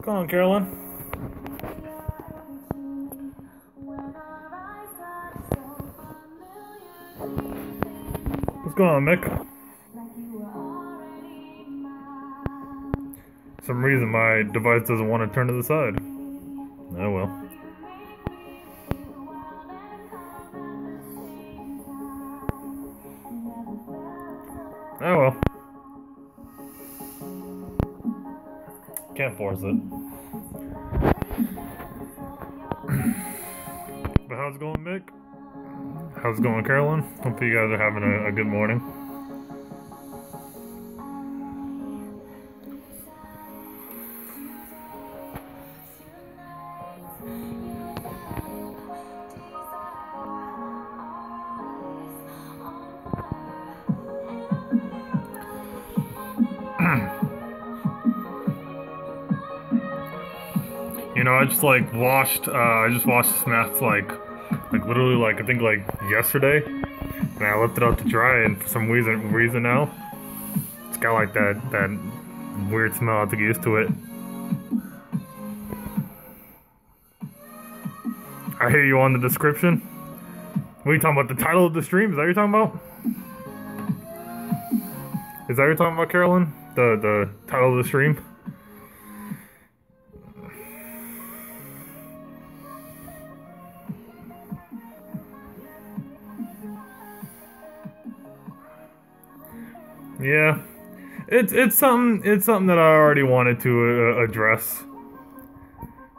going on, Carolyn? What's going on, Mick? For some reason my device doesn't want to turn to the side. Oh well. Oh well. Can't force it. But how's it going, Mick? How's it going, Carolyn? Hope you guys are having a good morning. You know, I just washed this mask like literally I think yesterday, and I left it out to dry, and for some reason now, it's got like that weird smell. I have to get used to it. I hear you on the description. What are you talking about? The title of the stream? Is that what you're talking about? Is that what you're talking about, Carolyn? The title of the stream? Yeah, it's something that I already wanted to address,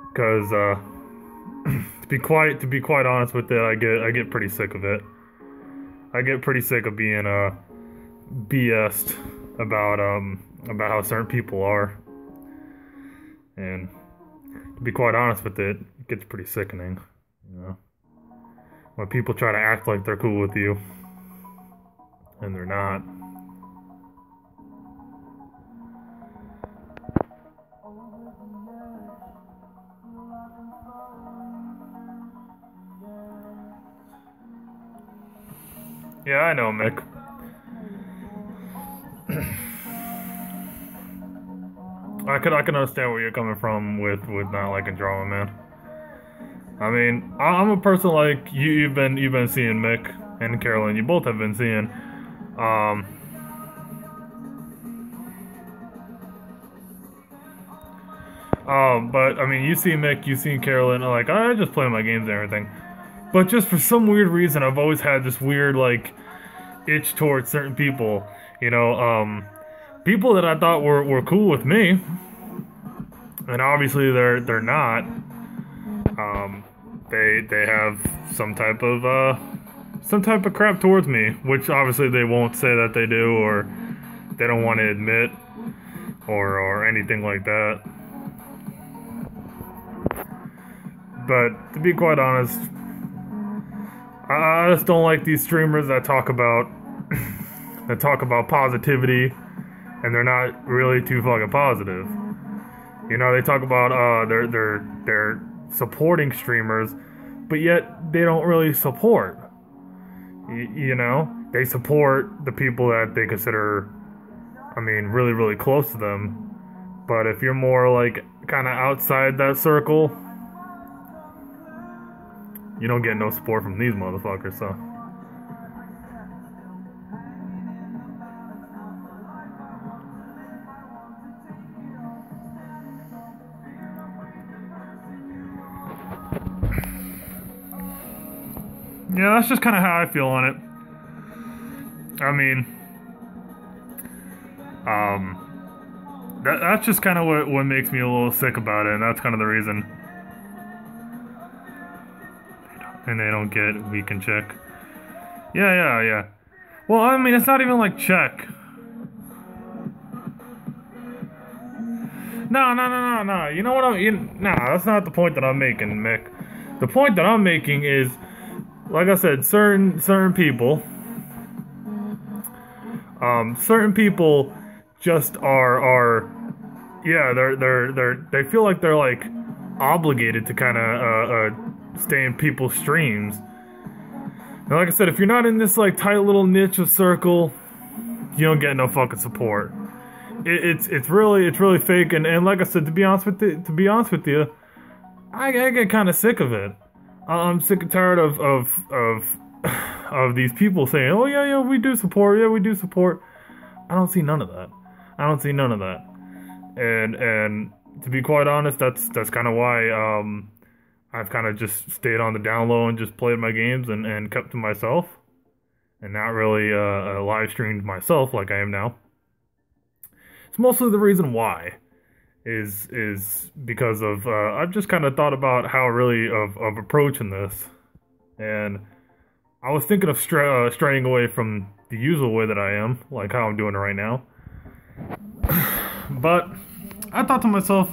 because to be quite honest with it, I get pretty sick of it. I get pretty sick of being BS'd about how certain people are, and to be quite honest with it, it gets pretty sickening, you know, when people try to act like they're cool with you and they're not. Yeah, I know, Mick. I can understand where you're coming from with not liking drama, man. I mean, I'm a person like you've been seeing, Mick and Carolyn. You both have been seeing. But I mean, you see Mick, you see Carolyn. Like, I just play my games and everything. But just for some weird reason, I've always had this weird, like, itch towards certain people. You know, people that I thought were cool with me. And obviously they're not. They have some type of crap towards me, which obviously they won't say that they do, or they don't want to admit, or anything like that. But to be quite honest, I just don't like these streamers that talk about positivity, and they're not really too fucking positive. You know, they talk about they're supporting streamers, but yet they don't really support. You know, they support the people that they consider, I mean, really, really close to them. But if you're more like kind of outside that circle, you don't get no support from these motherfuckers, so. Yeah, that's just kind of how I feel on it. I mean, that's just kind of what makes me a little sick about it, and that's kind of the reason. And they don't get we can check. Yeah. Well, I mean, it's not even like check. No. You know what that's not the point that I'm making, Mick. The point that I'm making is, like I said, certain people just are they feel like they're like obligated to kind of stay in people's streams. And like I said, if you're not in this like tight little niche of circle, you don't get no fucking support. it's really fake. And like I said, to be honest with you, I get kind of sick of it. I'm sick and tired of these people saying, "Oh yeah, we do support. Yeah, we do support." I don't see none of that. And to be quite honest, that's kind of why I've kind of just stayed on the down low and just played my games and kept to myself, and not really live streamed myself like I am now. It's mostly the reason why is because of I've just kind of thought about how really of approaching this, and I was thinking of straying away from the usual way that I am, like how I'm doing it right now. But I thought to myself,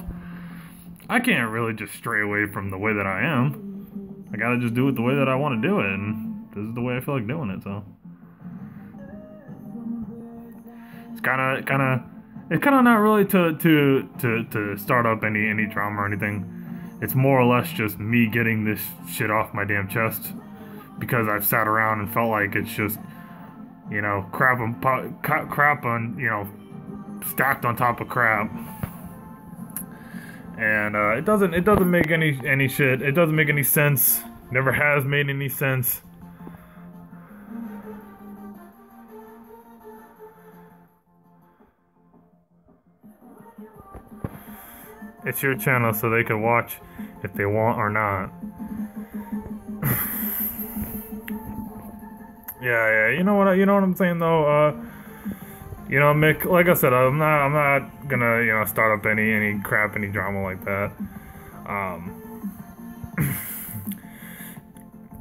I can't really just stray away from the way that I am. I gotta just do it the way that I want to do it, and this is the way I feel like doing it. So it's kind of not really to start up any drama or anything. It's more or less just me getting this shit off my damn chest, because I've sat around and felt like it's just, you know, crap on, you know, stacked on top of crap. And it doesn't make any shit. It doesn't make any sense. Never has made any sense. It's your channel, so they can watch if they want or not. Yeah, you know what I'm saying though. You know, Mick, like I said, I'm not gonna, you know, start up any crap, any drama like that.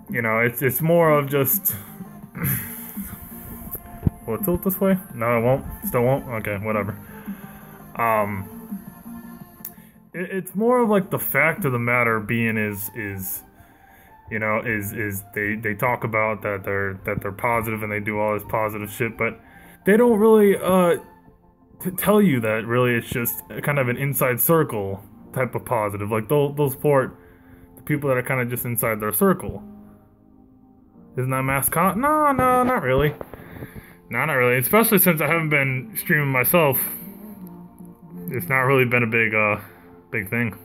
You know, it's more of just. Will it tilt this way? No, it won't. Still won't. Okay, whatever. It's more of like the fact of the matter being is you know, is they talk about that they're positive and they do all this positive shit, but they don't really to tell you that really it's just kind of an inside circle type of positive. Like they'll support the people that are kind of just inside their circle. Isn't that mascot? No, not really. No, not really. Especially since I haven't been streaming myself. It's not really been a big thing.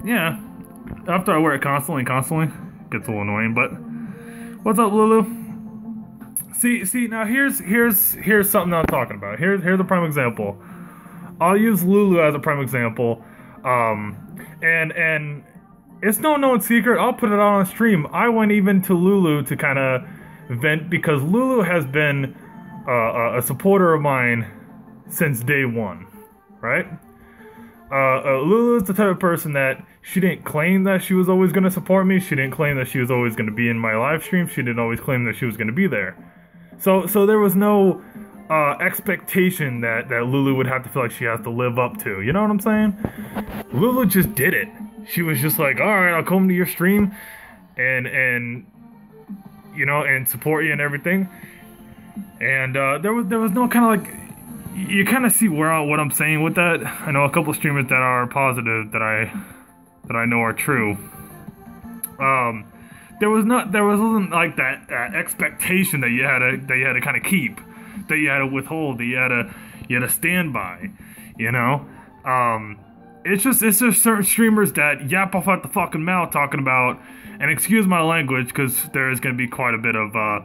Yeah. After I wear it constantly, gets a little annoying. But what's up, Lulu? See. Now here's something I'm talking about. Here's a prime example. I'll use Lulu as a prime example. And it's no known secret. I'll put it on stream. I went even to Lulu to kind of vent, because Lulu has been a supporter of mine since day one, right? Lulu is the type of person that she didn't claim that she was always going to support me. She didn't claim that she was always going to be in my live stream. She didn't always claim that she was going to be there. So there was no expectation that Lulu would have to feel like she has to live up to. You know what I'm saying? Lulu just did it. She was just like, all right, I'll come to your stream and you know, and support you and everything. And there was no kind of like, you kind of see what I'm saying with that. I know a couple streamers that are positive that I know are true. There wasn't like that expectation that you had to kind of keep, that you had to withhold, that you had to stand by, you know. It's just certain streamers that yap off at the fucking mouth talking about, and excuse my language, because there is going to be quite a bit of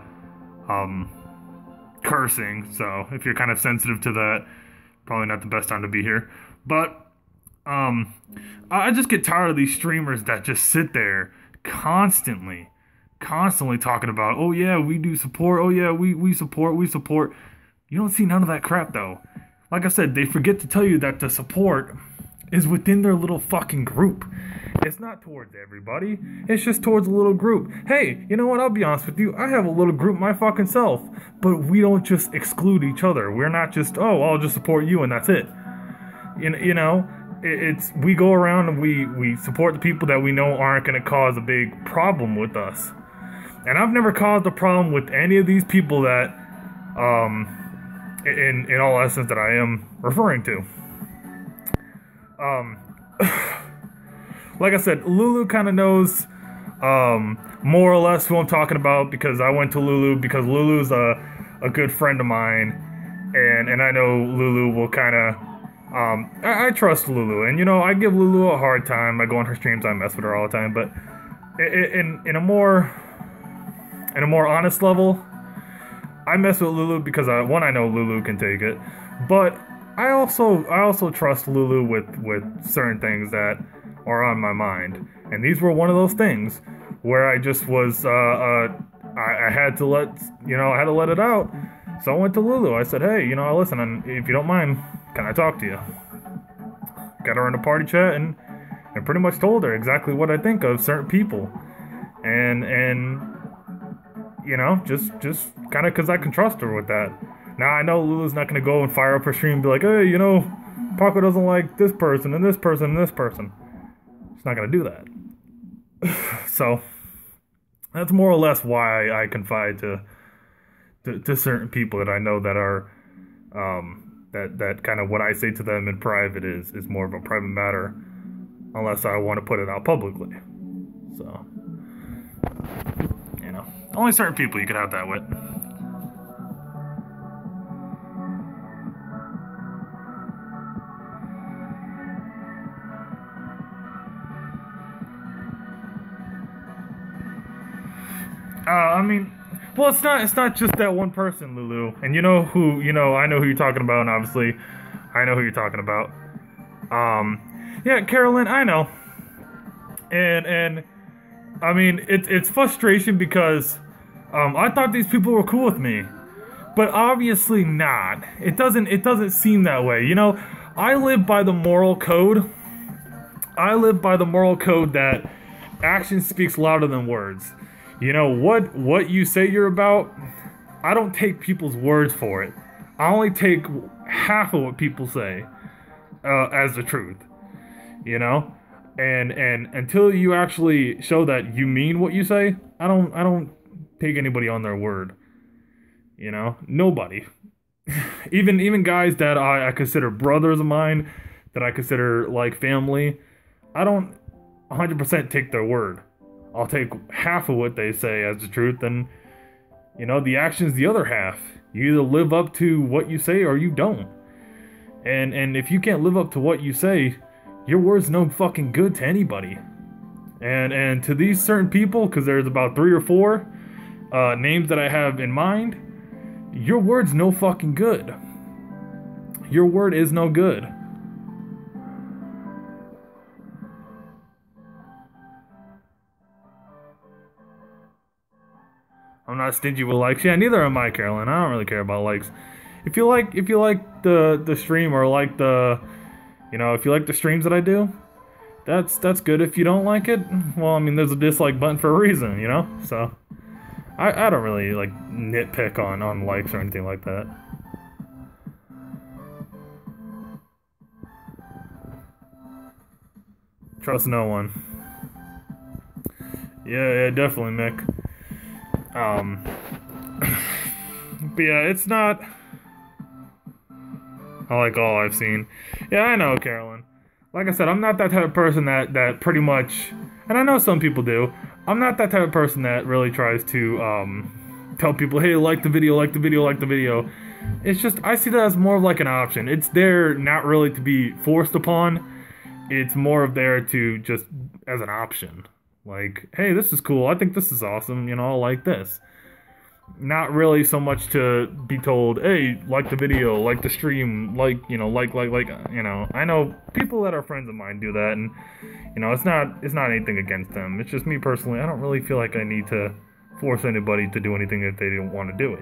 cursing, so if you're kind of sensitive to that, probably not the best time to be here. But I just get tired of these streamers that just sit there constantly talking about, oh yeah, we do support, oh yeah, we support. You don't see none of that crap though. Like I said, they forget to tell you that the support is within their little fucking group. It's not towards everybody. It's just towards a little group. Hey, you know what? I'll be honest with you. I have a little group my fucking self. But we don't just exclude each other. We're not just, oh, I'll just support you and that's it. You know, we go around and we support the people that we know aren't going to cause a big problem with us. And I've never caused a problem with any of these people that, in all essence, that I am referring to. Like I said, Lulu kind of knows more or less who I'm talking about, because I went to Lulu, because Lulu's a good friend of mine, and I know Lulu will kind of. I trust Lulu, and you know I give Lulu a hard time. I go on her streams, I mess with her all the time, but in a more honest level, I mess with Lulu because one, I know Lulu can take it, but I also trust Lulu with certain things that are on my mind, and these were one of those things where I just was I had to let it out. So I went to Lulu. I said, hey, listen, and if you don't mind, can I talk to you? Got her in a party chat and pretty much told her exactly what I think of certain people, and just kind of because I can trust her with that. Now I know Lulu's not gonna go and fire up her stream and be like, hey, Paco doesn't like this person and this person and this person. She's not gonna do that. So that's more or less why I confide to certain people that I know that are that kind of what I say to them in private is more of a private matter, unless I want to put it out publicly. So only certain people you can have that with. I mean, well, it's not just that one person, Lulu. And I know who you're talking about, and obviously, I know who you're talking about. Yeah, Carolyn, I know. And I mean, it's frustration because I thought these people were cool with me, but obviously not. It doesn't seem that way. I live by the moral code. I live by the moral code that action speaks louder than words. What you say you're about, I don't take people's words for it. I only take half of what people say as the truth. And until you actually show that you mean what you say, I don't take anybody on their word. Nobody. even guys that I consider brothers of mine, that I consider like family, I don't 100% take their word. I'll take half of what they say as the truth, and the action's the other half. You either live up to what you say or you don't. And if you can't live up to what you say, your word's no fucking good to anybody. And to these certain people, because there's about 3 or 4 names that I have in mind, your word's no fucking good. Your word is no good. I'm not stingy with likes. Yeah, neither am I, Carolyn. I don't really care about likes. If you like the stream, or like the if you like the streams that I do, that's good. If you don't like it, well, I mean, there's a dislike button for a reason, So I don't really like nitpick on likes or anything like that. Trust no one. Yeah, definitely, Mick. But yeah, it's not I like all I've seen. Yeah, I know, Carolyn. Like I said, I'm not that type of person that pretty much, and I know some people do, I'm not that type of person that really tries to tell people, hey, like the video, like the video, like the video. It's just, I see that as more of like an option. It's there not really to be forced upon. It's more of there to just as an option. Like, hey, this is cool. I think this is awesome. I like this. Not really so much to be told, hey, like the video, like the stream, like, like, I know people that are friends of mine do that, and, it's not anything against them. It's just me personally, I don't really feel like I need to force anybody to do anything if they don't want to do it,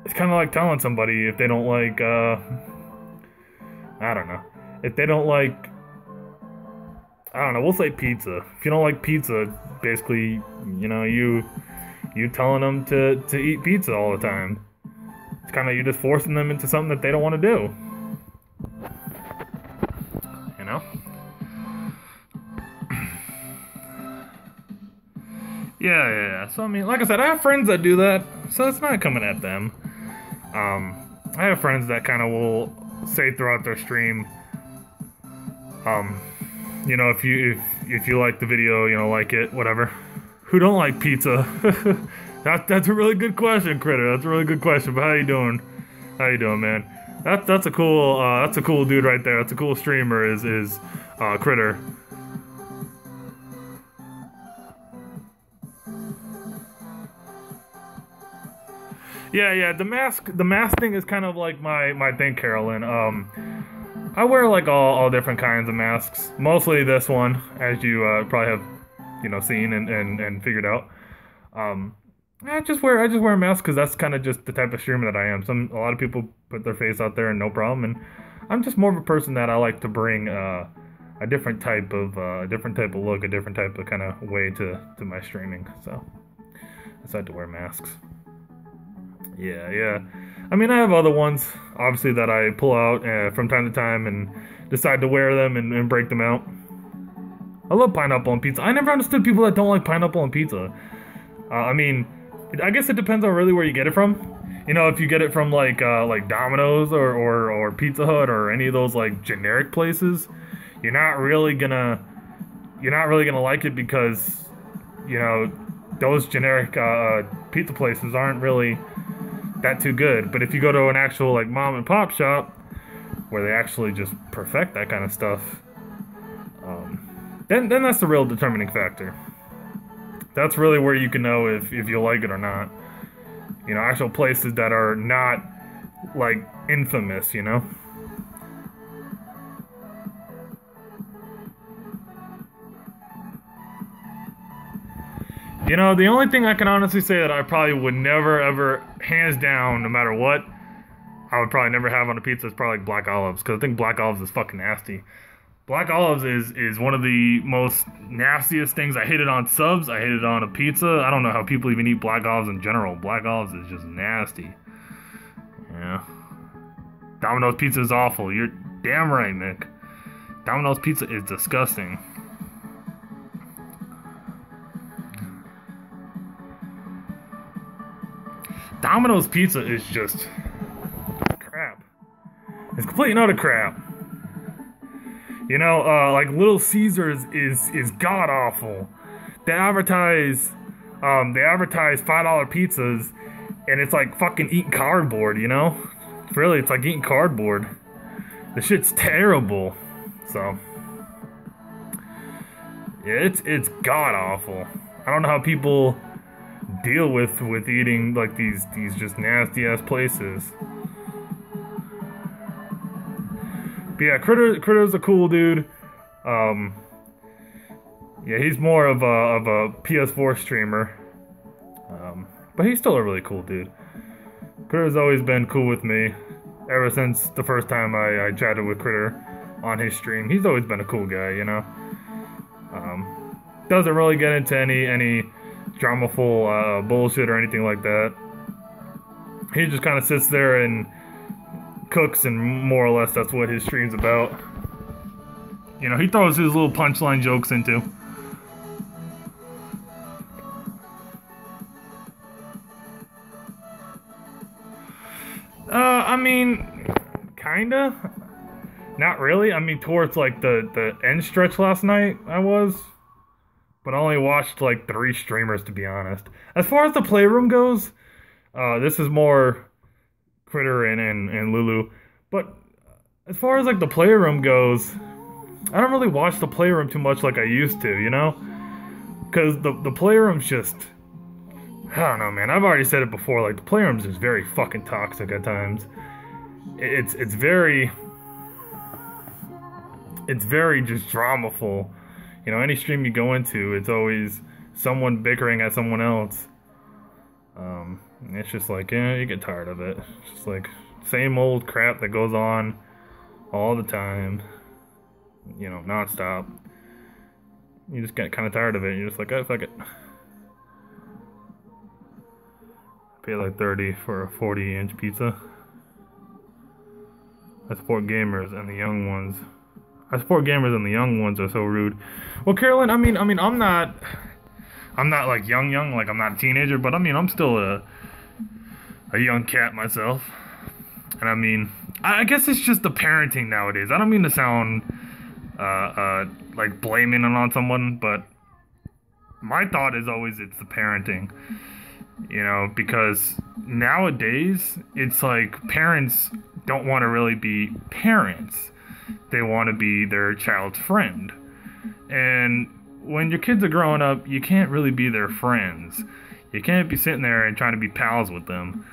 It's kind of like telling somebody if they don't like, I don't know. If they don't like, I don't know, we'll say pizza. If you don't like pizza, basically, you telling them to eat pizza all the time. It's kind of, you're just forcing them into something that they don't want to do. Yeah. So, I mean, like I said, I have friends that do that, so it's not coming at them. I have friends that kind of will say throughout their stream, if you like the video, like it, whatever. Who don't like pizza? That's a really good question, Critter. That's a really good question. But how you doing? How you doing, man? That's a cool dude right there. That's a cool streamer. Is Critter. Yeah. The mask thing is kind of like my thing, Carolyn. I wear like all different kinds of masks. Mostly this one, as you probably have, seen and figured out. I just wear a mask because that's kind of just the type of streamer that I am. A lot of people put their face out there and no problem, and I'm just more of a person that I like to bring a different type of look, a different type of kind of way to my streaming. So I decided to wear masks. Yeah. I mean, I have other ones, obviously, that I pull out from time to time and decide to wear them and break them out. I love pineapple on pizza. I never understood people that don't like pineapple on pizza. I mean, I guess it depends on really where you get it from. If you get it from like Domino's or Pizza Hut or any of those like generic places, you're not really gonna like it because those generic pizza places aren't really that too good. But if you go to an actual like mom and pop shop where they actually just perfect that kind of stuff, then that's the real determining factor. That's really where you can know if you like it or not. Actual places that are not like infamous, The only thing I can honestly say that I probably would never, ever, hands down, no matter what, I would probably never have on a pizza is probably like black olives, because I think black olives is fucking nasty. Black olives is one of the most nastiest things. I hate it on subs, I hate it on a pizza. I don't know how people even eat black olives in general. Black olives is just nasty. Yeah. Domino's pizza is awful. You're damn right, Nick. Domino's pizza is disgusting. Domino's pizza is just crap. It's complete and utter crap. Like Little Caesars is god awful. They advertise $5 pizzas, and it's like fucking eating cardboard. Really, it's like eating cardboard. The shit's terrible. So yeah, it's god awful. I don't know how people deal with eating like these just nasty ass places. But yeah, Critter's a cool dude. Yeah, he's more of a PS4 streamer. But he's still a really cool dude. Critter's always been cool with me ever since the first time I chatted with Critter on his stream. He's always been a cool guy, Doesn't really get into any dramaful bullshit or anything like that. He just kind of sits there and cooks, and more or less that's what his stream's about. He throws his little punchline jokes into. I mean, kinda. Not really. I mean, towards like the end stretch last night, I was. But I only watched like 3 streamers, to be honest. As far as the Playroom goes, this is more Critter and Lulu. But as far as like the Playroom goes, I don't really watch the Playroom too much like I used to, Because the Playroom's just, I don't know, man. I've already said it before, like the Playroom's just very fucking toxic at times. It's very just dramaful. Any stream you go into, it's always someone bickering at someone else. It's just like, you get tired of it. It's just like same old crap that goes on all the time, nonstop. You just get kind of tired of it. You're just like, oh, fuck it. Pay like $30 for a 40-inch pizza. I support gamers and the young ones. I support gamers and the young ones are so rude. Well, Carolyn, I mean, I'm not like young, like I'm not a teenager, but I mean, I'm still a young cat myself. And I mean, I guess it's just the parenting nowadays. I don't mean to sound like blaming it on someone, but my thought is always it's the parenting. You know, because nowadays it's like parents don't want to really be parents. They want to be their child's friend. And when your kids are growing up, you can't really be their friends. You can't be sitting there and trying to be pals with them.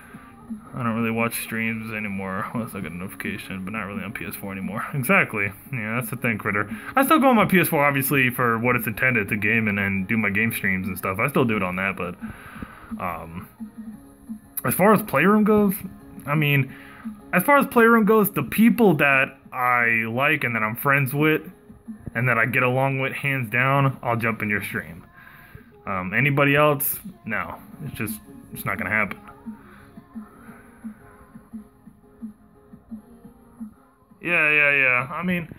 I don't really watch streams anymore unless I get a notification, but not really on PS4 anymore. Exactly. Yeah, that's the thing, Critter. I still go on my PS4, obviously, for what it's intended to game and do my game streams and stuff. I still do it on that, but as far as Playroom goes, I mean, the people that I like and that I'm friends with and that I get along with, hands down, I'll jump in your stream. Anybody else? No. It's not gonna happen. Yeah. I mean,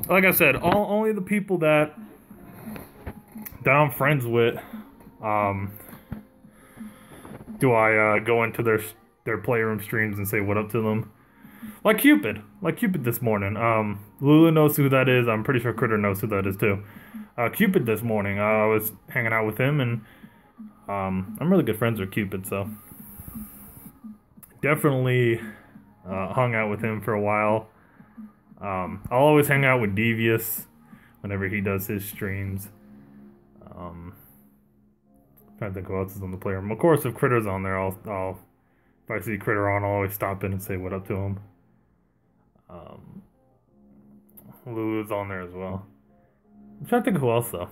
like I said, only the people that I'm friends with, do I go into their Playroom streams and say what up to them. Like Cupid this morning. Lulu knows who that is. I'm pretty sure Critter knows who that is too. Cupid this morning. I was hanging out with him, and I'm really good friends with Cupid, so definitely hung out with him for a while. I'll always hang out with Devious whenever he does his streams. Trying to think who else is on the Playroom. Of course, if Critter's on there, I'll if I see Critter on, I'll always stop in and say what up to him. Lulu's on there as well. I'm trying to think of who else though.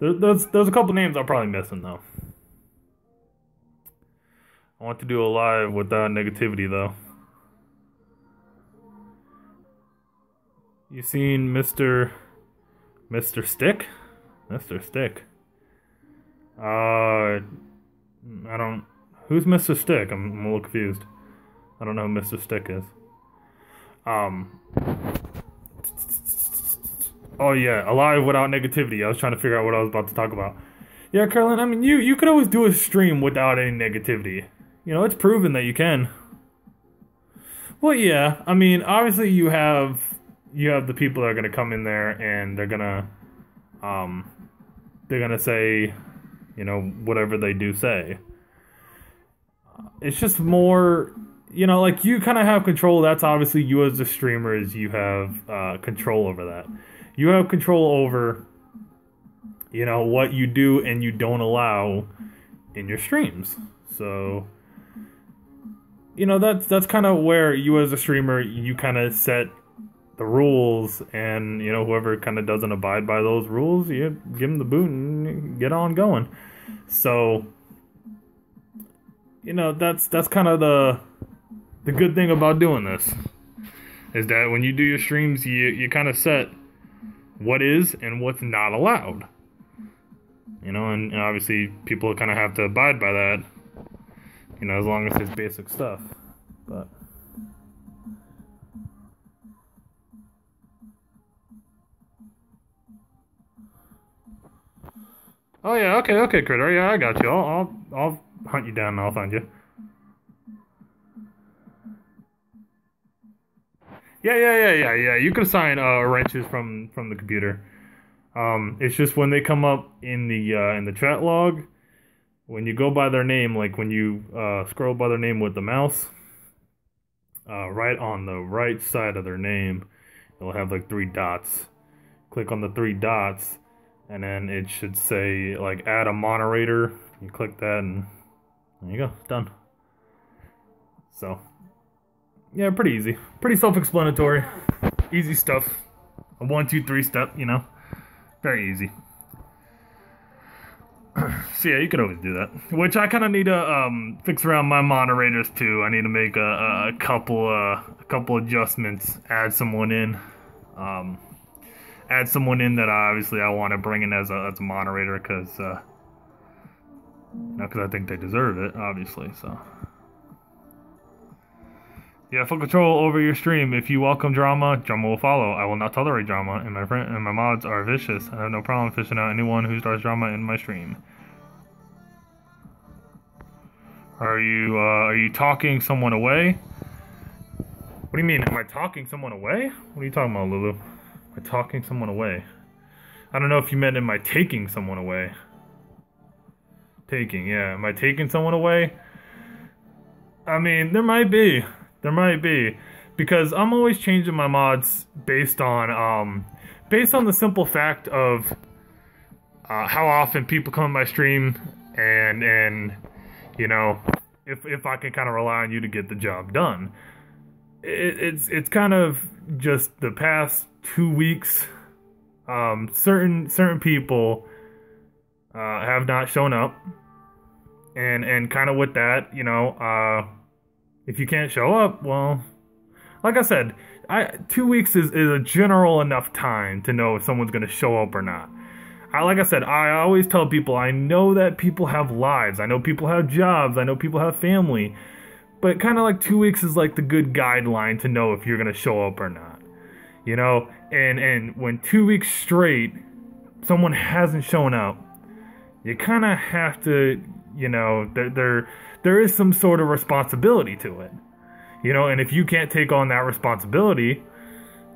There's a couple names I'm probably missing though. I want to do a live without negativity though. You seen Mr. Stick? Mr. Stick. I don't. Who's Mr. Stick? I'm a little confused. I don't know who Mr. Stick is. Oh yeah, alive without negativity. I was trying to figure out what I was about to talk about. Yeah, Carolyn, I mean, you could always do a stream without any negativity. You know, it's proven that you can. Well, yeah, I mean, obviously you have the people that are gonna come in there and they're gonna say, you know, whatever they do say. It's just more, you know, like you kind of have control. That's obviously you as the streamer, is you have control over that. You have control over, you know, what you do and you don't allow in your streams. So, you know, that's kind of where you as a streamer, you kind of set the rules, and, you know, whoever kind of doesn't abide by those rules, you give them the boot and get on going. So, you know, that's kind of the good thing about doing this, is that when you do your streams, you kind of set what is and what's not allowed. You know, and obviously people kind of have to abide by that, you know, as long as it's basic stuff. But oh yeah, okay, Critter. Yeah, I got you. I'll hunt you down and I'll find you. Yeah. You can assign wrenches from the computer. It's just when they come up in the chat log, when you go by their name, like when you scroll by their name with the mouse, right on the right side of their name, it'll have like 3 dots. Click on the 3 dots, and then it should say like add a moderator. You click that, and there you go, done. So yeah, pretty easy, pretty self-explanatory, easy stuff. A 1, 2, 3 step, you know, very easy. So yeah, you could always do that. Which I kind of need to fix around my moderators too. I need to make a couple adjustments. Add someone in. Add someone in that obviously I want to bring in as a moderator, because you know, because I think they deserve it, obviously. So yeah, full control over your stream. If you welcome drama, drama will follow. I will not tolerate drama, and my mods are vicious. I have no problem fishing out anyone who starts drama in my stream. Are you talking someone away? What do you mean? Am I talking someone away? What are you talking about, Lulu? Am I talking someone away? I don't know if you meant am I taking someone away. taking? Yeah, am I taking someone away? I mean, there might be. There might be. Because I'm always changing my mods based on the simple fact of how often people come to my stream and you know, if I can kind of rely on you to get the job done. It's kind of just the past 2 weeks, certain people have not shown up, and kind of with that, you know, if you can't show up, well, like I said, 2 weeks is a general enough time to know if someone's gonna show up or not. Like I said, I always tell people, I know that people have lives, I know people have jobs, I know people have family, but kind of like 2 weeks is like the good guideline to know if you're gonna show up or not, you know. And when 2 weeks straight someone hasn't shown up, you kind of have to, you know, there is some sort of responsibility to it, you know. And if you can't take on that responsibility,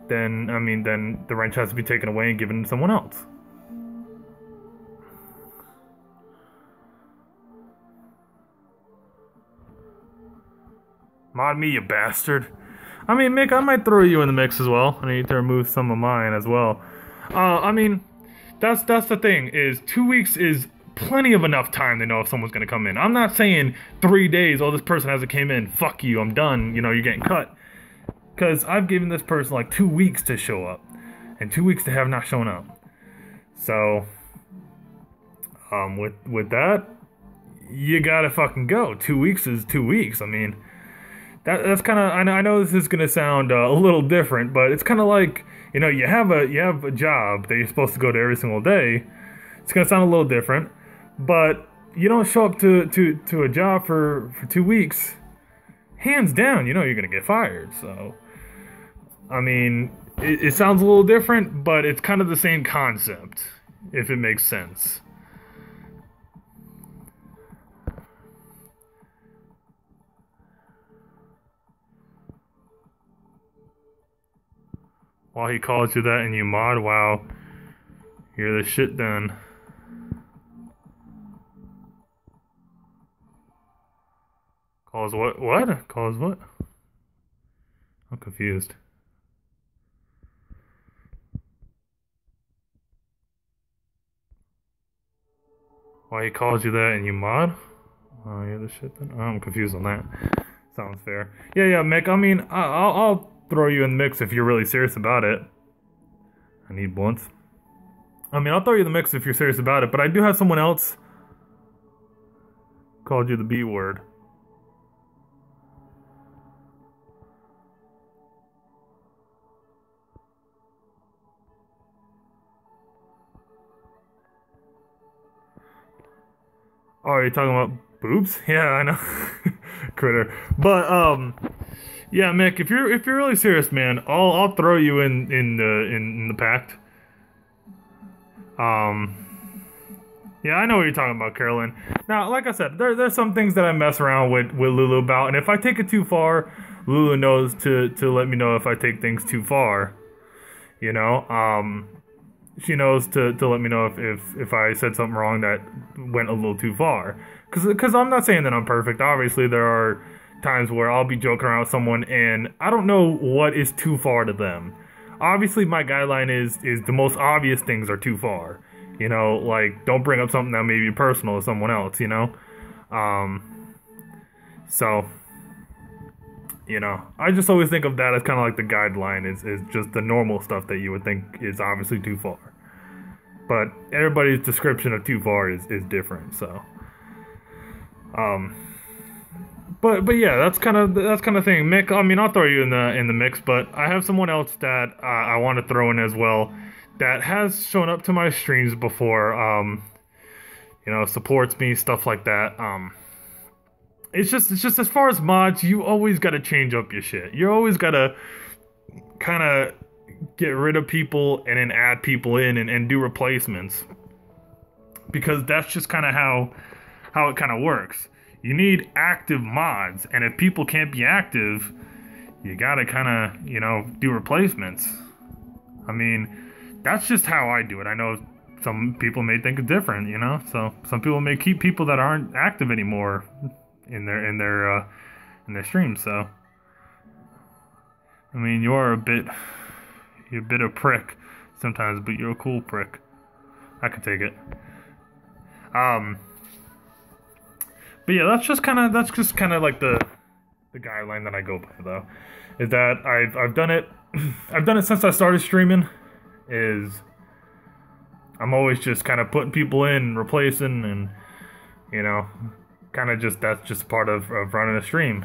then I mean, then the wrench has to be taken away and given to someone else. Mod me, you bastard. I mean, Mick, I might throw you in the mix as well. I need to remove some of mine as well. I mean, that's the thing, is 2 weeks is plenty of enough time to know if someone's gonna come in. I'm not saying 3 days, oh, this person hasn't came in, fuck you, I'm done, you know, you're getting cut. Because I've given this person like 2 weeks to show up, and 2 weeks to have not shown up. So, with that, you gotta fucking go. 2 weeks is 2 weeks. I mean, that's kind of, I know this is gonna sound a little different, but it's kind of like, you know, you have a job that you're supposed to go to every single day. It's gonna sound a little different, but you don't show up to a job for 2 weeks, hands down, you know you're gonna get fired. So, I mean, it sounds a little different, but it's kind of the same concept, if it makes sense. While he calls you that and you mod, wow, you're the shit then. Calls what? What? Calls what? I'm confused. Why he calls you that and you mod? Oh, you're the shit then? Oh, I'm confused on that. Sounds fair. Yeah, Mick, I mean, I'll throw you in the mix if you're really serious about it. I need blunts. I mean, I'll throw you in the mix if you're serious about it, but I do have someone else called you the B word. Oh, are you talking about boobs? Yeah, I know. Critter. But yeah, Mick, if you're really serious, man, I'll throw you in the pact. Yeah, I know what you're talking about, Carolyn. Now, like I said, there's some things that I mess around with Lulu about, and if I take it too far, Lulu knows to let me know if I take things too far. You know, she knows to let me know if I said something wrong that went a little too far. Because I'm not saying that I'm perfect. Obviously, there are times where I'll be joking around with someone and I don't know what is too far to them. Obviously, my guideline is the most obvious things are too far. You know, like, don't bring up something that may be personal to someone else, you know? So, you know, I just always think of that as kind of like the guideline is just the normal stuff that you would think is obviously too far. But everybody's description of too far is different, so. But yeah, that's kind of thing. Mick, I mean, I'll throw you in the mix, but I have someone else that I want to throw in as well that has shown up to my streams before. You know, supports me, stuff like that. It's just as far as mods, you always got to change up your shit. You always got to kind of get rid of people and then add people in and do replacements, because that's just kind of how it kind of works. You need active mods, and if people can't be active, you gotta kind of, you know, do replacements. I mean, that's just how I do it. I know some people may think it's different, you know. So some people may keep people that aren't active anymore in their streams. So I mean, you're a bit of prick sometimes, but you're a cool prick. I can take it. But yeah, that's just kind of like the guideline that I go by, though, is that I've done it I've done it since I started streaming. Is I'm always just kind of putting people in, replacing, and you know, kind of just that's just part of running a stream.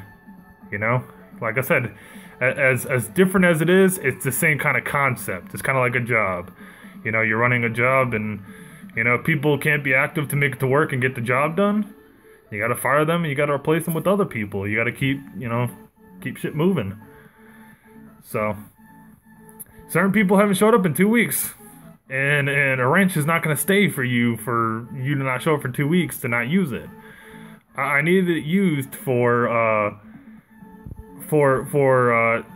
You know, like I said, as different as it is, it's the same kind of concept. It's kind of like a job. You know, you're running a job, and you know, people can't be active to make it to work and get the job done. You gotta fire them, and you gotta replace them with other people. You gotta keep shit moving. So, certain people haven't showed up in 2 weeks, and a wrench is not gonna stay for you to not show up for 2 weeks to not use it. I needed it used for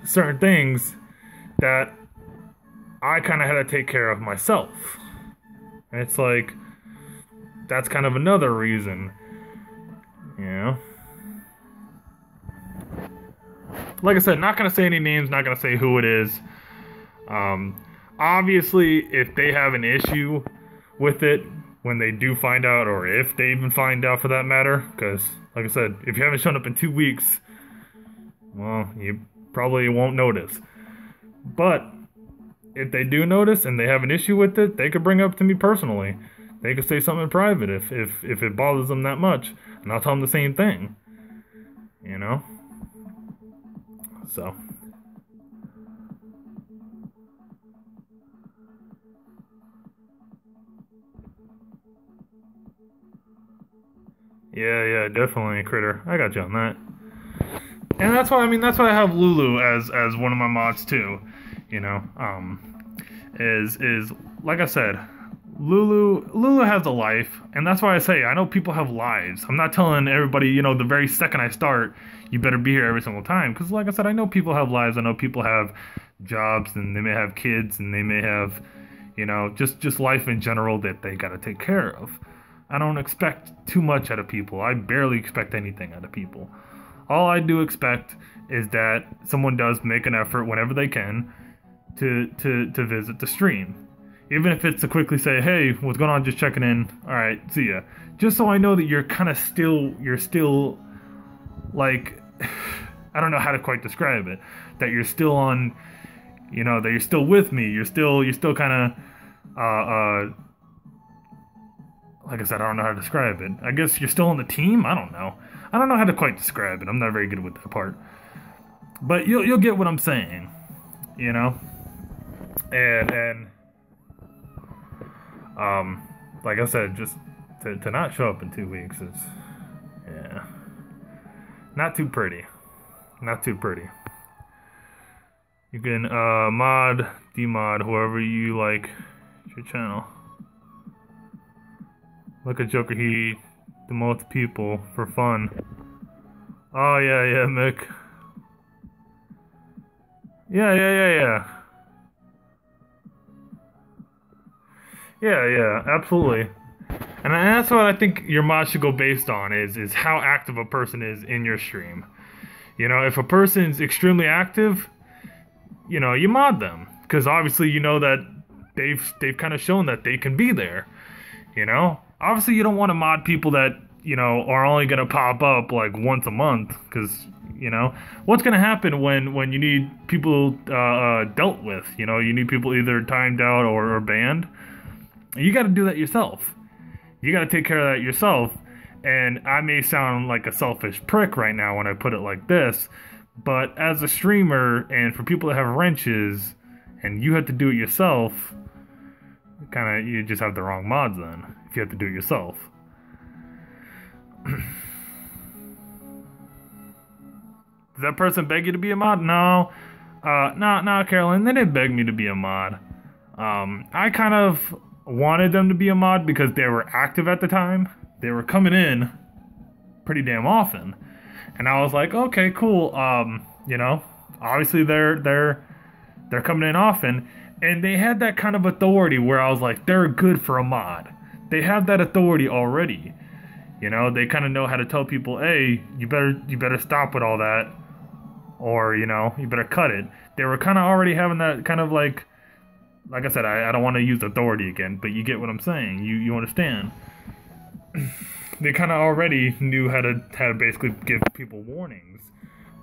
certain things that I kind of had to take care of myself. And it's like, that's kind of another reason, you know? Like I said, not going to say any names, not going to say who it is. Obviously, if they have an issue with it, when they do find out, or if they even find out for that matter, because, like I said, if you haven't shown up in 2 weeks, well, you probably won't notice. But if they do notice and they have an issue with it, they could bring it up to me personally. They could say something in private if it bothers them that much, and I'll tell them the same thing. You know? So. Yeah, definitely, Critter. I got you on that. And that's why I have Lulu as one of my mods too. You know, is like I said, Lulu has a life, and that's why I say I know people have lives. I'm not telling everybody, you know, the very second I start, you better be here every single time, because like I said, I know people have lives. I know people have jobs, and they may have kids, and they may have, you know, just life in general that they gotta take care of. I don't expect too much out of people. I barely expect anything out of people. All I do expect is that someone does make an effort whenever they can to visit the stream. Even if it's to quickly say, hey, what's going on, just checking in, alright, see ya. Just so I know that you're still, like, I don't know how to quite describe it, that you're still on, you know, that you're still with me, you're still kind of, like I said, I don't know how to describe it. I guess you're still on the team? I don't know. I don't know how to quite describe it. I'm not very good with that part. But you'll get what I'm saying, you know? And like I said, just to not show up in 2 weeks is, yeah, not too pretty. Not too pretty. You can mod, demod, whoever you like. It's your channel. Look at Joker, he demotes people for fun. Oh yeah, Mick. Yeah. Yeah, absolutely. And that's what I think your mod should go based on, is how active a person is in your stream. You know, if a person's extremely active, you know, you mod them. Because obviously you know that they've kind of shown that they can be there. You know? Obviously you don't want to mod people that, you know, are only going to pop up like once a month. Because, you know, what's going to happen when you need people dealt with? You know, you need people either timed out or banned. You got to do that yourself. You got to take care of that yourself. And I may sound like a selfish prick right now when I put it like this, but as a streamer, and for people that have wrenches, and you have to do it yourself, you just have the wrong mods then, if you have to do it yourself. Did that person beg you to be a mod? No. No, Carolyn, they didn't beg me to be a mod. I kind of wanted them to be a mod because they were active at the time. They were coming in pretty damn often. And I was like, okay, cool. You know, obviously they're coming in often, And they had that kind of authority where I was like, they're good for a mod. They have that authority already. You know, they kind of know how to tell people, hey, you better stop with all that, or you know, you better cut it. They were kind of already having that kind of like I said, I don't want to use authority again, but you get what I'm saying. You understand? They kind of already knew how to basically give people warnings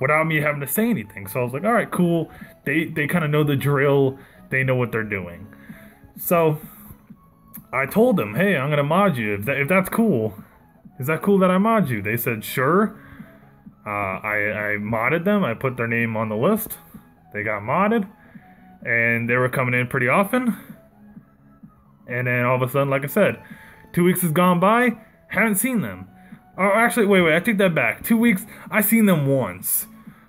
without me having to say anything. So I was like, all right, cool. They kind of know the drill. They know what they're doing. So I told them, hey, I'm gonna mod you if that's cool. Is that cool that I mod you? They said, sure. I modded them. I put their name on the list. They got modded. And they were coming in pretty often. And then all of a sudden, like I said, 2 weeks has gone by. Haven't seen them. Oh, actually, wait, I take that back. 2 weeks, I seen them once.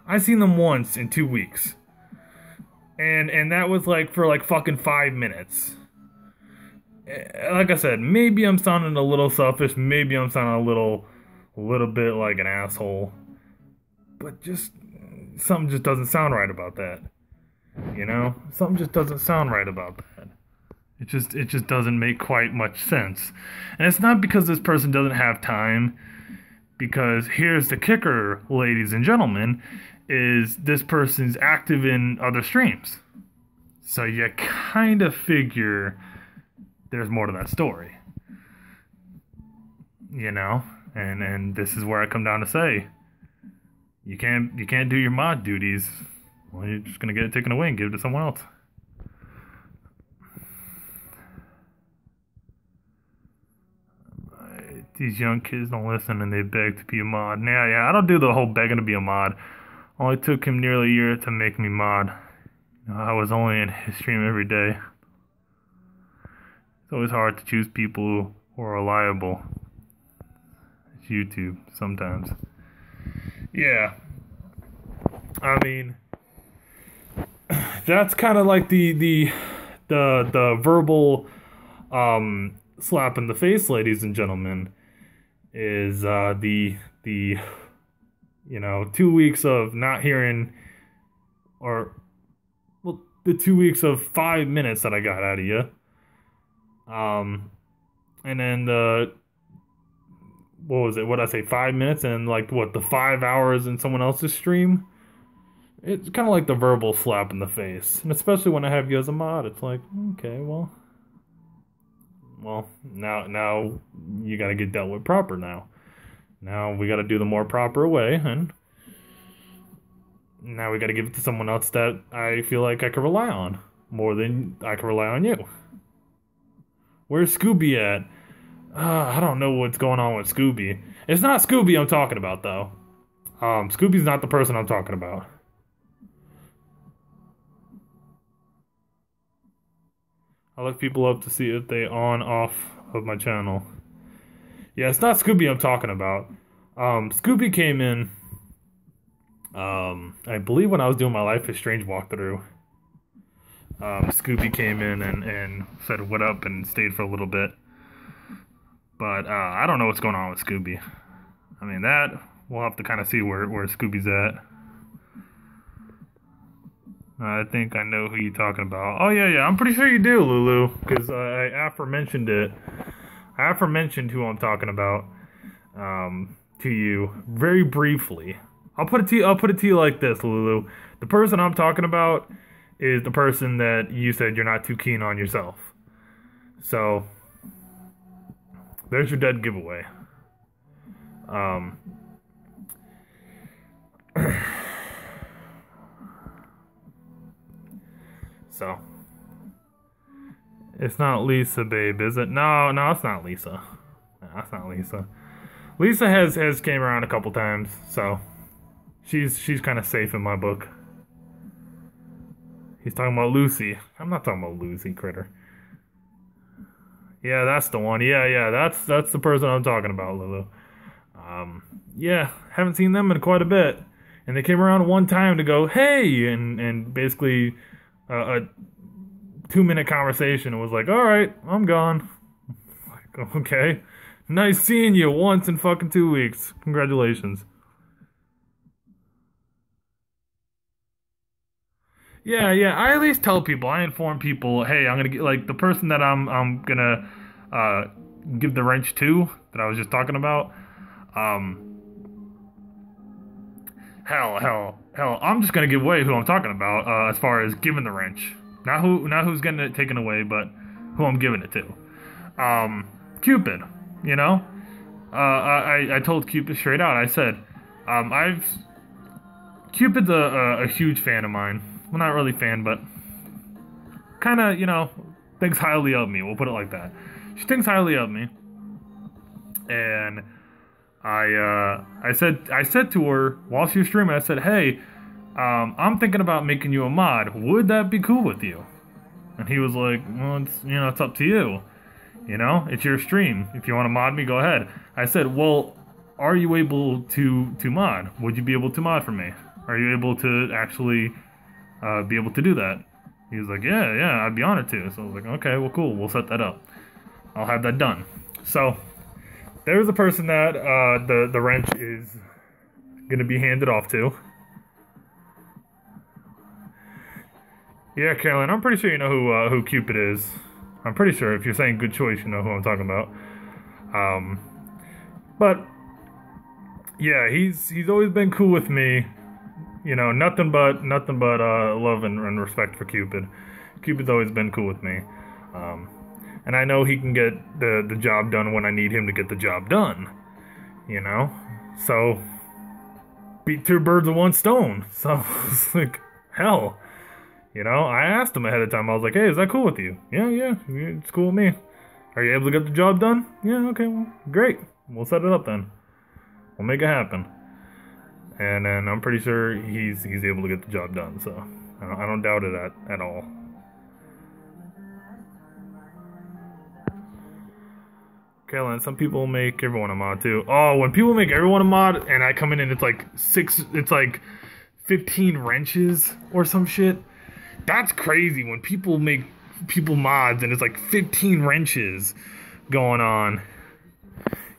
I seen them once in 2 weeks. And that was like for like fucking 5 minutes. Like I said, maybe I'm sounding a little selfish, maybe I'm sounding a little bit like an asshole. But just something just doesn't sound right about that. You know? Something just doesn't sound right about that. It just doesn't make quite much sense. And it's not because this person doesn't have time, because here's the kicker, ladies and gentlemen, is this person's active in other streams. So you kind of figure there's more to that story. You know? And this is where I come down to say, you can't do your mod duties. Well, you're just gonna get it taken away and give it to someone else. These young kids don't listen and they beg to be a mod. Yeah, I don't do the whole begging to be a mod. Only took him nearly a year to make me mod. I was only in his stream every day. It's always hard to choose people who are reliable. It's YouTube sometimes. Yeah. I mean, that's kind of like the verbal slap in the face, ladies and gentlemen, is the you know, 2 weeks of not hearing, or well, the 2 weeks of 5 minutes that I got out of you, and then what was it? What did I say? 5 minutes, and like what, the 5 hours in someone else's stream. It's kind of like the verbal slap in the face, and especially when I have you as a mod, it's like, okay, well, now you got to get dealt with proper now. Now we got to do the more proper way, and now we got to give it to someone else that I feel like I can rely on more than I can rely on you. Where's Scooby at? I don't know what's going on with Scooby. It's not Scooby I'm talking about, though. Scooby's not the person I'm talking about. I look people up to see if they on/off of my channel. Yeah, it's not Scooby I'm talking about. Scooby came in, I believe when I was doing my Life is Strange walkthrough. Scooby came in and said what up and stayed for a little bit. But I don't know what's going on with Scooby. I mean, that, we'll have to kind of see where Scooby's at. I think I know who you're talking about. Oh, yeah, I'm pretty sure you do, Lulu, because I aforementioned it. I aforementioned who I'm talking about to you very briefly. I'll put it to you like this, Lulu. The person I'm talking about is the person that you said you're not too keen on yourself. So, there's your dead giveaway. So, it's not Lisa, babe, is it? No, it's not Lisa. No, it's not Lisa. Lisa has came around a couple times, so she's kind of safe in my book. He's talking about Lucy. I'm not talking about Lucy, critter. Yeah, that's the one. Yeah, that's the person I'm talking about, Lulu. Yeah, haven't seen them in quite a bit. And they came around one time to go, hey, and basically a 2-minute conversation and was like, all right, I'm gone. Like, okay, nice seeing you once in fucking 2 weeks. Congratulations. Yeah. I at least tell people. I inform people. Hey, I'm gonna get like the person that I'm gonna uh give the wrench to that I was just talking about. Um, hell. I'm just gonna give away who I'm talking about. As far as giving the wrench, not who's getting it taken away, but who I'm giving it to. Cupid. You know. I told Cupid straight out. I said, I've Cupid's a huge fan of mine. Well, not really fan, but kind of, thinks highly of me. We'll put it like that. She thinks highly of me, and I said to her while she was streaming, I said, hey, I'm thinking about making you a mod. Would that be cool with you? And he was like, well, it's up to you. It's your stream. If you want to mod me, go ahead. I said, well, are you able to mod? Would you be able to mod for me? Are you able to actually be able to do that? He was like, yeah, I'd be honored to. So I was like, okay, well, cool. We'll set that up. I'll have that done. So there's a person that the wrench is going to be handed off to. Yeah, Caroline, I'm pretty sure you know who Cupid is. I'm pretty sure if you're saying good choice, you know who I'm talking about. But yeah, he's always been cool with me. Nothing but love and respect for Cupid. Cupid's always been cool with me. And I know he can get the job done when I need him to get the job done. So beat two birds with one stone. So it's like, hell. I asked him ahead of time. I was like, hey, is that cool with you? Yeah, it's cool with me. Are you able to get the job done? Yeah, okay, well, great. We'll set it up then. We'll make it happen. And then I'm pretty sure he's able to get the job done, so I don't doubt it at all. Caroline, some people make everyone a mod too. Oh, when people make everyone a mod and I come in and it's like 15 wrenches or some shit. That's crazy when people make people mods and it's like 15 wrenches going on.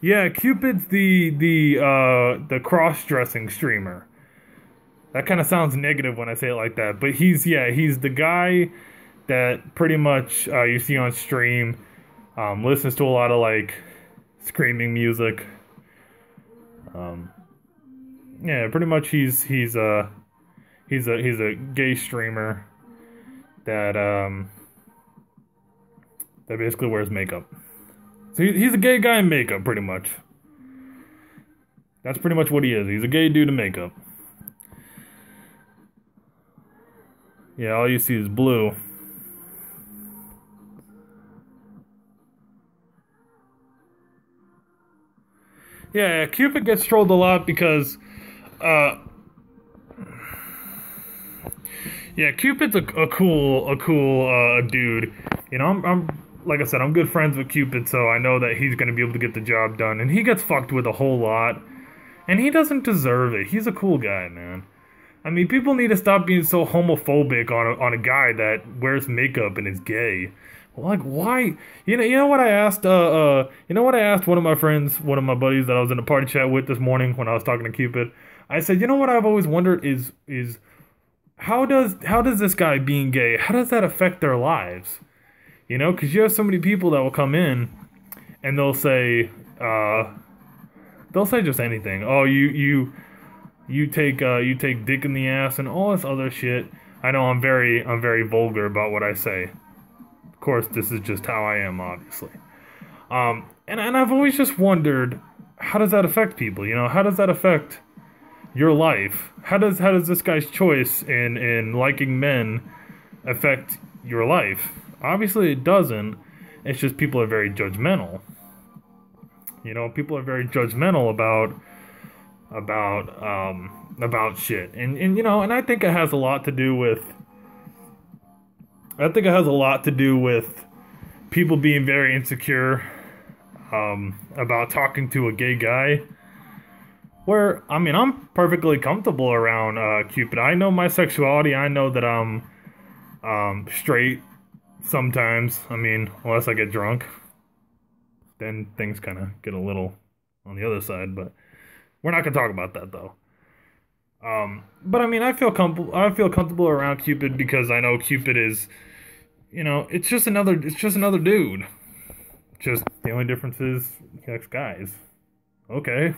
Yeah, Cupid's the cross-dressing streamer. That kind of sounds negative when I say it like that, but he's the guy that pretty much you see on stream, listens to a lot of like screaming music. Yeah, pretty much he's a gay streamer that that basically wears makeup. So he's a gay guy in makeup, pretty much. That's pretty much what he is. He's a gay dude in makeup. Yeah, all you see is blue. Yeah, Cupid gets trolled a lot because, yeah, Cupid's a cool dude. I'm like I said, I'm good friends with Cupid, so I know that he's gonna be able to get the job done. And he gets fucked with a whole lot, and he doesn't deserve it. He's a cool guy, man. I mean, people need to stop being so homophobic on a guy that wears makeup and is gay. Like, why? You know what I asked? What I asked one of my friends, one of my buddies that I was in a party chat with this morning when I was talking to Cupid. I said, what I've always wondered is how does this guy being gay, how does that affect their lives? Because you have so many people that will come in and they'll say just anything. Oh, you take dick in the ass and all this other shit. I know I'm very vulgar about what I say. Of course, this is just how I am, obviously. And I've always just wondered, how does that affect people? How does that affect your life? How does this guy's choice in liking men affect your life? Obviously, it doesn't. It's just people are very judgmental. People are very judgmental about shit, and I think it has a lot to do with. I think it has a lot to do with people being very insecure about talking to a gay guy. Where, I mean, I'm perfectly comfortable around Cupid. I know my sexuality. I know that I'm straight sometimes. I mean, unless I get drunk. Then things kind of get a little on the other side. But we're not going to talk about that, though. But I mean, I feel comfortable. I feel comfortable around Cupid because I know Cupid is, it's just another dude. Just the only difference is he likes guys. Okay,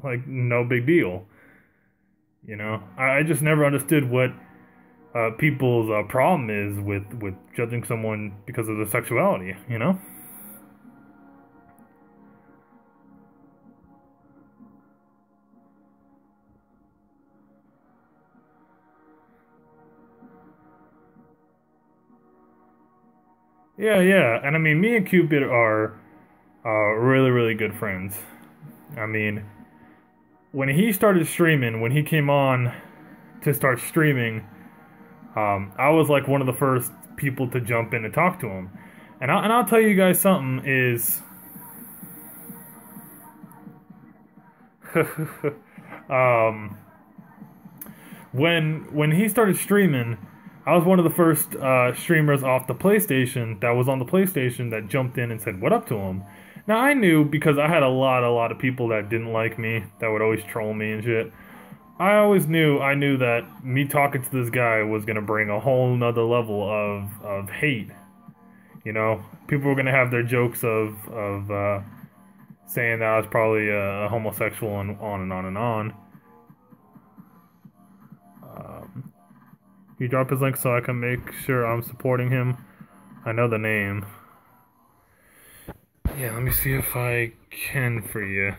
like no big deal. I just never understood what people's problem is with judging someone because of their sexuality. Yeah, yeah. And I mean, me and Cupid are really, really good friends. I mean, when he started streaming, when he came on to start streaming, I was like one of the first people to jump in and talk to him. And I'll tell you guys something is, um, when he started streaming, I was one of the first streamers off the PlayStation that was on the PlayStation that jumped in and said what up to him. Now I knew because I had a lot of people that didn't like me that would always troll me and shit. I knew that me talking to this guy was gonna bring a whole nother level of hate. People were gonna have their jokes of saying that I was probably a homosexual and on and on and on. Um, he dropped his link so I can make sure I'm supporting him. I know the name. Yeah, let me see if I can for you.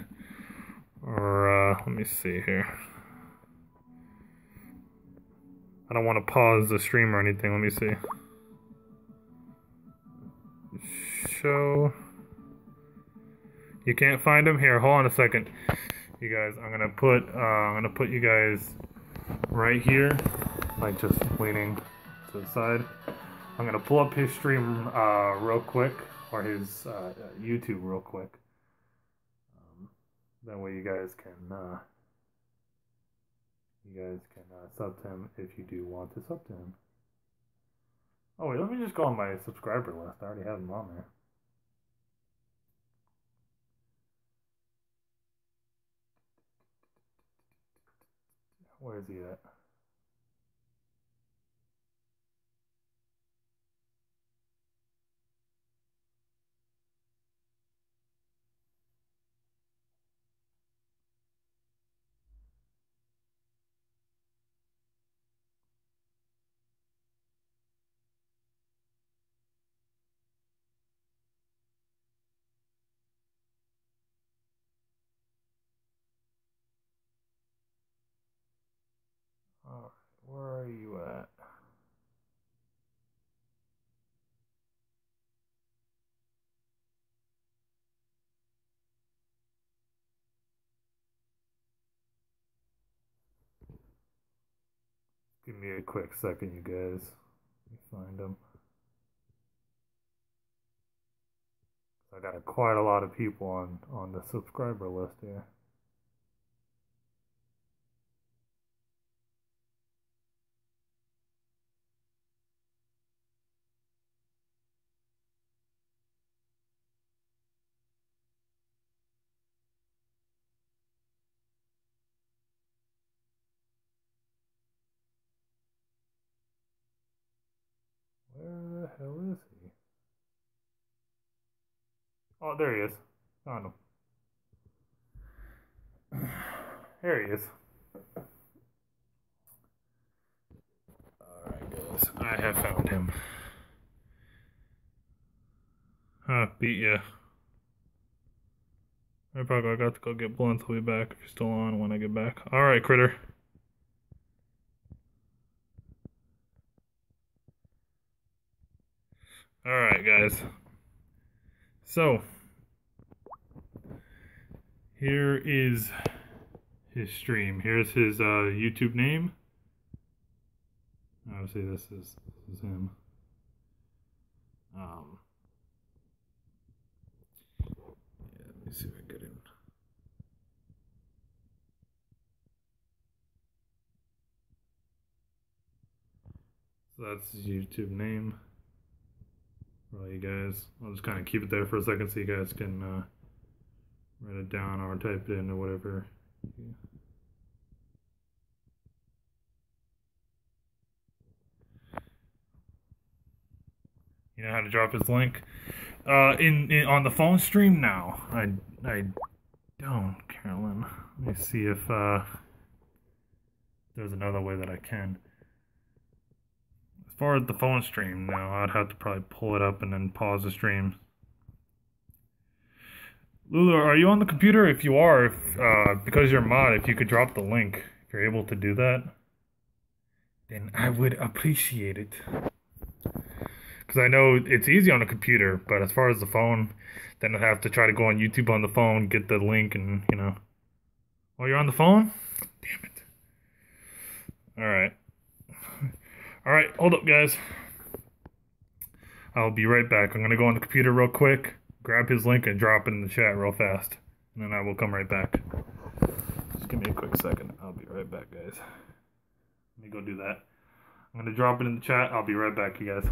Or let me see here. I don't want to pause the stream or anything. Let me see. Show. You can't find him here. Hold on a second, you guys. I'm gonna put you guys right here, like just leaning to the side. I'm gonna pull up his stream real quick, or his YouTube real quick. That way you guys can sub to him if you do want to sub to him. Oh wait, let me just go on my subscriber list. I already have him on there. Where is he at? Alright, where are you at? Give me a quick second, you guys. Let me find him. I got quite a lot of people on the subscriber list here. Where the hell is he? Oh, there he is. Found him. There he is. Alright, guys. I have found him. Huh, beat ya. I probably got to go get blunts. I'll be back if you're still on when I get back. Alright, critter. Alright, guys. So, here is his stream. Here's his YouTube name. Obviously, this is him. Yeah, let me see if I can get him. So that's his YouTube name. For all you guys, I'll just kind of keep it there for a second so you guys can write it down or type it in or whatever. You know how to drop his link? In on the phone stream now. I don't, Carolyn. Let me see if there's another way that I can. As far as the phone stream now, I'd have to probably pull it up and then pause the stream. Lulu, are you on the computer? If you are, because you're a mod, if you could drop the link, if you're able to do that, then I would appreciate it. Because I know it's easy on a computer, but as far as the phone, then I'd have to try to go on YouTube on the phone, get the link, and, you know. Oh, you're on the phone? Damn it. Alright. Alright, hold up, guys. I'll be right back. I'm going to go on the computer real quick, grab his link, and drop it in the chat real fast. And then I will come right back. Just give me a quick second. I'll be right back, guys. Let me go do that. I'm going to drop it in the chat. I'll be right back, you guys.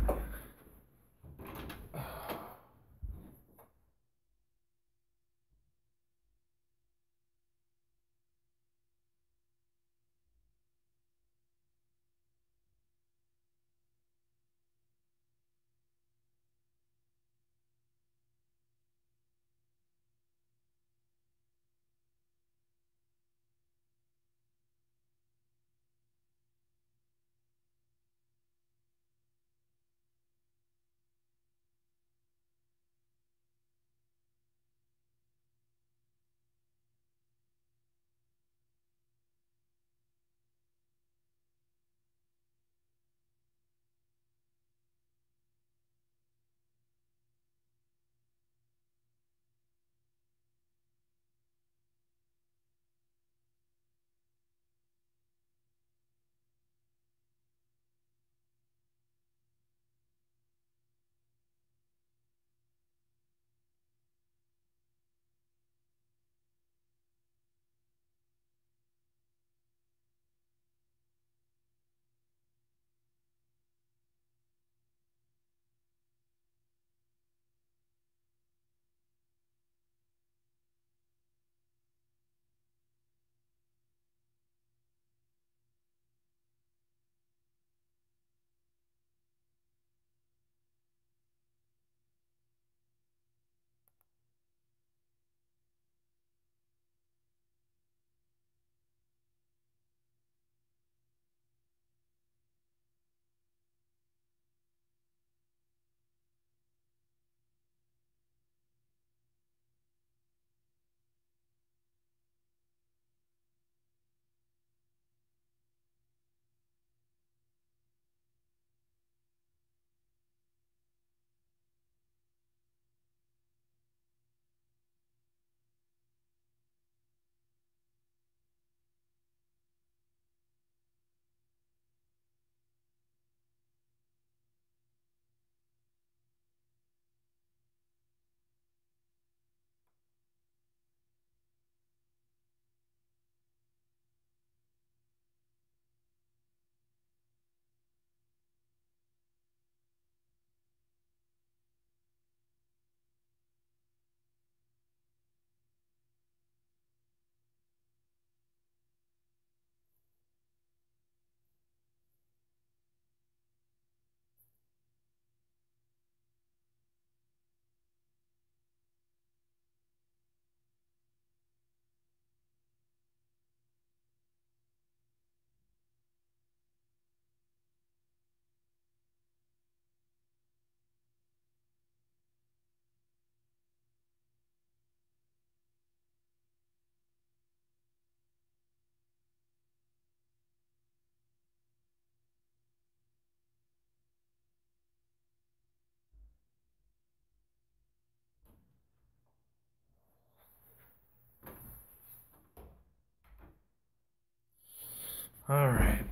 Alright.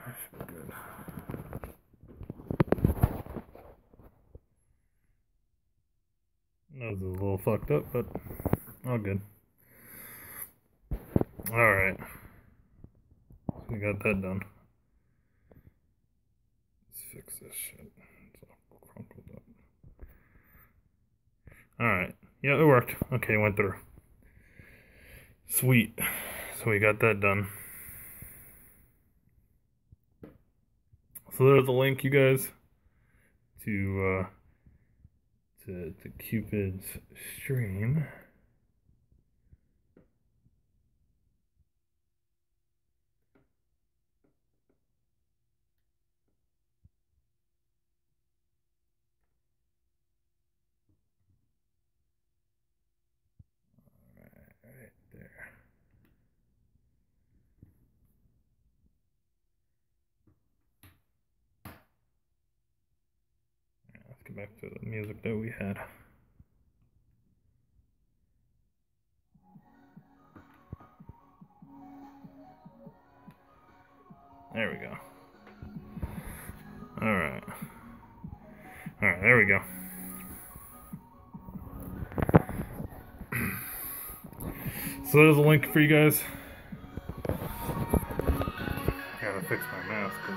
That should be good. Nose is a little fucked up, but all good. Alright. So we got that done. Let's fix this shit. It's all crumpled up. Alright. Yeah, it worked. Okay, it went through. Sweet. So we got that done. So there's a link, you guys, to to Cupid's stream. Right there. Let's get back to the music that we had. There we go. Alright. Alright, there we go. So there's a link for you guys. Gotta fix my mask, cause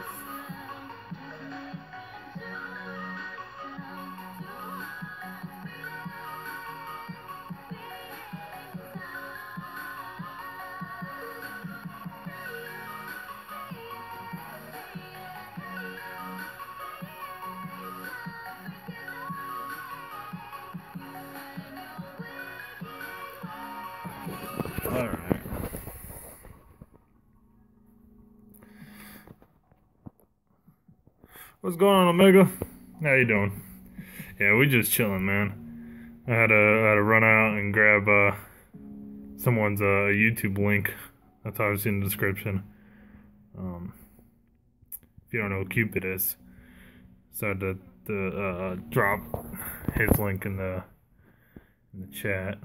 alright. What's going on, Omega? How you doing? Yeah, we just chilling, man. I had to run out and grab someone's YouTube link. That's obviously in the description. If you don't know who Cupid is, so I had to drop his link in the chat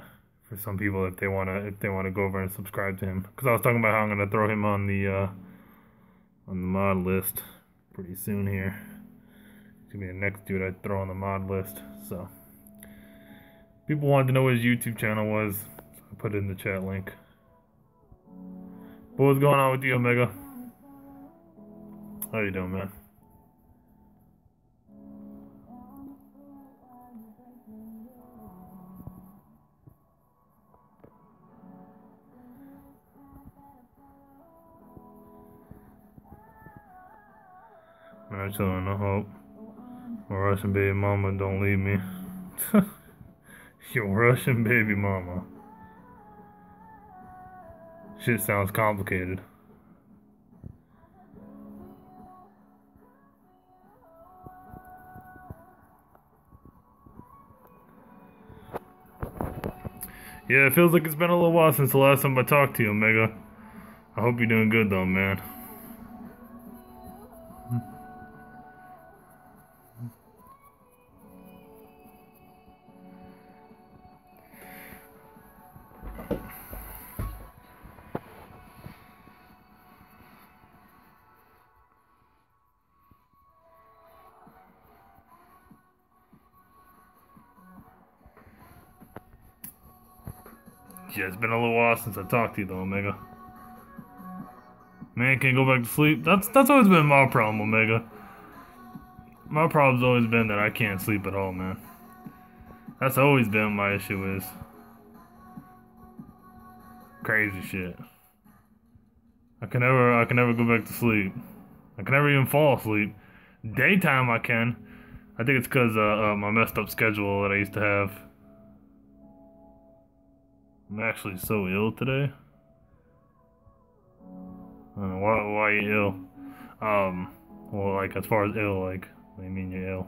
for some people if they wanna go over and subscribe to him. Because I was talking about how I'm gonna throw him on the mod list pretty soon here. He's gonna be the next dude I'd throw on the mod list. So people wanted to know what his YouTube channel was, so I put it in the chat link. But what's going on with you, Omega? How you doing, man? I chillin', I hope my Russian baby mama don't leave me. Your Russian baby mama. Shit sounds complicated. Yeah, it feels like it's been a little while since the last time I talked to you, Omega. I hope you're doing good though, man. Yeah, it's been a little while since I talked to you though, Omega. Man, can't go back to sleep. That's always been my problem, Omega. My problem's always been that I can't sleep at all, man. That's always been my issue is. Crazy shit. I can never go back to sleep. I can never even fall asleep. Daytime I can. I think it's because my messed up schedule that I used to have. I'm actually so ill today. I don't know, why are you ill? Well, like, as far as ill, like, what do you mean you're ill?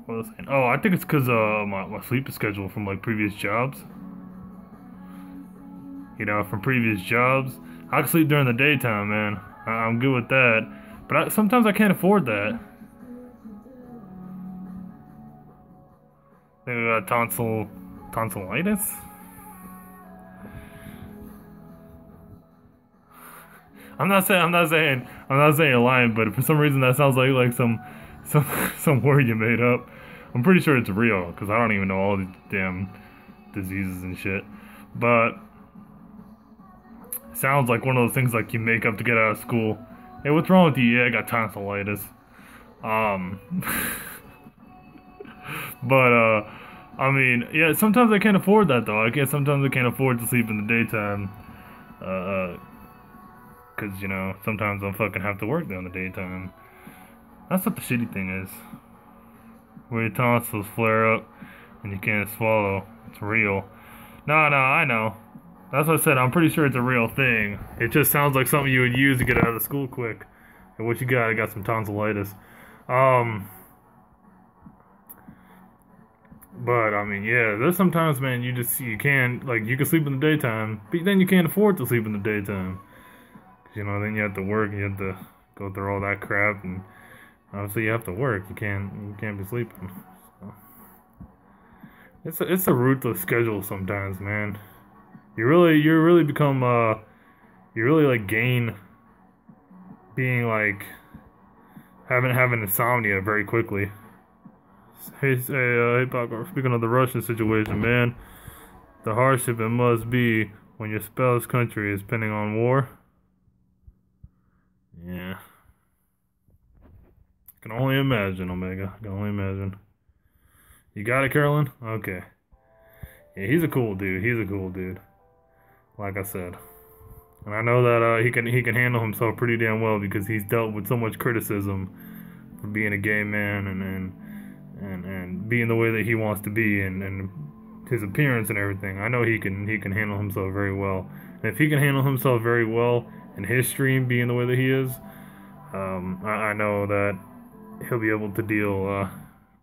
What was I saying? Oh, I think it's because, my sleep schedule from, like, previous jobs. You know, from previous jobs. I can sleep during the daytime, man. I'm good with that. But sometimes I can't afford that. I think I got tonsillitis? I'm not saying you're lying, but for some reason that sounds like some word you made up. I'm pretty sure it's real, because I don't even know all these damn diseases and shit. But it sounds like one of those things like you make up to get out of school. Hey, what's wrong with you? Yeah, I got tonsillitis. But I mean, yeah, sometimes I can't afford that though. Sometimes I can't afford to sleep in the daytime. Cause you know, sometimes I'll fucking have to work during the daytime. That's what the shitty thing is. where your tonsils flare up and you can't swallow. It's real. No, I know. That's what I said. I'm pretty sure it's a real thing. It just sounds like something you would use to get out of school quick. And what you got? I got some tonsillitis. But I mean, yeah, there's sometimes, man, you can't, like, you can sleep in the daytime, but then you can't afford to sleep in the daytime. 'Cause, you know, then you have to work and you have to go through all that crap, and obviously you have to work. You can't be sleeping. So it's a ruthless schedule sometimes, man. You really become you really like gain being like having insomnia very quickly. Hey, Paco, speaking of the Russian situation, man, the hardship it must be when your spouse country is pending on war. Yeah. Can only imagine, Omega. Can only imagine. You got it, Carolyn? Okay. Yeah, he's a cool dude. He's a cool dude. Like I said. And I know that he can handle himself pretty damn well because he's dealt with so much criticism for being a gay man and being the way that he wants to be and his appearance and everything. I know he can handle himself very well. And if he can handle himself very well in his stream being the way that he is, I know that he'll be able to deal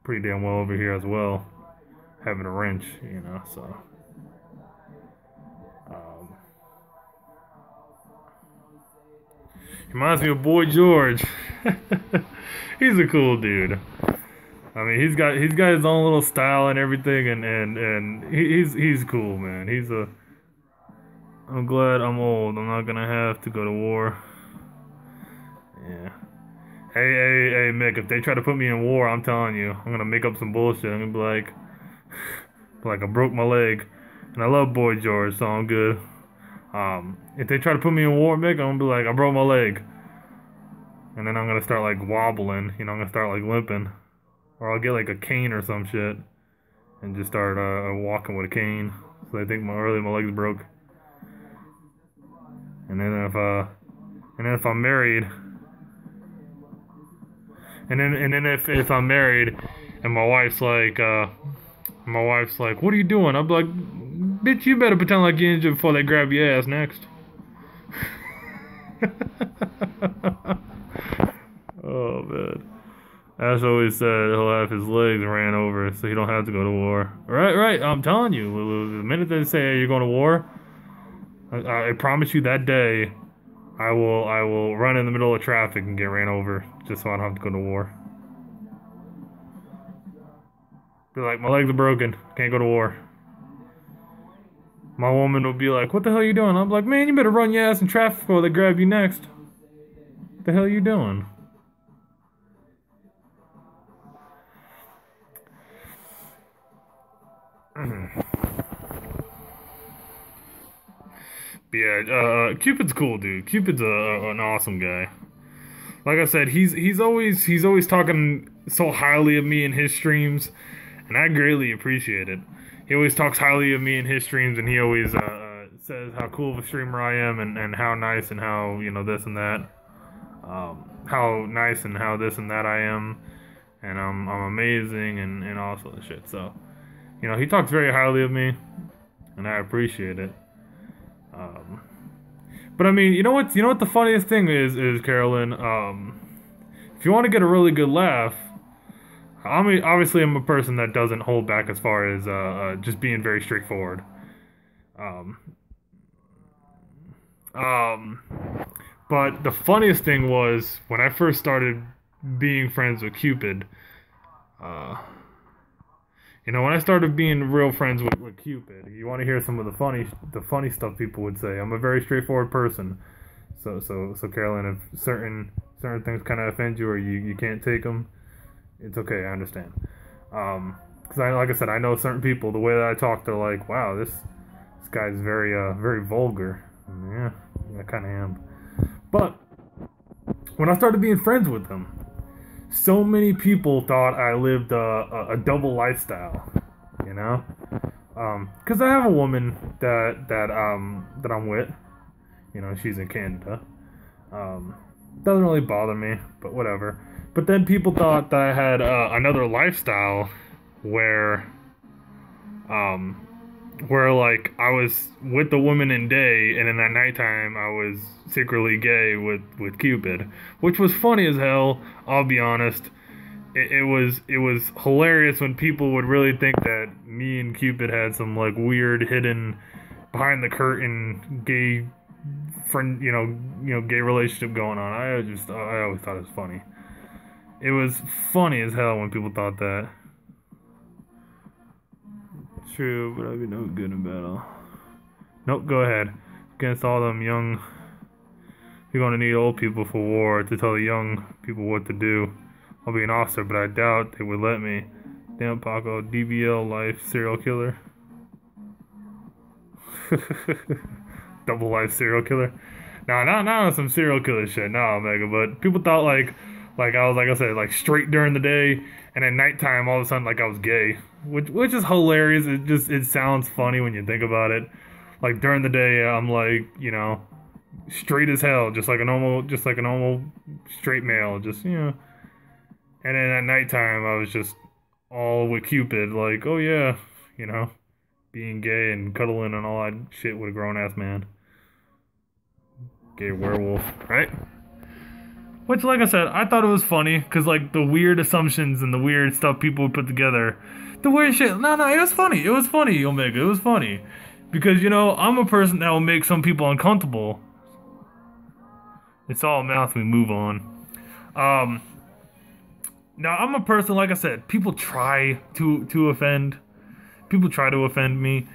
pretty damn well over here as well, having a wrench, you know. So he reminds me of Boy George. He's a cool dude. I mean, he's got his own little style and everything, and he's cool, man. I'm glad I'm old. I'm not gonna have to go to war. Yeah. Hey, Mick, if they try to put me in war, I'm telling you, I'm gonna make up some bullshit. I'm gonna be like I broke my leg, and I love Boy George, so I'm good. If they try to put me in war, Mick, I'm gonna be like, I broke my leg, and then I'm gonna start like wobbling. You know, I'm gonna start like limping, or I'll get like a cane or some shit, and just start walking with a cane. So they think my legs broke. And then if I'm married. And then if I'm married and my wife's like, what are you doing? I'm like, bitch, you better pretend like you're injured before they grab your ass next. Oh, man. Ash always said he'll have his legs ran over so he don't have to go to war. Right, I'm telling you, the minute they say, hey, you're going to war, I promise you that day, I will run in the middle of traffic and get ran over just so I don't have to go to war. Be like, my legs are broken, can't go to war. My woman will be like, what the hell are you doing? I'm like, man, you better run your ass in traffic before they grab you next. What the hell are you doing? Yeah, Cupid's cool, dude. Cupid's an awesome guy. Like I said, he's always talking so highly of me in his streams, and I greatly appreciate it. He always talks highly of me in his streams, and he always says how cool of a streamer I am, and how nice and how, you know, this and that, how nice and how this and that I am, and I'm amazing and all sort of shit. So, you know, he talks very highly of me, and I appreciate it. But I mean, you know what the funniest thing is Carolyn, if you want to get a really good laugh, obviously I'm a person that doesn't hold back as far as just being very straightforward. But the funniest thing was when I first started being friends with Cupid, you know, when I started being real friends with Cupid, you want to hear some of the funny stuff people would say. I'm a very straightforward person. So Carolyn, if certain things kind of offend you or you can't take them, it's okay. I understand. Because like I said, I know certain people, the way that I talk, they're like, wow, this guy's very vulgar. And yeah, I kind of am. But when I started being friends with them, so many people thought I lived a double lifestyle, you know, because I have a woman that I'm with, you know, she's in Canada. Doesn't really bother me, but whatever. But then people thought that I had another lifestyle where, um, where like I was with the woman in day, and then at nighttime I was secretly gay with Cupid, which was funny as hell. I'll be honest. It was hilarious when people would really think that me and Cupid had some like weird hidden behind the curtain gay friend, gay relationship going on. I always thought it was funny. It was funny as hell when people thought that. True, but I'd be no good in battle. Nope, go ahead. Against all them young, you're gonna need old people for war to tell the young people what to do. I'll be an officer, but I doubt they would let me. Damn Paco, DBL life serial killer. Double life serial killer. Nah, not some serial killer shit. Nah, Omega. But people thought like I was, like I said, like straight during the day, and at nighttime all of a sudden like I was gay, which is hilarious. It sounds funny when you think about it. Like during the day I'm like, straight as hell, just like a normal straight male, And then at nighttime, I was just all with Cupid, like, oh yeah, being gay and cuddling and all that shit with a grown-ass man. Gay werewolf, right? Which, like I said, I thought it was funny, because, like, the weird assumptions and the weird stuff people would put together. The weird shit. No, it was funny. It was funny, Omega. It was funny. Because, I'm a person that will make some people uncomfortable. It's all mouth, we move on. Now, I'm a person, like I said, people try to offend. People try to offend me.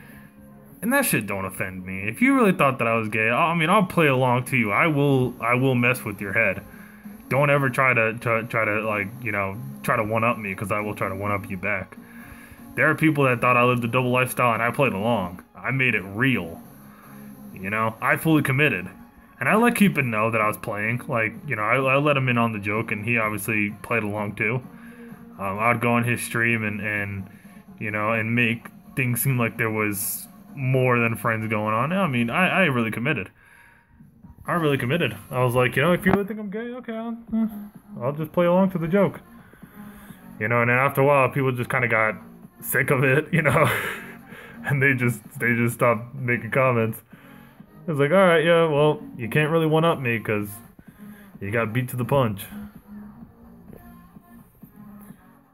And that shit don't offend me. If you really thought that I was gay, I'll play along to you. I will mess with your head. Don't ever try to one-up me, because I will try to one-up you back. There are people that thought I lived a double lifestyle, and I played along. I made it real. I fully committed. And I let Cupid know that I was playing. Like, I let him in on the joke, and he obviously played along too. I'd go on his stream and make things seem like there was more than friends going on. I really committed. I was like, if you really think I'm gay, okay, I'll just play along to the joke. And then after a while, people just kind of got sick of it, and they just stopped making comments. I was like, alright, yeah, well, you can't really one-up me, because you got beat to the punch.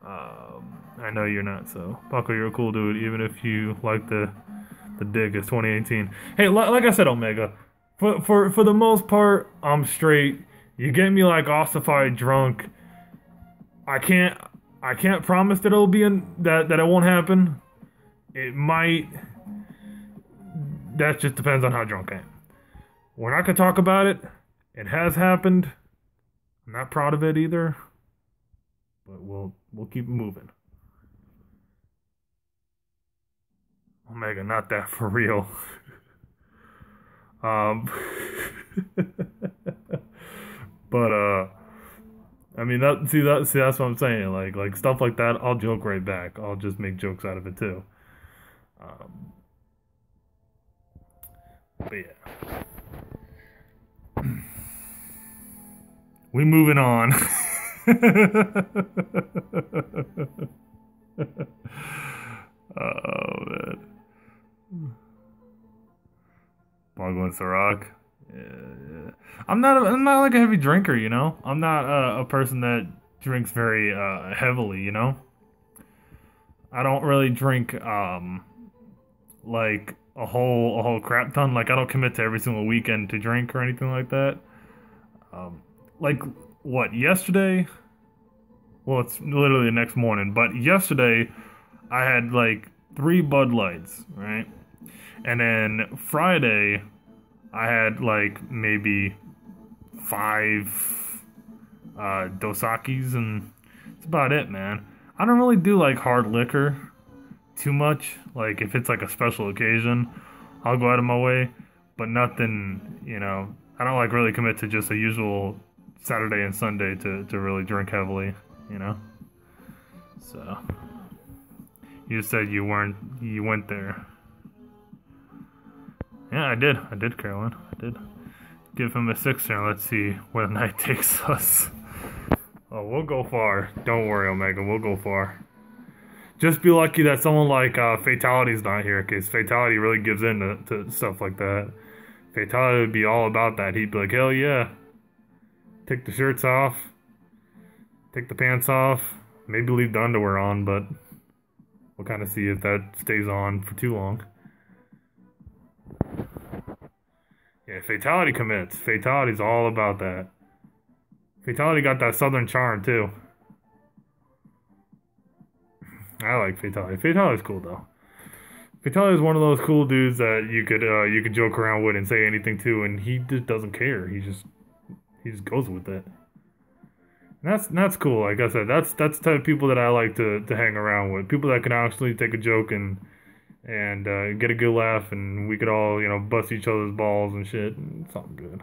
I know you're not, so. Paco, you're a cool dude, even if you like the dick. It's 2018. Hey, like I said, Omega, for the most part, I'm straight. You get me, like, ossified drunk. I can't promise that it'll be that it won't happen. It might. That just depends on how drunk I am. We're not gonna talk about it. It has happened. I'm not proud of it either. But we'll keep moving. Omega, not that for real. But that's what I'm saying. Like stuff like that, I'll joke right back. I'll just make jokes out of it too. But yeah. We moving on. Oh man. Paco and Ciroc. Yeah. I'm not like a heavy drinker, I'm not a person that drinks very heavily, I don't really drink like a whole crap ton. Like, I don't commit to every single weekend to drink or anything like that. Like, what, yesterday? Well, it's literally the next morning, but yesterday I had like 3 Bud Lights, right? And then Friday I had like maybe 5 Dosakis, and that's about it, man. I don't really do like hard liquor too much. Like, if it's like a special occasion, I'll go out of my way, but nothing, I don't like really commit to just a usual Saturday and Sunday to really drink heavily, So, you said you went there. Yeah, I did, Carolyn. I did. Give him a 6 and let's see where the night takes us. Oh, we'll go far. Don't worry, Omega. We'll go far. Just be lucky that someone like Fatality's not here, because Fatality really gives in to stuff like that. Fatality would be all about that. He'd be like, hell yeah. Take the shirts off. Take the pants off. Maybe leave the underwear on, but we'll kind of see if that stays on for too long. Yeah, Fatality commits. Fatality's all about that. Fatality got that southern charm, too. I like Fatality. Fatality's cool, though. Fatality is one of those cool dudes that you could joke around with and say anything to, and he just doesn't care. He just goes with it. And that's cool. Like I said, that's the type of people that I like to hang around with. People that can actually take a joke and get a good laugh, and we could all, you know, bust each other's balls and shit. And it's all good.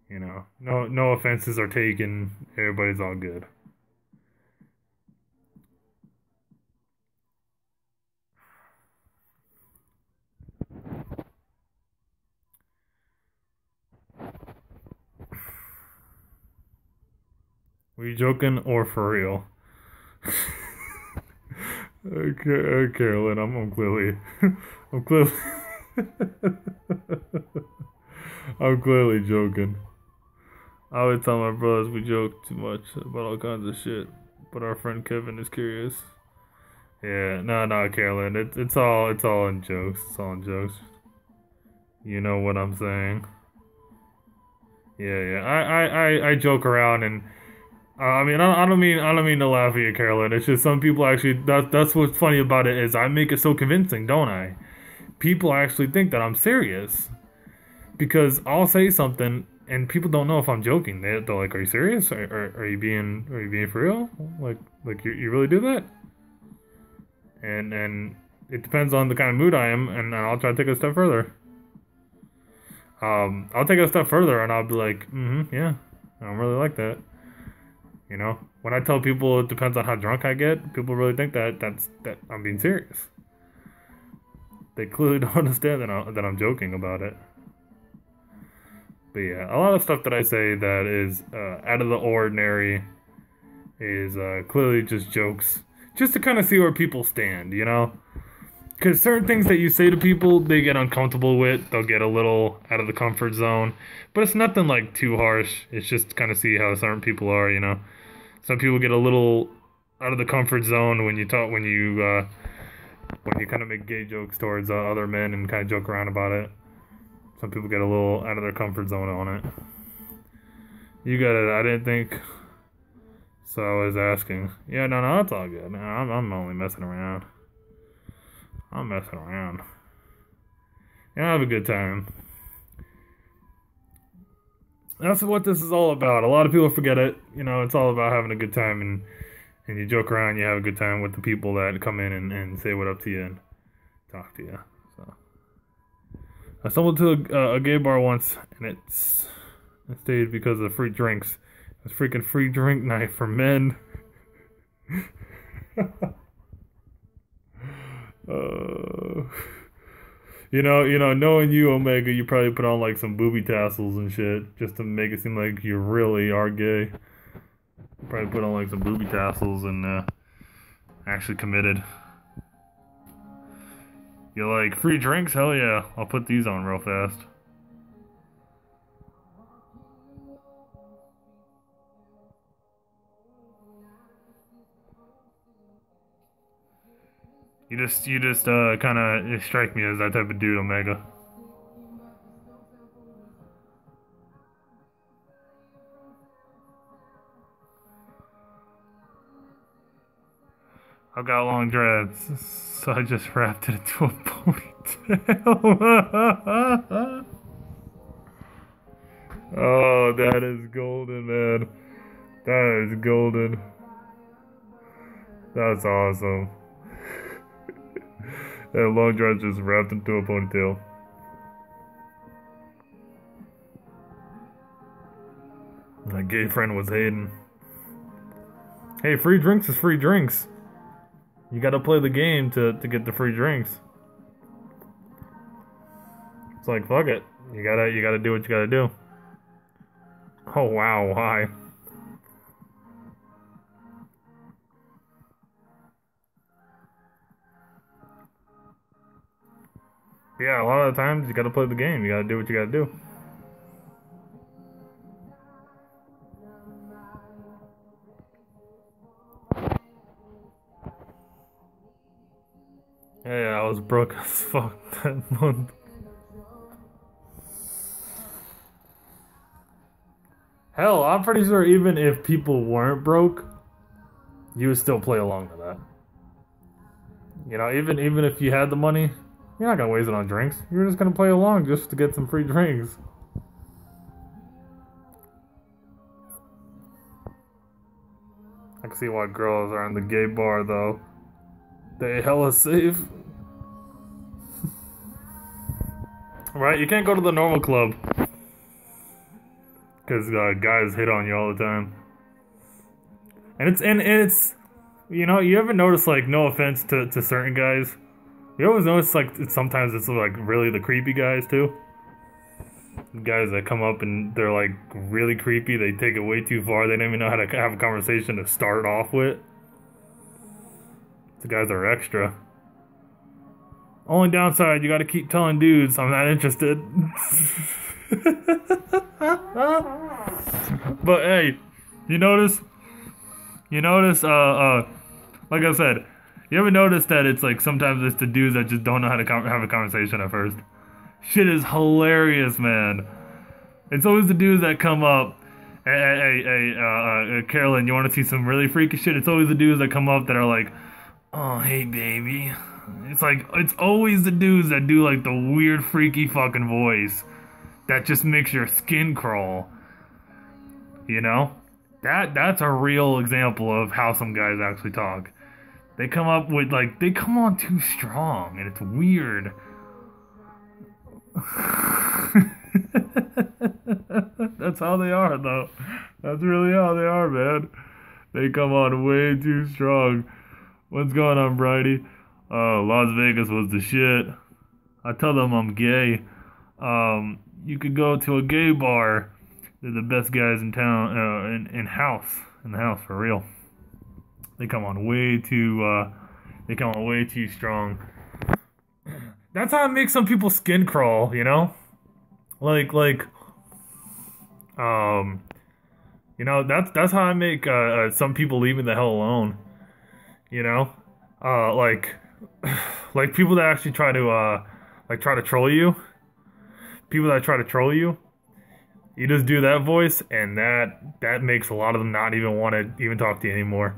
You know, no offenses are taken. Everybody's all good. Were you joking or for real? Okay, Carolyn, I'm clearly, I'm clearly, I'm clearly joking. I would tell my brothers we joke too much about all kinds of shit, but our friend Kevin is curious. Yeah, no, Carolyn, it's all in jokes. It's all in jokes. You know what I'm saying? Yeah. I joke around and. I mean, I don't mean to laugh at you, Carolyn. It's just some people actually. That's what's funny about it is I make it so convincing, don't I? People actually think that I'm serious because I'll say something and people don't know if I'm joking. They're like, "Are you serious? Are you being for real? Like you really do that?" And it depends on the kind of mood I am, and I'll try to take it a step further. I'll take it a step further, and I'll be like, yeah, I don't really like that. You know, when I tell people it depends on how drunk I get, people really think that I'm being serious. They clearly don't understand that I'm joking about it. But yeah, a lot of stuff that I say that is out of the ordinary is clearly just jokes, just to kind of see where people stand, you know? Because certain things that you say to people, they get uncomfortable with, they'll get a little out of the comfort zone, but it's nothing like too harsh. It's just to kind of see how certain people are, you know? Some people get a little out of the comfort zone when you kind of make gay jokes towards other men and kind of joke around about it. Some people get a little out of their comfort zone on it. You got it. I didn't think. So I was asking. Yeah, no, that's all good. No, I'm only messing around. I'm messing around. And I have a good time. That's what this is all about. A lot of people forget it. You know, it's all about having a good time and you joke around, you have a good time with the people that come in and say what up to you and talk to you. So I stumbled to a gay bar once and it stayed because of free drinks. It was freaking free drink night for men. You know, knowing you, Omega, you probably put on like some booby tassels and shit just to make it seem like you really are gay. Probably put on like some booby tassels and actually committed. You're like, free drinks? Hell yeah, I'll put these on real fast. You just kind of strike me as that type of dude, Omega. I've got long dreads, so I just wrapped it into a ponytail. Oh, that is golden, man. That is golden. That's awesome. That long dreads just wrapped into a ponytail. My gay friend was hating. Hey, free drinks is free drinks. You gotta play the game to get the free drinks. It's like, fuck it. You gotta do what you gotta do. Oh wow, why? Yeah, a lot of the times you gotta play the game. You gotta do what you gotta do. Yeah, I was broke as fuck that month. Hell, I'm pretty sure even if people weren't broke, you would still play along to that. You know, even if you had the money, you're not gonna waste it on drinks. You're just gonna play along just to get some free drinks. I can see why girls are in the gay bar though. They hella safe. Right? You can't go to the normal club. Because guys hit on you all the time. And it's you know, you ever notice, like, no offense to certain guys, you always notice, like, sometimes it's like really the creepy guys too. Guys that come up and they're like really creepy, they take it way too far, they don't even know how to have a conversation to start off with. The guys are extra. Only downside, you gotta keep telling dudes, I'm not interested. But hey, you notice, like I said, you ever notice that it's like sometimes it's the dudes that just don't know how to have a conversation at first? Shit is hilarious, man. It's always the dudes that come up, hey, Carolyn, you want to see some really freaky shit? It's always the dudes that come up that are like, oh, hey, baby. It's like, it's always the dudes that do like the weird, freaky fucking voice that just makes your skin crawl. You know? That's a real example of how some guys actually talk. They come up with, like, they come on too strong, and it's weird. That's how they are, though. That's really how they are, man. They come on way too strong. What's going on, Bridie? Las Vegas was the shit. I tell them I'm gay. You could go to a gay bar. They're the best guys in town, in the house, for real. They come on way too strong. That's how it makes some people's skin crawl, you know? You know, that's how I make, some people leave me the hell alone. You know? Like people that actually try to troll you. People that try to troll you. You just do that voice, and that makes a lot of them not even want to even talk to you anymore.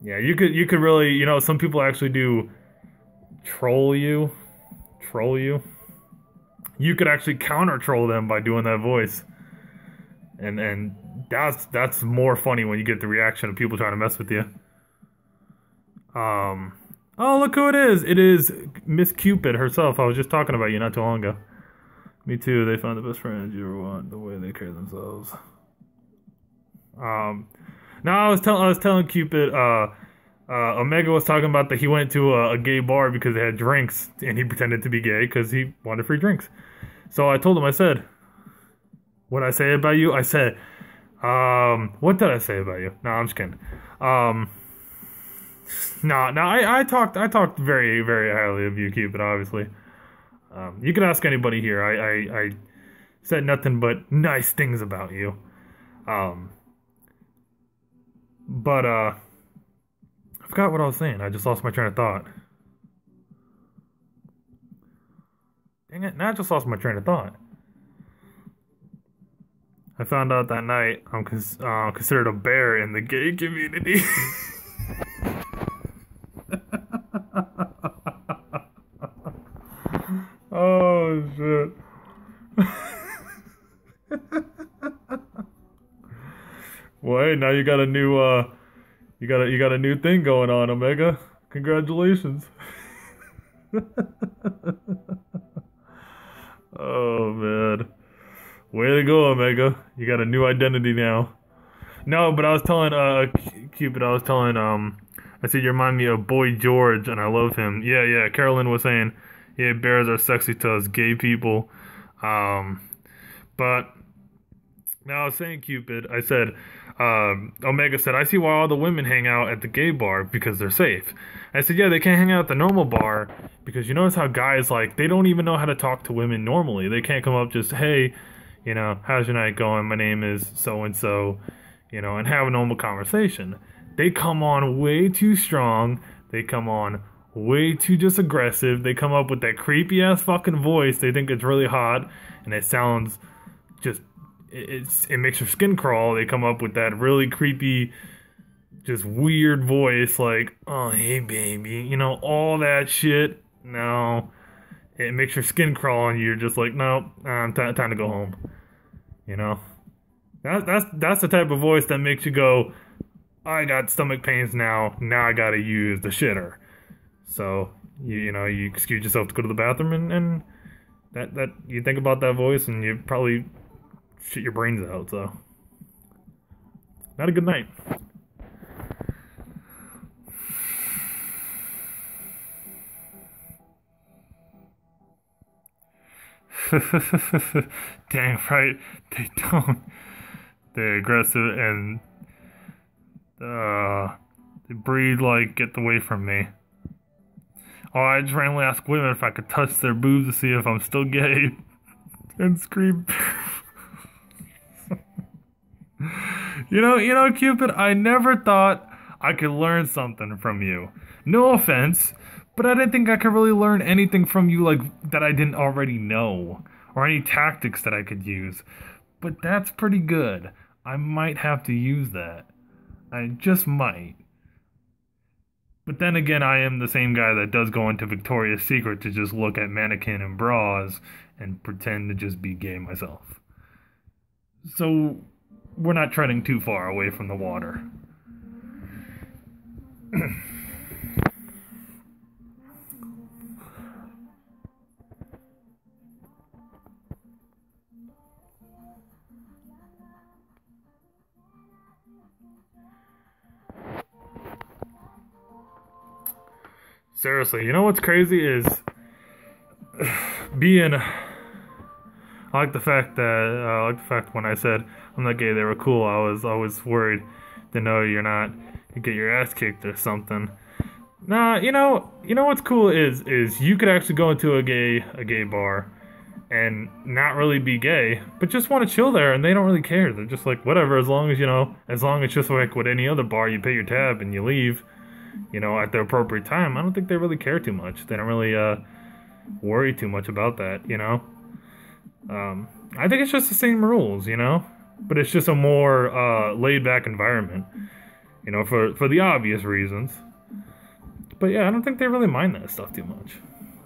Yeah, you could really, you know, some people actually do troll you. You could actually counter troll them by doing that voice, and that's more funny when you get the reaction of people trying to mess with you. Oh, look who it is! It is Miss Cupid herself. I was just talking about you not too long ago. Me too. They found the best friends you ever want. The way they carry themselves. No, I was telling Cupid. Omega was talking about that he went to a gay bar because they had drinks, and he pretended to be gay because he wanted free drinks. So I told him. I said, "What did I say about you?" I said, "What did I say about you?" No, I'm just kidding. I talked very, very highly of you, Cupid. Obviously. You can ask anybody here. I said nothing but nice things about you. But I forgot what I was saying. I just lost my train of thought. Dang it, now I just lost my train of thought. I found out that night I'm considered a bear in the gay community. Oh shit. Well, hey, now you got a new you got a new thing going on, Omega. Congratulations. Oh man. Way to go, Omega. You got a new identity now. No, but I was telling Cupid, I said you remind me of Boy George and I love him. Yeah, Carolyn was saying, yeah, bears are sexy to us gay people. But Now I was saying Cupid, I said, Omega said, I see why all the women hang out at the gay bar because they're safe. I said, yeah, they can't hang out at the normal bar because you notice how guys, like, they don't even know how to talk to women normally. They can't come up just, hey, how's your night going? My name is so and so, and have a normal conversation. They come on way too strong. They come on way too just aggressive. They come up with that creepy ass fucking voice. They think it's really hot and it sounds just it makes your skin crawl. They come up with that really creepy, just weird voice, like, oh hey baby, all that shit. No, it makes your skin crawl, and you're just like, no, time to go home. That's the type of voice that makes you go, I got stomach pains now. Now I gotta use the shitter. So you excuse yourself to go to the bathroom, and that you think about that voice, and you probably shit your brains out. So not a good night. Dang right, they don't. They're aggressive and they breathe like, get away from me. Oh, I just randomly ask women if I could touch their boobs to see if I'm still gay. And scream. Cupid, I never thought I could learn something from you. No offense, but I didn't think I could really learn anything from you like that I didn't already know, or any tactics that I could use. But that's pretty good. I might have to use that. I just might. But then again, I am the same guy that does go into Victoria's Secret to just look at mannequin and bras and pretend to just be gay myself. So we're not treading too far away from the water. Seriously, what's crazy is being. I like the fact when I said I'm not gay, they were cool. I was always worried to know you're not, you get your ass kicked or something. Nah, what's cool is you could actually go into a gay bar and not really be gay, but just want to chill there, and they don't really care. They're just like, whatever, as long as it's just like with any other bar, you pay your tab and you leave, at the appropriate time. I don't think they really care too much. They don't really worry too much about that, I think it's just the same rules, but it's just a more laid back environment, for the obvious reasons. But yeah, I don't think they really mind that stuff too much.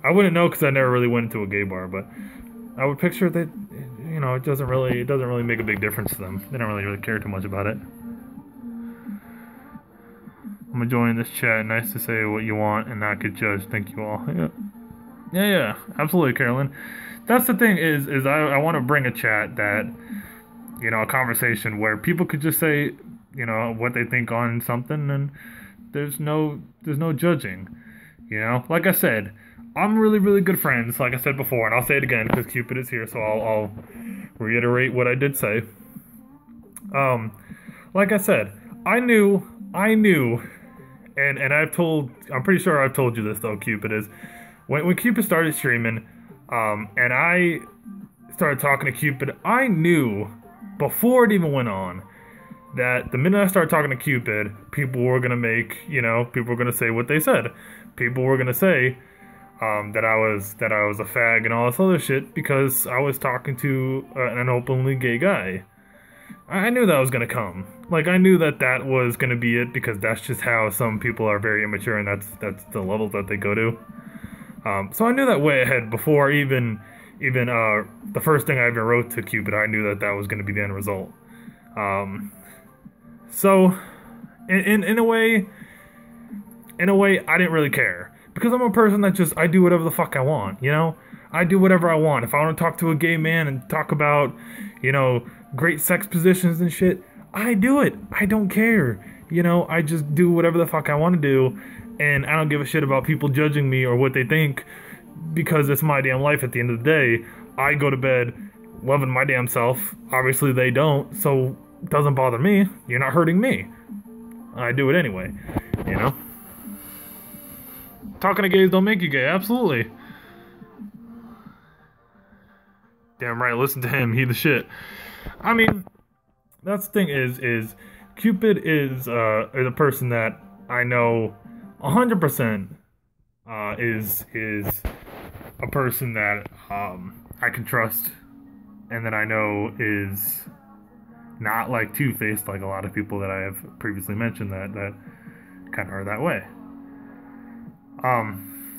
I wouldn't know because I never really went into a gay bar, but I would picture that, it doesn't really make a big difference to them. They don't really care too much about it. I'm enjoying this chat. Nice to say what you want and not get judged. Thank you all. Yeah, absolutely, Carolyn. That's the thing is I want to bring a chat that, a conversation where people could just say, what they think on something, and there's no judging, Like I said, I'm really, really good friends, like I said before, and I'll say it again because Cupid is here, so I'll reiterate what I did say. Like I said, I knew, and I'm pretty sure I've told you this though, Cupid, is when Cupid started streaming, and I started talking to Cupid, I knew before it even went on that the minute I started talking to Cupid, people were gonna say what they said. People were gonna say that I was a fag and all this other shit because I was talking to an openly gay guy. I knew that was gonna come. Like, I knew that was gonna be it because that's just how some people are very immature, and that's the level that they go to. So I knew that way ahead before even the first thing I even wrote to Cupid. I knew that was going to be the end result. So in a way, I didn't really care because I'm a person that I do whatever the fuck I want. I do whatever I want. If I want to talk to a gay man and talk about great sex positions and shit, I do it. I don't care. I just do whatever the fuck I want to do. And I don't give a shit about people judging me or what they think because it's my damn life at the end of the day. I go to bed loving my damn self. Obviously they don't, so it doesn't bother me. You're not hurting me. I do it anyway, you know? Talking to gays don't make you gay, absolutely. Damn right, listen to him, he the shit. I mean, that's the thing is Cupid is a person that I know 100% is a person that I can trust, and that I know is not like two-faced like a lot of people that I have previously mentioned that kind of are that way.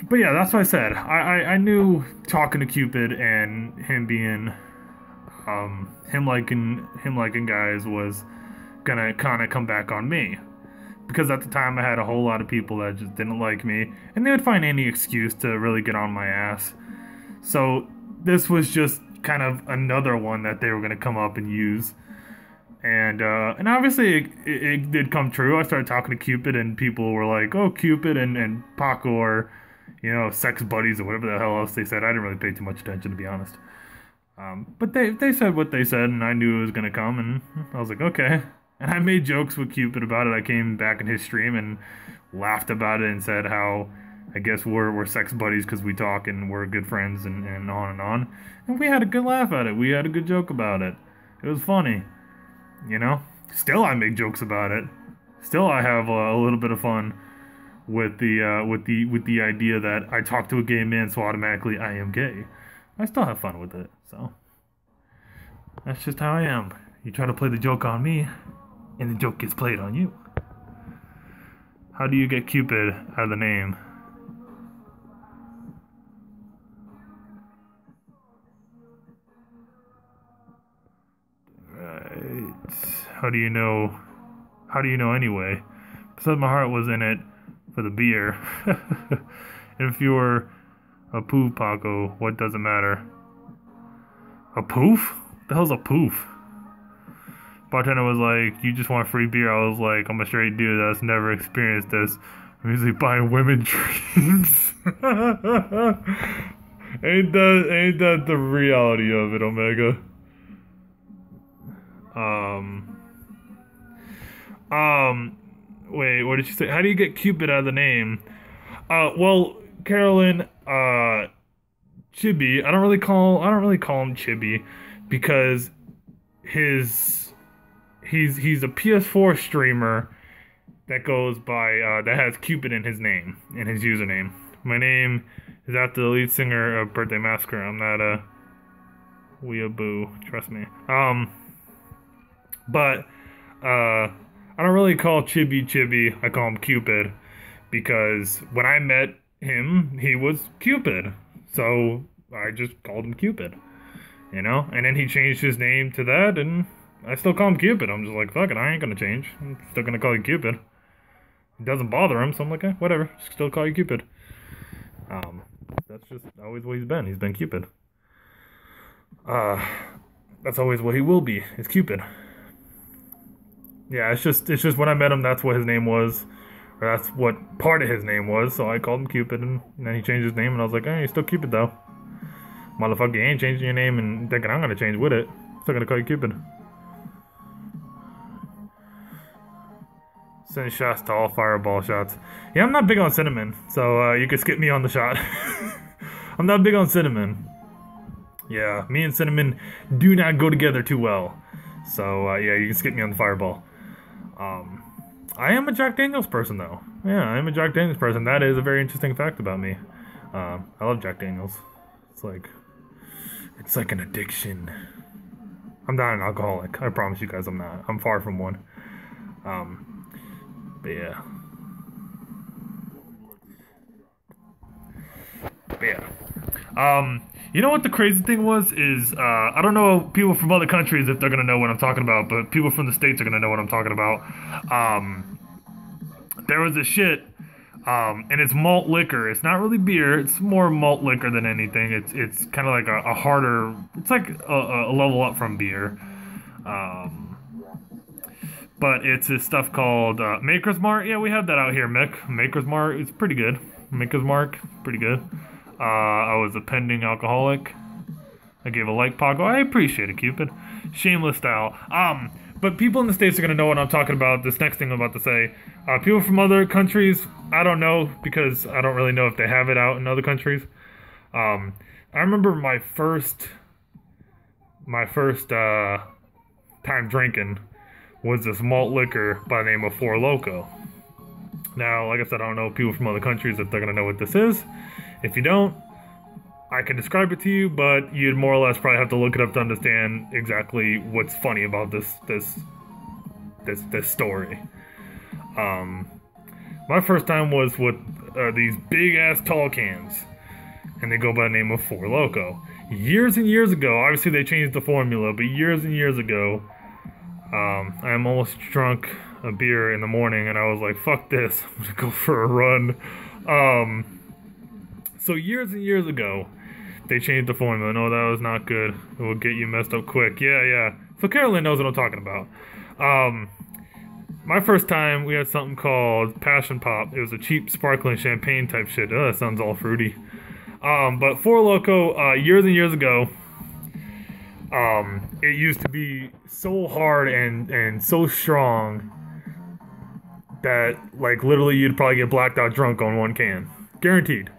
But yeah, that's what I said. I knew talking to Cupid and him being him liking guys was gonna kind of come back on me, because at the time I had a whole lot of people that just didn't like me, and they would find any excuse to really get on my ass. So this was just kind of another one that they were gonna come up and use. And obviously it did come true. I started talking to Cupid, and people were like, "Oh, Cupid and Paco are, you know, sex buddies," or whatever the hell else they said. I didn't really pay too much attention, to be honest. But they said what they said, and I knew it was gonna come, and I was like, okay. And I made jokes with Cupid about it. I came back in his stream and laughed about it and said how I guess we're sex buddies because we talk and we're good friends, and on and on. And we had a good laugh at it. We had a good joke about it. It was funny. You know, still I make jokes about it. Still I have a little bit of fun with the idea that I talk to a gay man, so automatically I am gay. I still have fun with it. So that's just how I am. You try to play the joke on me, and the joke gets played on you. How do you get Cupid out of the name? How do you know? How do you know anyway? Besides, my heart was in it for the beer. If you were a poof, Paco, what does it matter? A poof? The hell's a poof? Bartender was like, "You just want free beer?" I was like, "I'm a straight dude that's never experienced this. I'm usually buying women drinks." Ain't that the reality of it, Omega? Wait, what did you say? How do you get Cupid out of the name? Well, Carolyn, Chibi, I don't really call him Chibi, because he's a PS4 streamer that goes by, that has Cupid in his name, in his username. My name is after the lead singer of Birthday Massacre. I'm not a weeaboo, trust me. But, I don't really call Chibi, I call him Cupid, because when I met him, he was Cupid, so I just called him Cupid, you know? And then he changed his name to that, and I still call him Cupid. I'm just like, fuck it, I ain't gonna change. I'm still gonna call you Cupid. It doesn't bother him, so I'm like, eh, whatever, still call you Cupid. That's just always what he's been. He's been Cupid. That's always what he will be, is Cupid. Yeah, it's just when I met him, that's what his name was, or that's what part of his name was, so I called him Cupid, and then he changed his name, and I was like, hey, you're still Cupid, though. Motherfucker, you ain't changing your name and thinking I'm gonna change with it. Still gonna call you Cupid. Send shots to all fireball shots. Yeah, I'm not big on cinnamon, so you can skip me on the shot. I'm not big on cinnamon. Yeah, me and cinnamon do not go together too well. So, yeah, you can skip me on the fireball. I am a Jack Daniels person, though. Yeah, I am a Jack Daniels person. That is a very interesting fact about me. I love Jack Daniels. It's like an addiction. I'm not an alcoholic. I promise you guys I'm not. I'm far from one. But yeah. You know what the crazy thing was is, I don't know people from other countries if they're gonna know what I'm talking about, but people from the States are gonna know what I'm talking about. There was this shit, and it's malt liquor. It's not really beer. It's more malt liquor than anything. It's kind of like a harder, it's like a level up from beer. But it's this stuff called Maker's Mark. Yeah, we have that out here, Mick. Maker's Mark, it's pretty good. Maker's Mark, pretty good. I was a pending alcoholic. I gave a like, Paco. I appreciate it, Cupid. Shameless style. But people in the States are going to know what I'm talking about. This next thing I'm about to say. People from other countries, I don't know, because I don't really know if they have it out in other countries. I remember my first time drinking was this malt liquor by the name of Four Loko. Now, like I said, I don't know people from other countries if they're going to know what this is. If you don't, I can describe it to you, but you'd more or less probably have to look it up to understand exactly what's funny about this story. My first time was with these big-ass tall cans, and they go by the name of Four Loko. Years and years ago, obviously they changed the formula, but years and years ago, I'm almost drunk a beer in the morning, and I was like, fuck this, I'm gonna go for a run. So years and years ago, they changed the formula. No, that was not good. It will get you messed up quick. Yeah. So Carolyn knows what I'm talking about. My first time, we had something called Passion Pop. It was a cheap sparkling champagne type shit. Oh, that sounds all fruity. But Four Loko, years and years ago, it used to be so hard and so strong that, like, literally you'd probably get blacked out drunk on one can. Guaranteed.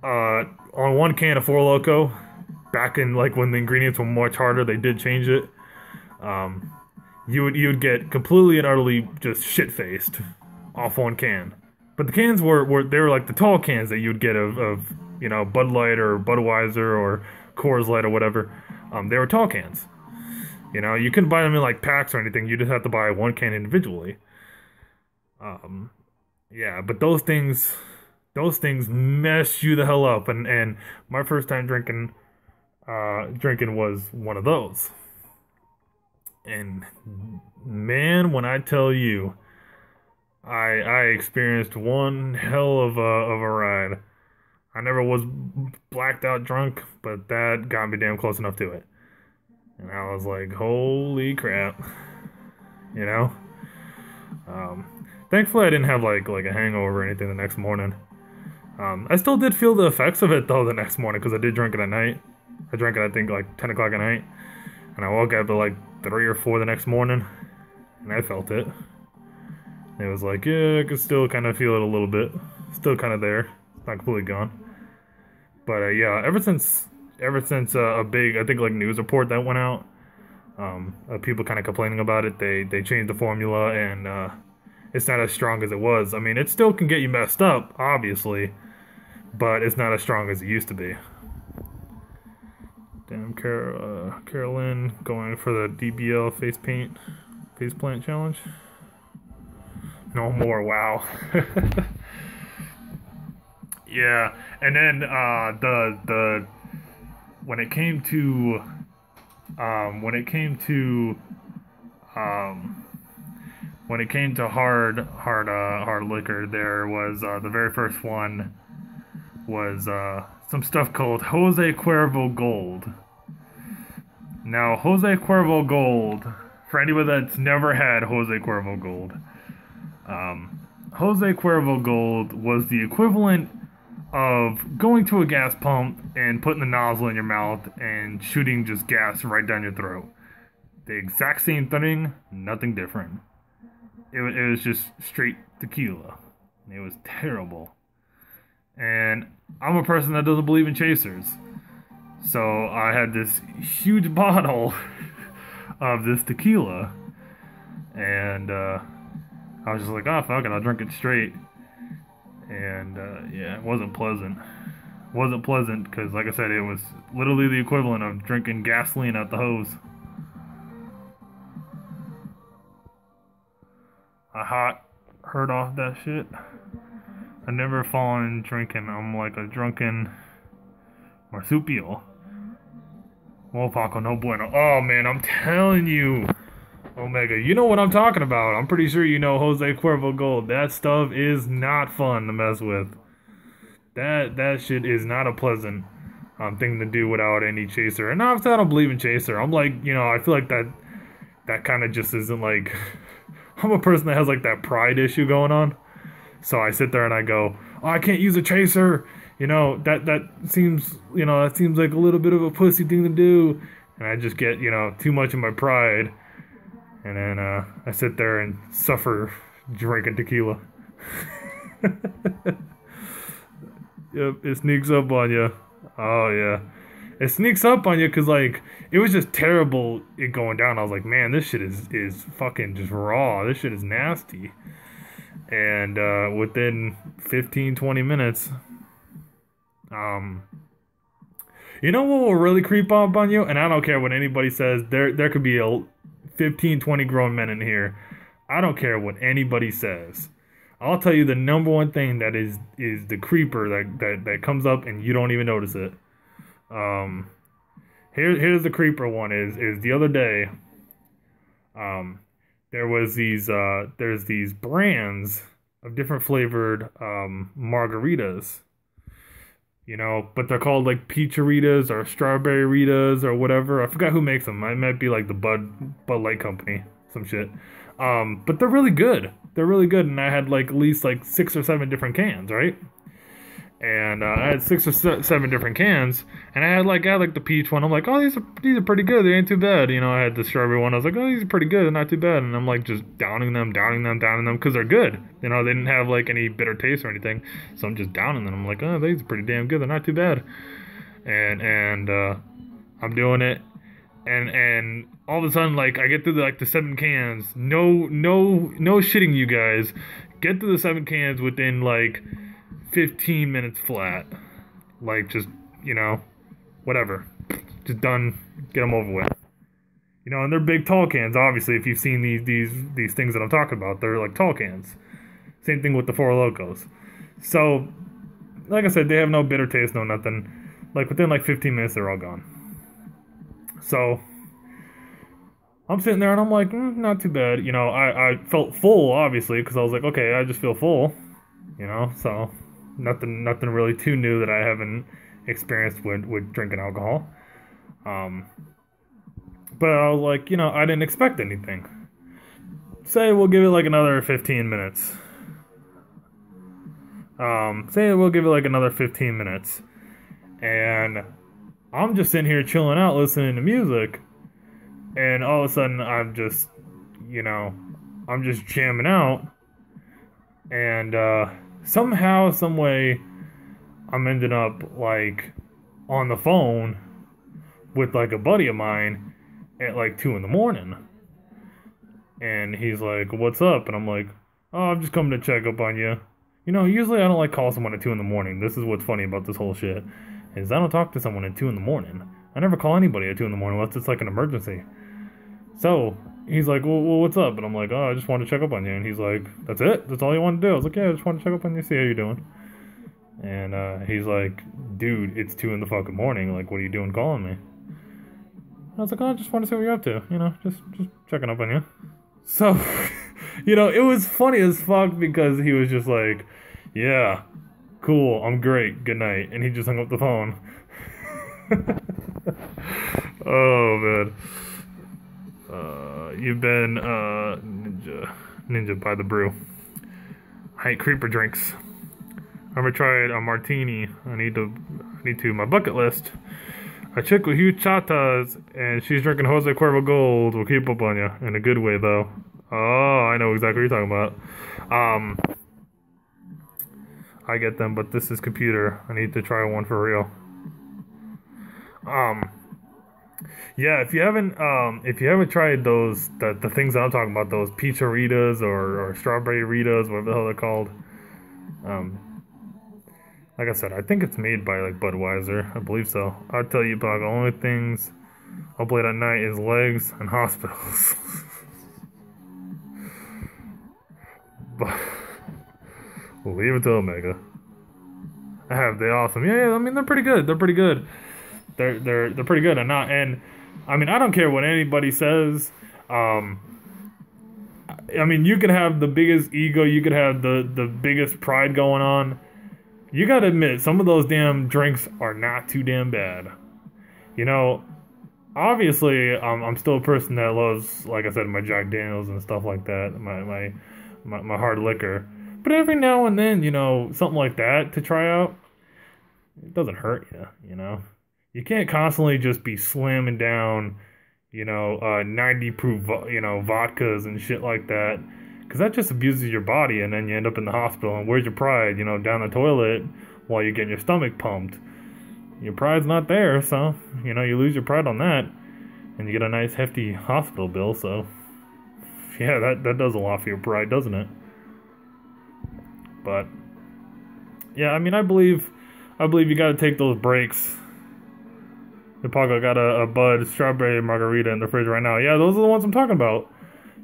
On one can of Four Loko, back in, like, when the ingredients were much harder, they did change it. You would get completely and utterly just shit-faced off one can. But the cans they were like the tall cans that you'd get of you know, Bud Light or Budweiser or Coors Light or whatever. They were tall cans. You know, you couldn't buy them in like packs or anything. You just have to buy one can individually. Yeah, but those things mess you the hell up. And my first time drinking was one of those. And man, when I tell you, I experienced one hell of a ride. I never was blacked out drunk, but that got me damn close enough to it. And I was like, holy crap. You know? Thankfully I didn't have like a hangover or anything the next morning. I still did feel the effects of it though the next morning, because I did drink it at night. I drank it I think like 10 o'clock at night. And I woke up at like 3 or 4 the next morning. And I felt it. It was like, yeah, I could still kind of feel it a little bit. Still kind of there. Not completely gone. But yeah, ever since a big, I think like news report that went out, people kind of complaining about it, they changed the formula and it's not as strong as it was. I mean, it still can get you messed up, obviously, but it's not as strong as it used to be. Damn, Carolyn going for the DBL faceplant challenge. No more, wow. Yeah, and then when it came to hard liquor, there was the very first one was some stuff called Jose Cuervo Gold. Now, Jose Cuervo Gold, for anyone that's never had Jose Cuervo Gold, Jose Cuervo Gold was the equivalent of going to a gas pump and putting the nozzle in your mouth and shooting just gas right down your throat. The exact same thing, nothing different. It was just straight tequila. It was terrible. And I'm a person that doesn't believe in chasers. So I had this huge bottle of this tequila. And I was just like, oh, fuck it, I'll drink it straight. And yeah, it wasn't pleasant. It wasn't pleasant because, like I said, it was literally the equivalent of drinking gasoline out the hose. I hot hurt off that shit. I never fallen drinking. I'm like a drunken marsupial. Well, Paco, no bueno. Oh man, I'm telling you, Omega, you know what I'm talking about. I'm pretty sure you know Jose Cuervo Gold. That stuff is not fun to mess with. That shit is not a pleasant thing to do without any chaser. And obviously I don't believe in chaser. I'm like, you know, I feel like that kind of just isn't like... I'm a person that has like that pride issue going on. So I sit there and I go, oh, I can't use a chaser. you know, that seems, you know, that seems like a little bit of a pussy thing to do. And I just get, you know, too much of my pride. And then I sit there and suffer drinking tequila. Yep, it sneaks up on you. Oh yeah, it sneaks up on you because like it was just terrible it going down. I was like, man, this shit is fucking just raw. This shit is nasty. And within 15-20 minutes, you know what will really creep up on you? And I don't care what anybody says. There could be a 15-20 grown men in here. I don't care what anybody says. I'll tell you the number one thing that is the creeper that comes up and you don't even notice it. Here's the creeper one is the other day. There's these brands of different flavored margaritas. You know, but they're called like peacharitas or strawberry ritas or whatever. I forgot who makes them. It might be like the Bud Light Company, some shit. But they're really good. They're really good, and I had like at least like 6 or 7 different cans, right? And I had 6 or 7 different cans, and I had like the peach one. I'm like, oh, these are pretty good. They ain't too bad. You know, I had the strawberry one. I was like, oh, these are pretty good. They're not too bad. And I'm like just downing them because they're good. You know, they didn't have like any bitter taste or anything, so I'm just downing them. I'm like, oh, these are pretty damn good. They're not too bad. And I'm doing it. And all of a sudden, like, I get through the 7 cans. No shitting you guys. Get through the 7 cans within, like, 15 minutes flat. Like, just, you know, whatever. Just done. Get them over with. You know, and they're big, tall cans, obviously, if you've seen these things that I'm talking about. They're, like, tall cans. Same thing with the Four Locos. So, like I said, they have no bitter taste, no nothing. Like, within, like, 15 minutes, they're all gone. So, I'm sitting there and I'm like, not too bad. You know, I felt full, obviously, because I was like, okay, I just feel full. You know, so nothing really too new that I haven't experienced with drinking alcohol. But I was like, you know, I didn't expect anything. Say we'll give it like another 15 minutes. And I'm just sitting here chilling out, listening to music, and all of a sudden I'm just, you know, I'm just jamming out, and somehow, some way, I'm ending up like on the phone with like a buddy of mine at like 2 in the morning, and he's like, "What's up?" And I'm like, "Oh, I'm just coming to check up on you." You know, usually I don't like call someone at 2 in the morning. This is what's funny about this whole shit. Is I don't talk to someone at 2 in the morning. I never call anybody at 2 in the morning unless it's like an emergency. So, he's like, well, what's up? And I'm like, oh, I just wanted to check up on you. And he's like, that's it? That's all you want to do? I was like, yeah, I just want to check up on you, see how you're doing. And he's like, dude, it's 2 in the fucking morning. Like, what are you doing calling me? I was like, oh, I just want to see what you're up to. You know, just checking up on you. So, you know, it was funny as fuck because he was just like, yeah, cool, I'm great, good night. And he just hung up the phone. Oh, man. You've been, Ninja by the Brew. I hate creeper drinks. I never tried a martini. I need to, my bucket list. A chick with huge chatas, and she's drinking Jose Cuervo Gold. Will keep up on you. In a good way, though. Oh, I know exactly what you're talking about. I get them, but this is computer. I need to try one for real. Yeah, if you haven't tried those, the things that I'm talking about, those peacharitas or strawberry ritas, whatever the hell they're called. Like I said, I think it's made by like Budweiser. I believe so. I'll tell you about the only things I'll play at night is legs and hospitals. But we'll leave it to Omega. I have the awesome. Yeah, I mean they're pretty good. They're pretty good. They're pretty good. And I mean I don't care what anybody says. I mean you could have the biggest ego, you could have the biggest pride going on. You gotta admit, some of those damn drinks are not too damn bad. You know, obviously, I'm still a person that loves, like I said, my Jack Daniels and stuff like that, my hard liquor. But every now and then, you know, something like that to try out, it doesn't hurt you, you know? You can't constantly just be slamming down, 90 proof, vodkas and shit like that. Because that just abuses your body, and then you end up in the hospital. And where's your pride? Down the toilet while you're getting your stomach pumped. Your pride's not there, so, you lose your pride on that. And you get a nice hefty hospital bill, so. Yeah, that does a lot for your pride, doesn't it? But, yeah, I mean, I believe you gotta take those breaks. The Paco got a Bud strawberry margarita in the fridge right now. Yeah, those are the ones I'm talking about.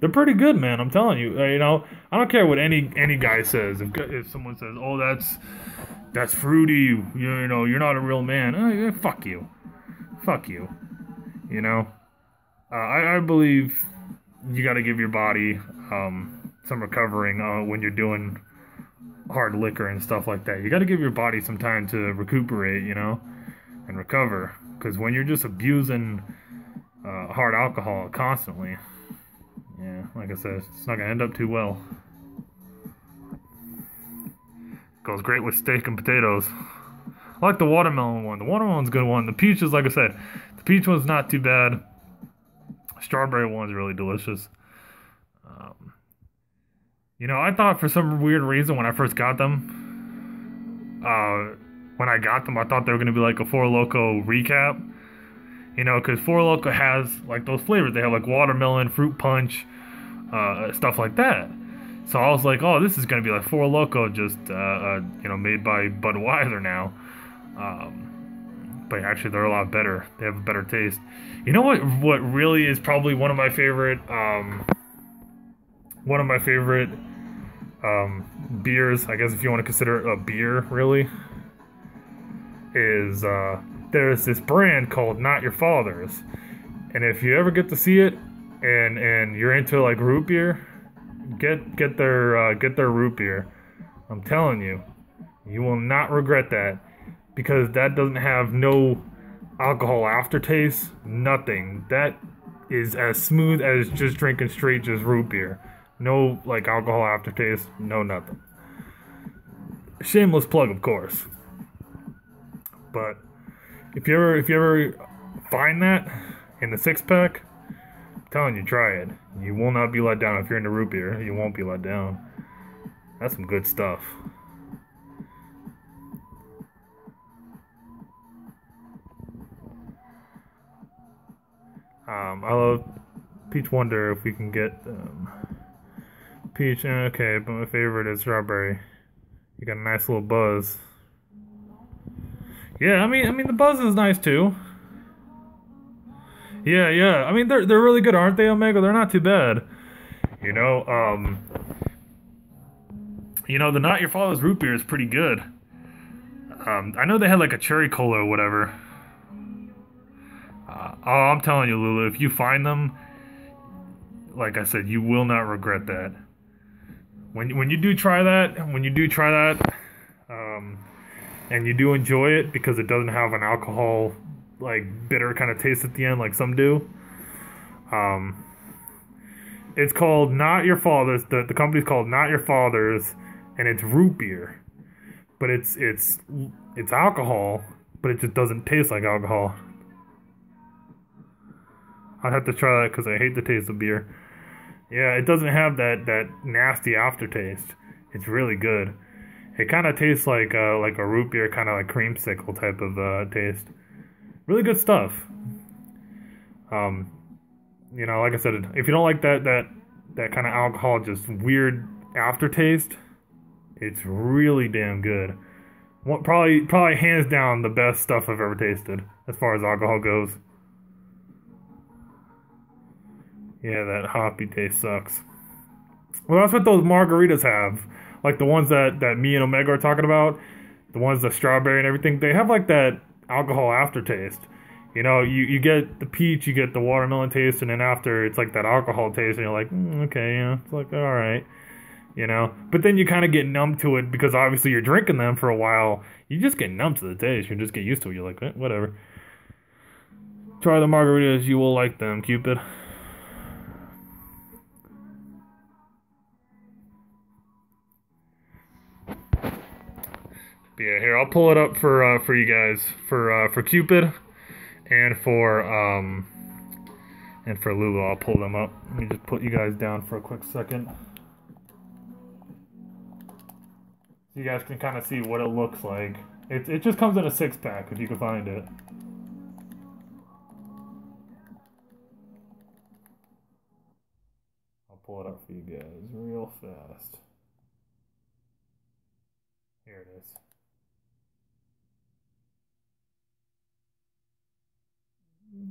They're pretty good, man. I'm telling you. I don't care what any guy says. If someone says, "Oh, that's fruity," you're not a real man. Yeah, fuck you. Fuck you. I believe you got to give your body some recovering when you're doing hard liquor and stuff like that. You got to give your body some time to recuperate, and recover. Because when you're just abusing hard alcohol constantly, yeah, like I said, it's not going to end up too well. Goes great with steak and potatoes. I like the watermelon one. The watermelon's a good one. The peach is, like I said, the peach one's not too bad. Strawberry one's really delicious. I thought for some weird reason when I first got them, I thought they were going to be like a Four Loko recap. Because Four Loko has like those flavors. They have like watermelon, fruit punch, stuff like that. So I was like, oh, this is going to be like Four Loko, just, made by Budweiser now. But actually, they're a lot better. They have a better taste. You know what really is probably one of my favorite beers, I guess if you want to consider it a beer, really, is there's this brand called Not Your Father's. And if you ever get to see it and you're into like root beer, get their root beer. I'm telling you, you will not regret that, because that doesn't have no alcohol aftertaste, nothing. That is as smooth as just drinking straight just root beer. No like alcohol aftertaste, no nothing. Shameless plug, of course. But if you ever find that in the 6-pack, I'm telling you, try it. You will not be let down. If you're into root beer, you won't be let down. That's some good stuff. I love Peach Wonder. If we can get peach, okay, but my favorite is strawberry. You got a nice little buzz. Yeah, I mean the buzz is nice too. Yeah. I mean they're really good, aren't they, Omega? They're not too bad. The Not Your Father's root beer is pretty good. I know they had like a cherry cola or whatever. Oh, I'm telling you, Lulu, if you find them, like I said, you will not regret that. When you do try that, and you do enjoy it because it doesn't have an alcohol, like bitter kind of taste at the end, like some do. It's called Not Your Father's. The company's called Not Your Father's, and it's root beer, but it's alcohol, but it just doesn't taste like alcohol. I'd have to try that because I hate the taste of beer. Yeah, it doesn't have that nasty aftertaste. It's really good. It kind of tastes like a root beer, kind of like creamsicle type of taste. Really good stuff. Like I said, if you don't like that kind of alcohol, just weird aftertaste, it's really damn good. Probably hands down the best stuff I've ever tasted as far as alcohol goes. Yeah, that hoppy taste sucks. Well, that's what those margaritas have. Like the ones that me and Omega are talking about. The ones that strawberry and everything. They have like that alcohol aftertaste. You get the peach, you get the watermelon taste, and then after it's like that alcohol taste, and you're like, okay, yeah, it's like, alright. But then you kind of get numb to it because obviously you're drinking them for a while. You just get numb to the taste. You just get used to it. You're like, whatever. Try the margaritas. You will like them, Cupid. But yeah, here I'll pull it up for you guys for Cupid and for Lulu. I'll pull them up. Let me just put you guys down for a quick second, so you guys can kind of see what it looks like. It just comes in a 6-pack if you can find it. I'll pull it up for you guys real fast. Here it is.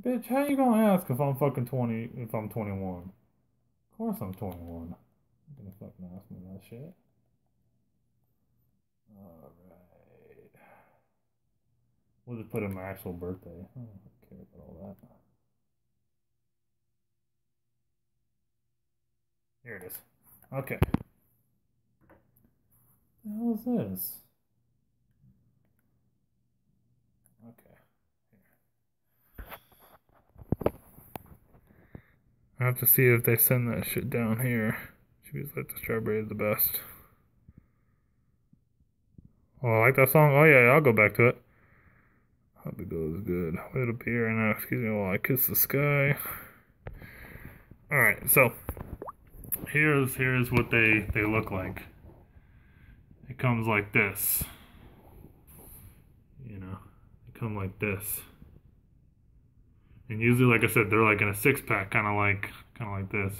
Bitch, how you gonna ask if I'm fucking 20, if I'm 21? Of course I'm 21. You're gonna fucking ask me that shit. Alright. We'll just put in my actual birthday. I don't care about all that. Here it is. Okay. What the hell is this? Okay. I have to see if they send that shit down here. She was like, the strawberry is the best. Oh, I like that song. Oh yeah, I'll go back to it. Hope it goes good. It'll be here now. Excuse me while I kiss the sky. Alright, so here's what they look like. It comes like this. You know, they come like this. And usually, like I said, they're like in a 6-pack, kind of like this.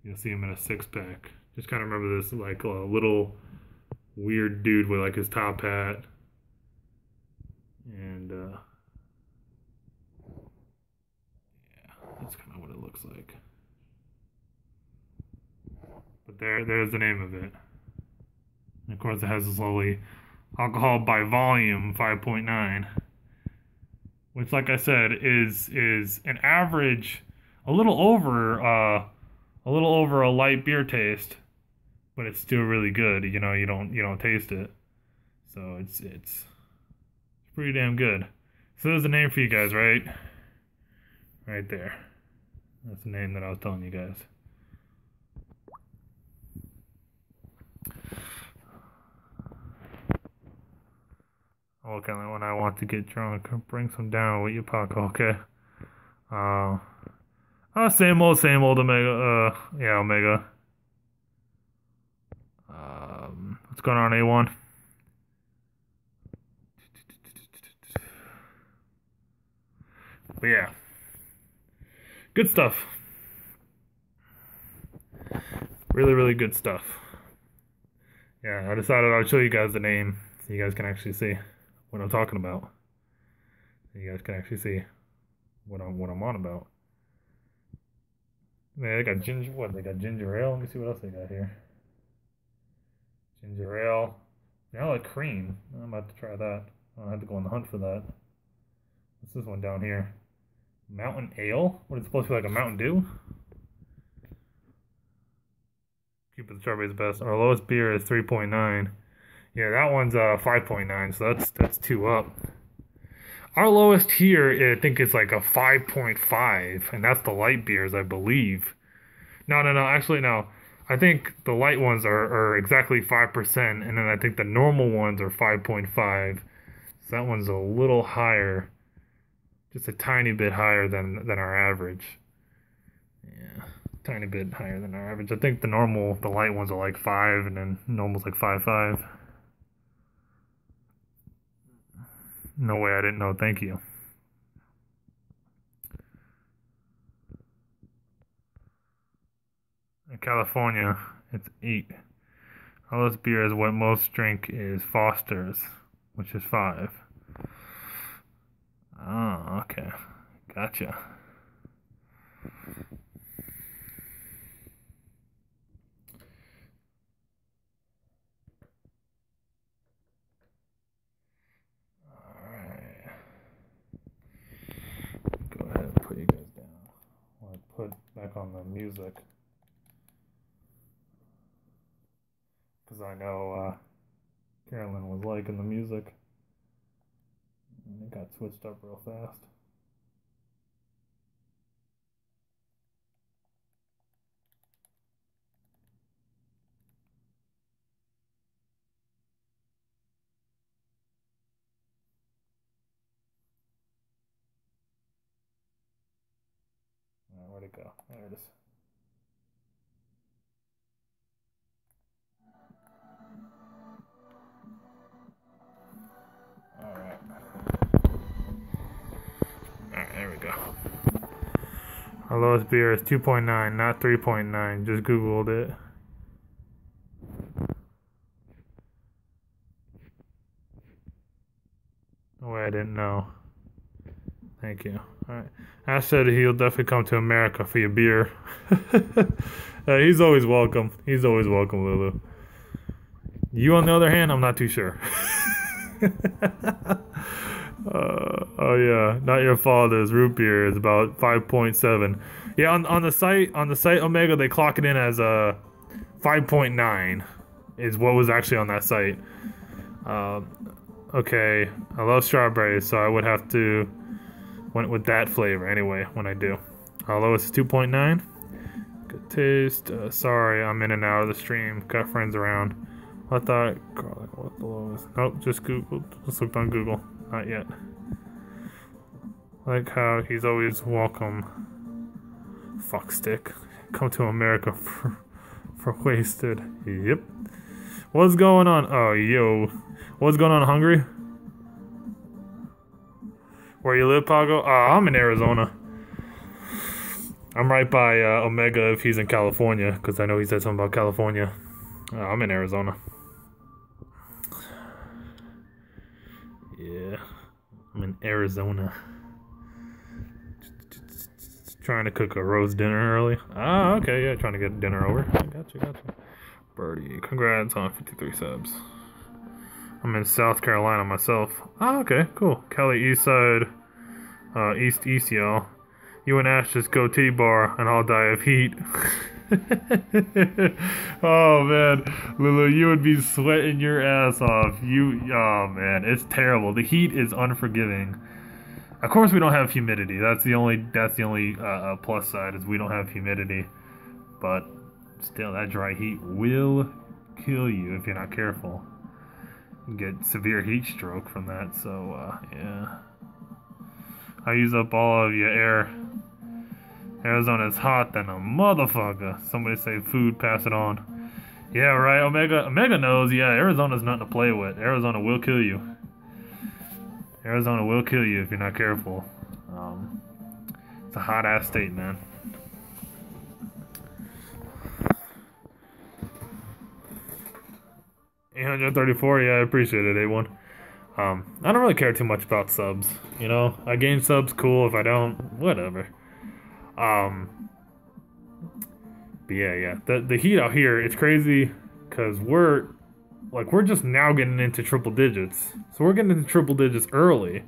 You'll see them in a 6-pack. Just kind of remember this, like a little weird dude with like his top hat. And yeah, that's kind of what it looks like. But there's the name of it. And of course, it has this lovely alcohol by volume 5.9, which, like I said, is an average, a little over a light beer taste, but it's still really good. You know, you don't taste it, so it's pretty damn good. So there's the name for you guys, right there. That's the name that I was telling you guys. Okay, when I want to get drunk, bring some down with you, Paco. Okay. Same old Omega. Yeah, Omega. What's going on, A1? But yeah, good stuff. Really, really good stuff. Yeah, I decided I'd show you guys the name so you guys can actually see what I'm talking about. So you guys can actually see what I'm on about. Yeah, they got ginger. What? They got ginger ale. Let me see what else they got here. Ginger ale. Now like cream. I'm about to try that. I'll have to go on the hunt for that. What's this one down here? Mountain ale? What is it supposed to be, like a Mountain Dew? Cupid Strawberry is the best. Our lowest beer is 3.9. Yeah, that one's 5.9, so that's 2 up. Our lowest here, I think, is like a 5.5, and that's the light beers, I believe. No, actually, no. I think the light ones are exactly 5%, and then I think the normal ones are 5.5. So that one's a little higher, just a tiny bit higher than our average. Yeah, tiny bit higher than our average. I think the light ones are like 5, and then normal's like 5.5. No way, I didn't know. Thank you. In California, it's 8. All this beer is what most drink is Foster's, which is 5. Oh, okay. Gotcha. Alright. Go ahead and put you guys down. I'll put back on the music. Because I know Carolyn was liking the music. And it got switched up real fast. go. There it is. Alright. Alright, there we go. Our lowest beer is 2.9, not 3.9. Just Googled it. No way I didn't know. Thank you. Alright. Ash said he'll definitely come to America for your beer. He's always welcome. He's always welcome, Lulu. You, on the other hand, I'm not too sure. Oh yeah, not your father's root beer is about 5.7. Yeah, on the site Omega they clock it in as 5.9 is what was actually on that site. Okay, I love strawberries, so I would have to went with that flavor anyway when I do. Lowest is 2.9. Good taste. Sorry, I'm in and out of the stream. Got friends around. I thought, what the lowest? Nope, just Googled. Just looked on Google. Not yet. Like how he's always welcome. Fuckstick. Come to America for wasted. Yep. What's going on? Oh, yo. What's going on, Hungary? Where you live, Pago? I'm in Arizona. I'm right by Omega if he's in California, because I know he said something about California. I'm in Arizona. Yeah, I'm in Arizona. Trying to cook a roast dinner early. Ah, okay, yeah, trying to get dinner over. Gotcha. Birdie, congrats on 53 subs. I'm in South Carolina myself. Ah, okay, cool. Cali East Side, East y'all. You and Ash just go T-bar and I'll die of heat. Oh man, Lulu, you would be sweating your ass off. Oh man, it's terrible. The heat is unforgiving. Of course, we don't have humidity. That's the only plus side is we don't have humidity. But still, that dry heat will kill you if you're not careful. You get severe heat stroke from that. So yeah, I use up all of your air. Arizona's hot than a motherfucker. Somebody say food, pass it on. Yeah, right, Omega knows, yeah, Arizona's nothing to play with. Arizona will kill you. Arizona will kill you if you're not careful. It's a hot-ass state, man. $834, yeah, I appreciate it, A1. I don't really care too much about subs, you know? I gain subs, cool. If I don't, whatever. But yeah. The heat out here, it's crazy because we're just now getting into triple digits. So we're getting into triple digits early,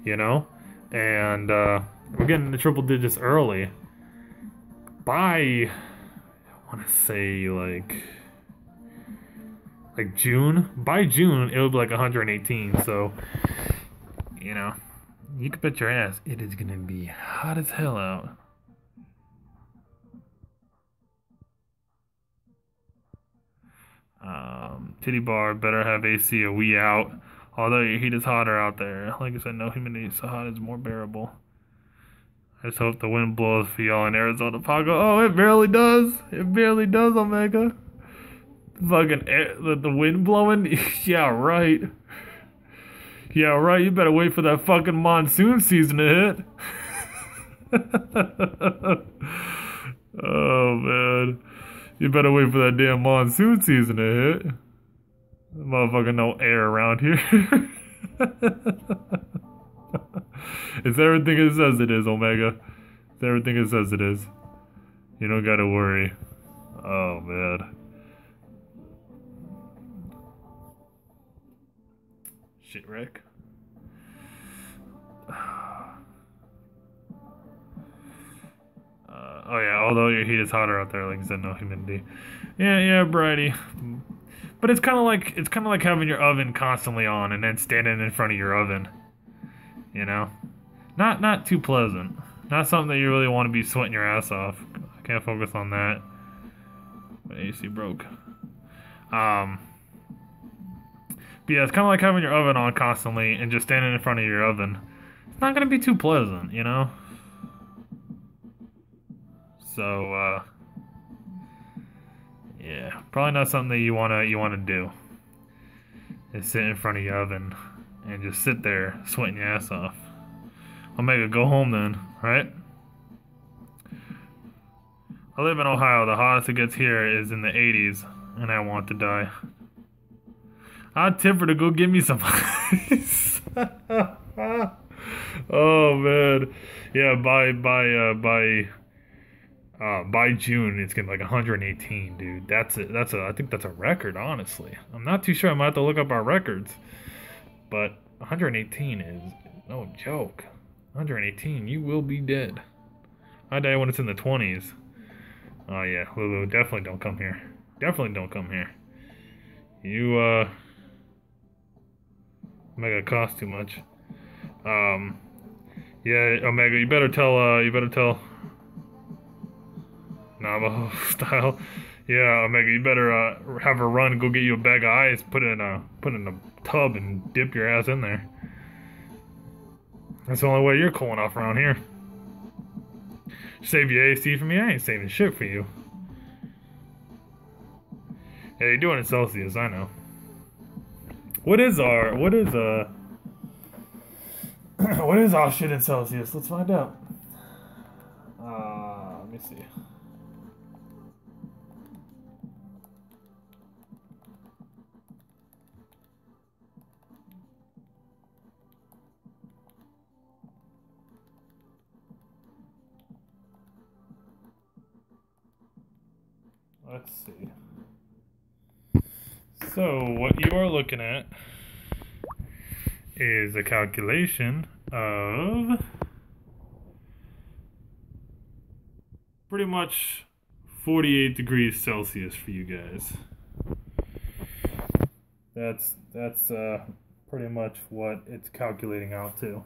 you know? And we're getting into triple digits early by, I want to say like June. By June, it'll be like 118. So, you know, you can bet your ass it is gonna be hot as hell out. Titty bar better have AC or we out. Although your heat is hotter out there. Like I said, no humidity, so hot is more bearable. I just hope the wind blows for y'all in Arizona, Pago. Oh, it barely does. It barely does, Omega. Fucking the wind blowing. Yeah, right. Yeah, right. You better wait for that fucking monsoon season to hit. Oh man. You better wait for that damn monsoon season to hit. Motherfucking no air around here. It's everything it says it is, Omega. It's everything it says it is. You don't gotta worry. Oh, man. Shit wreck. Oh yeah, although your heat is hotter out there, like you said, no humidity. Yeah, Brady. But it's kind of like having your oven constantly on and then standing in front of your oven. You know, not too pleasant. Not something that you really want to be sweating your ass off. I can't focus on that. My AC broke. But yeah, it's kind of like having your oven on constantly and just standing in front of your oven. It's not gonna be too pleasant, you know. So, yeah, probably not something that you wanna do. Is sit in front of your oven and just sit there sweating your ass off. Omega, go home then, alright? I live in Ohio. The hottest it gets here is in the 80s, and I want to die. I'd tip her to go get me some ice. Oh man, yeah. By June, it's gonna be like 118, dude. That's it. I think that's a record, honestly. I'm not too sure. I might have to look up our records, but 118 is no joke. 118, you will be dead. I die when it's in the 20s. Oh yeah, Lulu, definitely don't come here. Definitely don't come here. You Omega cost too much. Yeah, Omega, you better tell Navajo style. Yeah, Omega, you better have her run and go get you a bag of ice, put it in a tub and dip your ass in there. That's the only way you're cooling off around here. Save your AC for me? I ain't saving shit for you. Yeah, you're doing it in Celsius, I know. What is what is our shit in Celsius? Let's find out. Let me see. Let's see. So, what you are looking at is a calculation of pretty much 48 degrees Celsius for you guys. That's pretty much what it's calculating out to.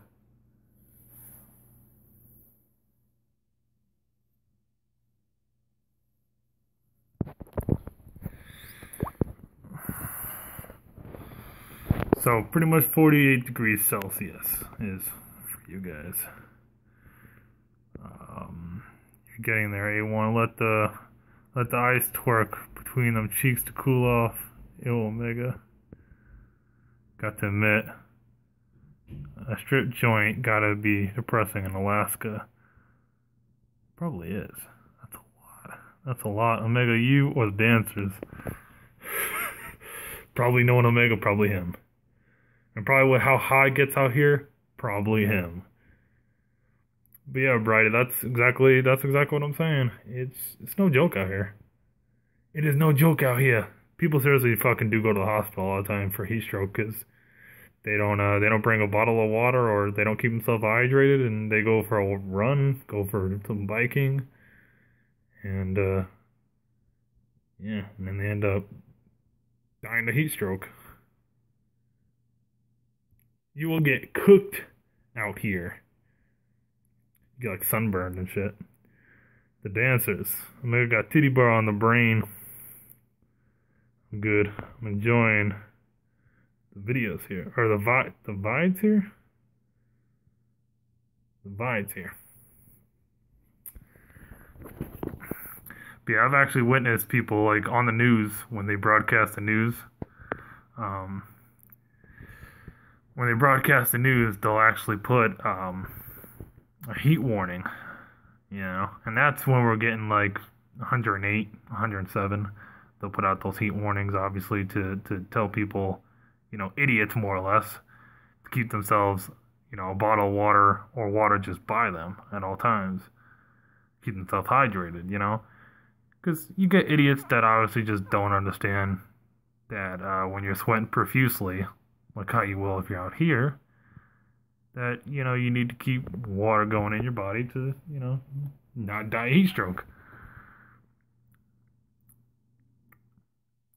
So pretty much 48 degrees Celsius is for you guys. You're getting there. A1. Let the ice twerk between them cheeks to cool off. Yo, Omega. Got to admit, a strip joint gotta be depressing in Alaska. Probably is. That's a lot. That's a lot. Omega, you or the dancers. Probably no one Omega, probably him. And probably with how high it gets out here, probably him. But yeah, Bridie, that's exactly what I'm saying. It's no joke out here. It is no joke out here. People seriously fucking do go to the hospital all the time for heat stroke because they don't bring a bottle of water or they don't keep themselves hydrated and they go for a run, go for some biking, and yeah, and then they end up dying of heat stroke. You will get cooked out here. You get like sunburned and shit. The dancers. I may have got titty bar on the brain. I'm good. I'm enjoying the videos here. Or the vides here? The vides here. But yeah, I've actually witnessed people like on the news when they broadcast the news. When they broadcast the news, they'll actually put a heat warning, you know, and that's when we're getting like 108, 107. They'll put out those heat warnings, obviously, to tell people, you know, idiots more or less, to keep themselves, you know, a bottle of water or water just by them at all times. Keep themselves hydrated, you know, because you get idiots that obviously just don't understand that when you're sweating profusely, like how you will if you're out here, that, you know, you need to keep water going in your body to, you know, not die of heat stroke.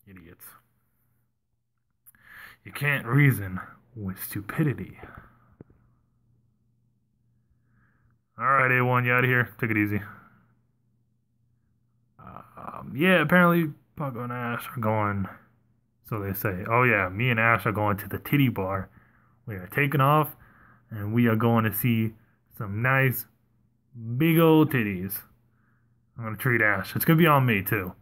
Idiots. You can't reason with stupidity. Alright, A1, you out of here. Take it easy. Yeah, apparently Paco and Ash are going... So they say, oh yeah, me and Ash are going to the titty bar. We are taking off, and we are going to see some nice, big old titties. I'm gonna treat Ash. It's gonna be on me too.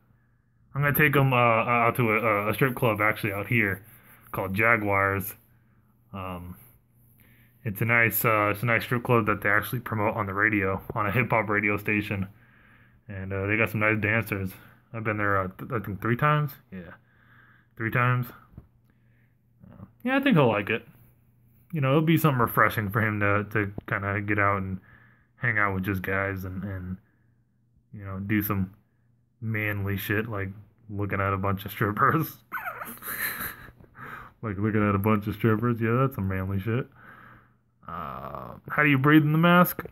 I'm gonna take him out to a strip club actually out here called Jaguars. Um, it's a nice strip club that they actually promote on the radio on a hip hop radio station, and they got some nice dancers. I've been there I think 3 times. Yeah, 3 times. Yeah, I think he'll like it. It'll be something refreshing for him to kind of get out and hang out with just guys and do some manly shit like looking at a bunch of strippers. Like looking at a bunch of strippers. Yeah, that's some manly shit. How do you breathe in the mask?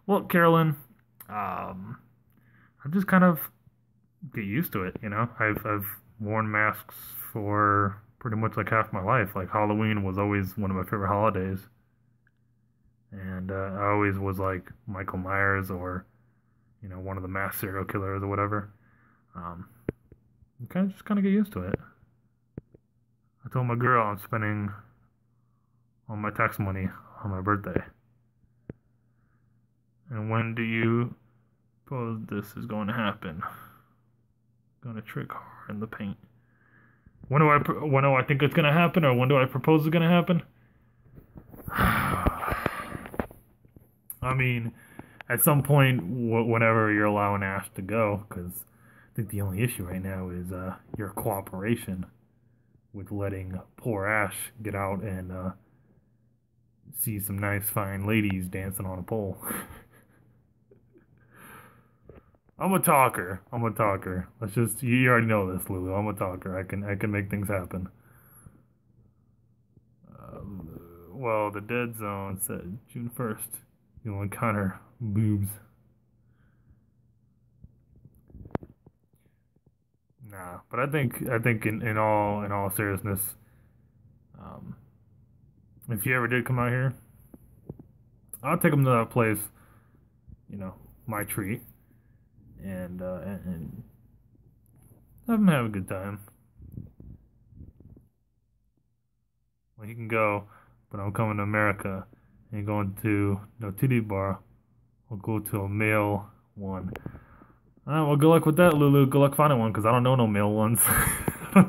Well, Carolyn, I just kind of get used to it. I've worn masks for pretty much like half my life. Like Halloween was always one of my favorite holidays, and I always was like Michael Myers or one of the mass serial killers or whatever. You kind of get used to it. I told my girl I'm spending all my tax money on my birthday. And when do you suppose this is going to happen? Going to trick hard in the paint. When do I think it's going to happen, or when do I propose it's going to happen? I mean, at some point, whenever you're allowing Ash to go, because I think the only issue right now is your cooperation with letting poor Ash get out and see some nice, fine ladies dancing on a pole. I'm a talker. You already know this, Lulu. I'm a talker. I can make things happen. Well, the dead zone said June 1st. You'll encounter boobs. Nah, but I think in all seriousness, if you ever did come out here, I'll take them to that place. My treat, and have them have a good time. Well, you can go, but I'm coming to America. Ain't going to no titty bar. I'll go to a male one. Alright, well, good luck with that, Lulu. Good luck finding one, because I don't know no male ones. I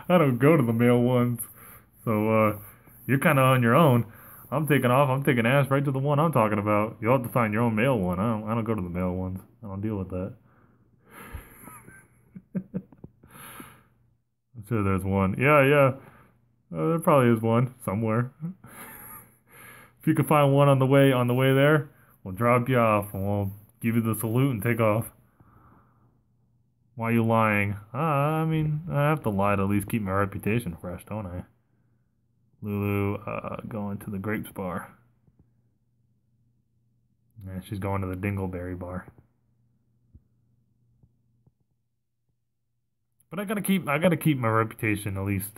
don't go to the male ones. So, you're kind of on your own. I'm taking off. I'm taking ass right to the one I'm talking about. You'll have to find your own male one. I don't go to the male ones. I don't deal with that. I'm sure there's one. Yeah. There probably is one somewhere. If you can find one on the way there, we'll drop you off and we'll give you the salute and take off. Why are you lying? I mean, I have to lie to at least keep my reputation fresh, don't I? Lulu, going to the Grapes bar. Yeah, she's going to the Dingleberry bar. But I gotta keep my reputation at least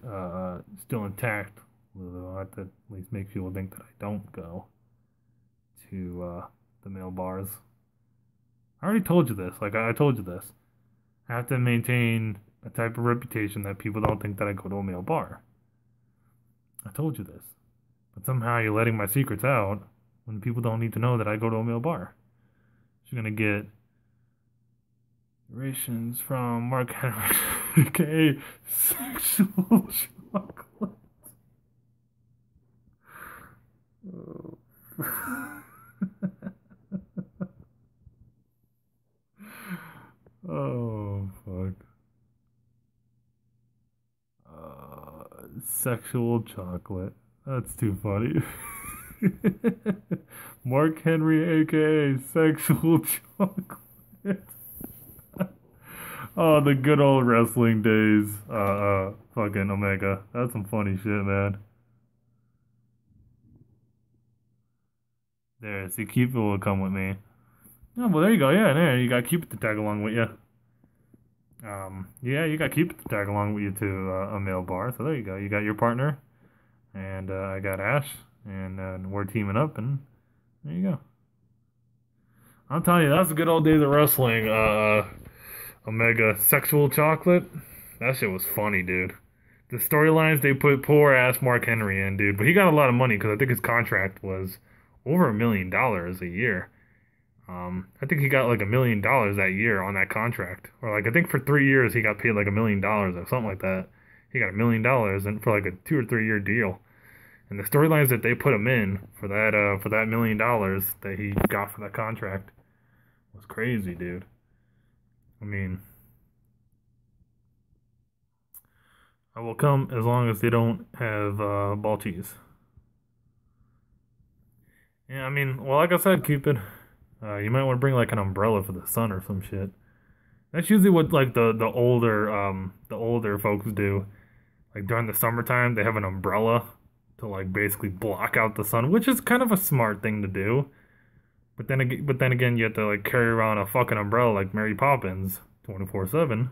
still intact, Lulu. I have to at least make people think that I don't go to the male bars. I already told you this. Like I told you this. I have to maintain a type of reputation that people don't think that I go to a male bar. I told you this. But somehow you're letting my secrets out when people don't need to know that I go to a male bar. You're gonna get rations from Mark Henry, aka sexual chocolate. Oh. Oh, fuck. Sexual chocolate. That's too funny. Mark Henry, aka sexual chocolate. Oh, the good old wrestling days. Fucking Omega. That's some funny shit, man. There, see, Cupid will come with me. Oh, well, there you go. Yeah, there, you got Cupid to tag along with you. Yeah, you got Cupid to tag along with you to a male bar. So there you go. You got your partner, and I got Ash, and we're teaming up, and there you go. I'm telling you, that's the good old days of wrestling. Omega sexual chocolate. That shit was funny, dude. The storylines they put poor ass Mark Henry in, dude. But he got a lot of money because I think his contract was over $1 million a year. I think he got like $1 million that year on that contract, or like I think for 3 years he got paid like $1 million or something like that. He got $1 million and for like a 2 or 3 year deal. And the storylines that they put him in for that $1 million that he got for that contract was crazy, dude. I mean, I will come as long as they don't have ball cheese. Yeah, I mean, well, like I said, Cupid, you might want to bring like an umbrella for the sun or some shit. That's usually what like the older folks do. Like during the summertime, they have an umbrella to like basically block out the sun, which is kind of a smart thing to do. But then again, you have to like carry around a fucking umbrella like Mary Poppins 24/7.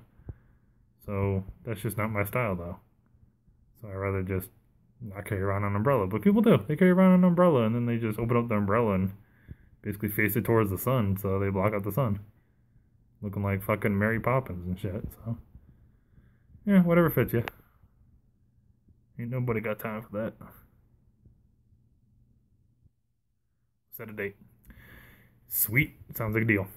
So that's just not my style though. So I'd rather just not carry around an umbrella. But people do. They carry around an umbrella and then they just open up the umbrella and basically face it towards the sun, so they block out the sun. Looking like fucking Mary Poppins and shit. So yeah, whatever fits you. Ain't nobody got time for that. Set a date. Sweet. Sounds like a deal.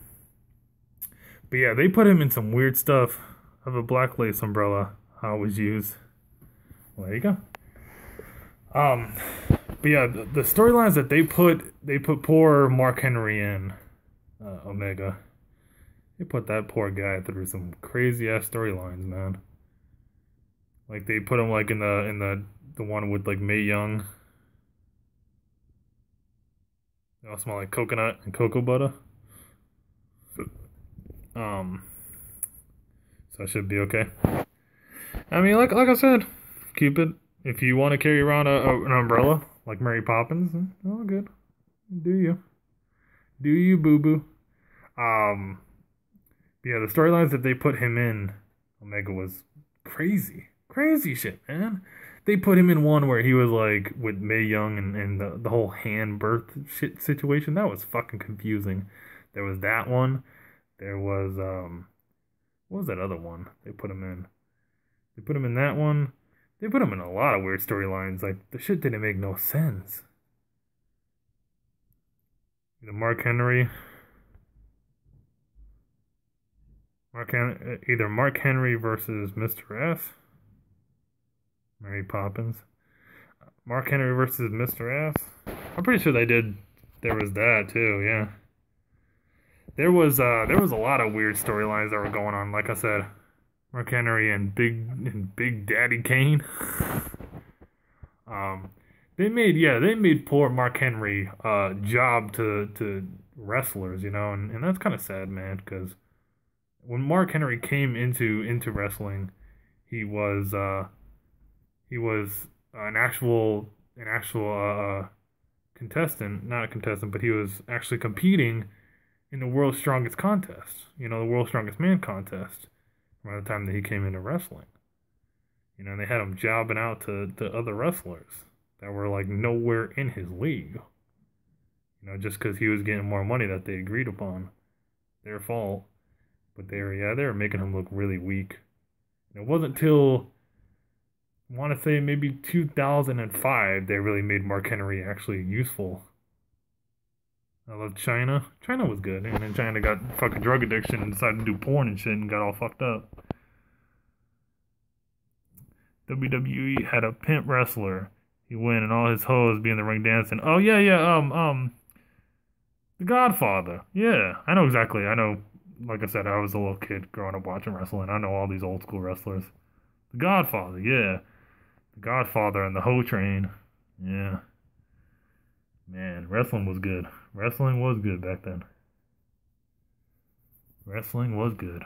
But yeah, they put him in some weird stuff. I have a black lace umbrella I always use. Well, there you go. But yeah, the storylines that they put poor Mark Henry in, Omega. They put that poor guy through some crazy ass storylines, man. Like they put him like in the one with like Mae Young. They all smell like coconut and cocoa butter. Um, so it should be okay. I mean, like I said, Cupid, if you want to carry around an umbrella like Mary Poppins, all good. Do you, boo boo? Um, yeah, the storylines that they put him in, Omega was crazy shit, man. They put him in one where he was like with Mae Young and the whole hand birth shit situation. That was fucking confusing. There was that one. There was what was that other one they put him in? They put him in that one. They put him in a lot of weird storylines. Like the shit didn't make no sense. The either Mark Henry versus Mr. S. Mary Poppins. Mark Henry versus Mr. S. I'm pretty sure they did. There was that too. Yeah. There was a lot of weird storylines that were going on. Like I said, Mark Henry and Big Daddy Kane. They made poor Mark Henry job to wrestlers, you know, and that's kind of sad, man, because when Mark Henry came into wrestling, he was an actual contestant, not a contestant, but he was actually competing in the World's Strongest Contest, you know, the World's Strongest Man contest, around the time that he came into wrestling. You know, they had him jobbing out to other wrestlers that were like nowhere in his league. You know, just because he was getting more money that they agreed upon. Their fault. But they were making him look really weak. And it wasn't till I want to say maybe 2005 they really made Mark Henry actually useful. I love China. China was good, and then China got fucking drug addiction and decided to do porn and shit and got all fucked up. WWE had a pimp wrestler. He went and all his hoes be in the ring dancing. Oh yeah, The Godfather. Yeah, I know exactly. I know. Like I said, I was a little kid growing up watching wrestling. I know all these old school wrestlers. The Godfather. Yeah, The Godfather and the Ho Train. Yeah. Man, wrestling was good. Wrestling was good back then. Wrestling was good.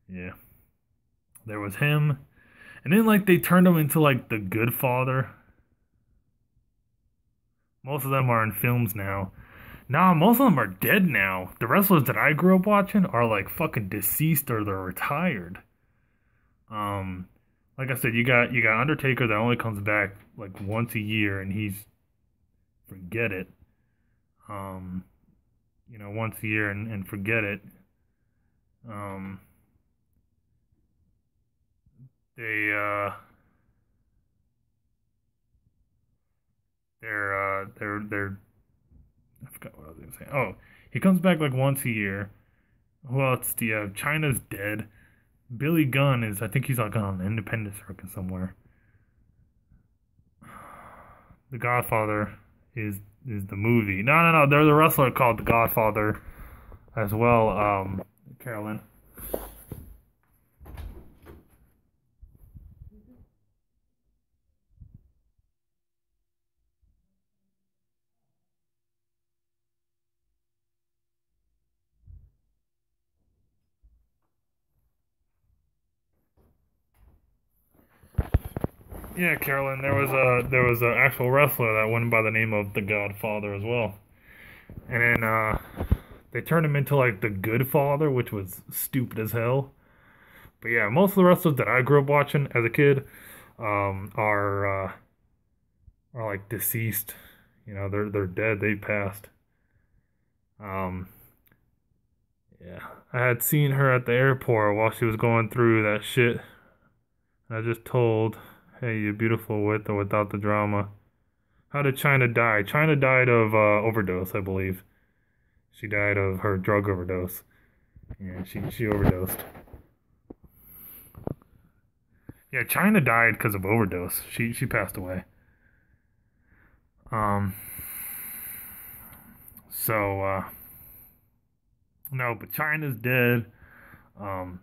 Yeah. There was him. And then like they turned him into like the Good Father. Most of them are in films now. Nah, most of them are dead now. The wrestlers that I grew up watching are like fucking deceased or they're retired. Like I said, you got Undertaker that only comes back like once a year and he's forget it. You know, once a year and forget it. Um they they're forgot what I was gonna say. Oh, he comes back like once a year. Who else do you have? China's dead. Billy Gunn is, I think he's like on an independent circuit somewhere. The Godfather is the movie. No. There's a wrestler called The Godfather as well. Carolyn. Yeah, Carolyn. There was a actual wrestler that went by the name of The Godfather as well, and then they turned him into like the Good Father, which was stupid as hell. But yeah, most of the wrestlers that I grew up watching as a kid are like deceased. You know, they're dead. They passed. Um, yeah, I had seen her at the airport while she was going through that shit. And I just told, "Hey, you're beautiful with or without the drama." How did China die? China died of overdose, I believe. She died of her drug overdose. Yeah, she overdosed. Yeah, China died because of overdose. She passed away. Um. So no, but China's dead. Um.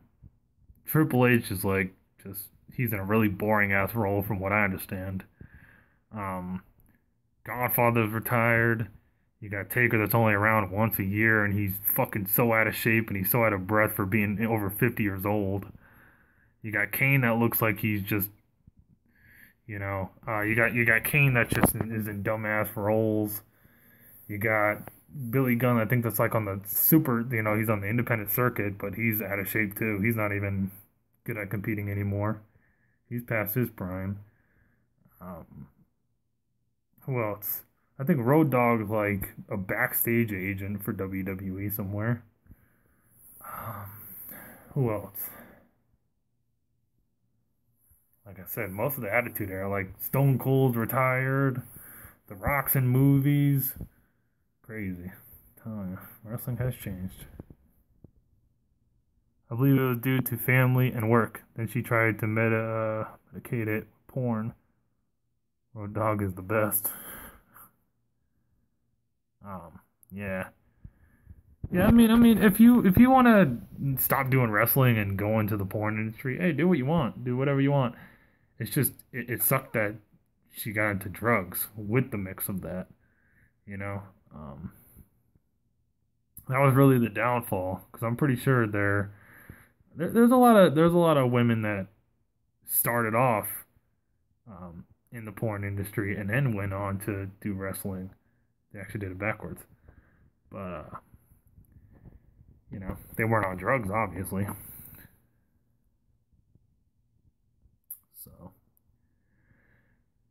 Triple H is like just he's in a really boring ass role from what I understand. Um. Godfather's retired. You got Taker that's only around once a year, and he's fucking so out of shape and he's so out of breath for being over 50 years old. You got Kane that looks like he's just, you got Kane that just is in dumbass roles. You got Billy Gunn, I think that's like on the super, he's on the independent circuit, but he's out of shape too. He's not even good at competing anymore. He's past his prime. Um, who else? I think Road Dogg's like a backstage agent for WWE somewhere. Um, who else? Like I said, most of the Attitude Era, like Stone Cold's retired, The Rock's in movies. Crazy. I'm telling you, wrestling has changed. I believe it was due to family and work. Then she tried to medicate it with porn. Road Dogg is the best. Yeah. Yeah, I mean, if you want to stop doing wrestling and go into the porn industry, hey, do what you want, do whatever you want. It's just it sucked that she got into drugs with the mix of that, you know. Um, that was really the downfall because I'm pretty sure there's a lot of women that started off in the porn industry and then went on to do wrestling. They actually did it backwards, but they weren't on drugs, obviously. So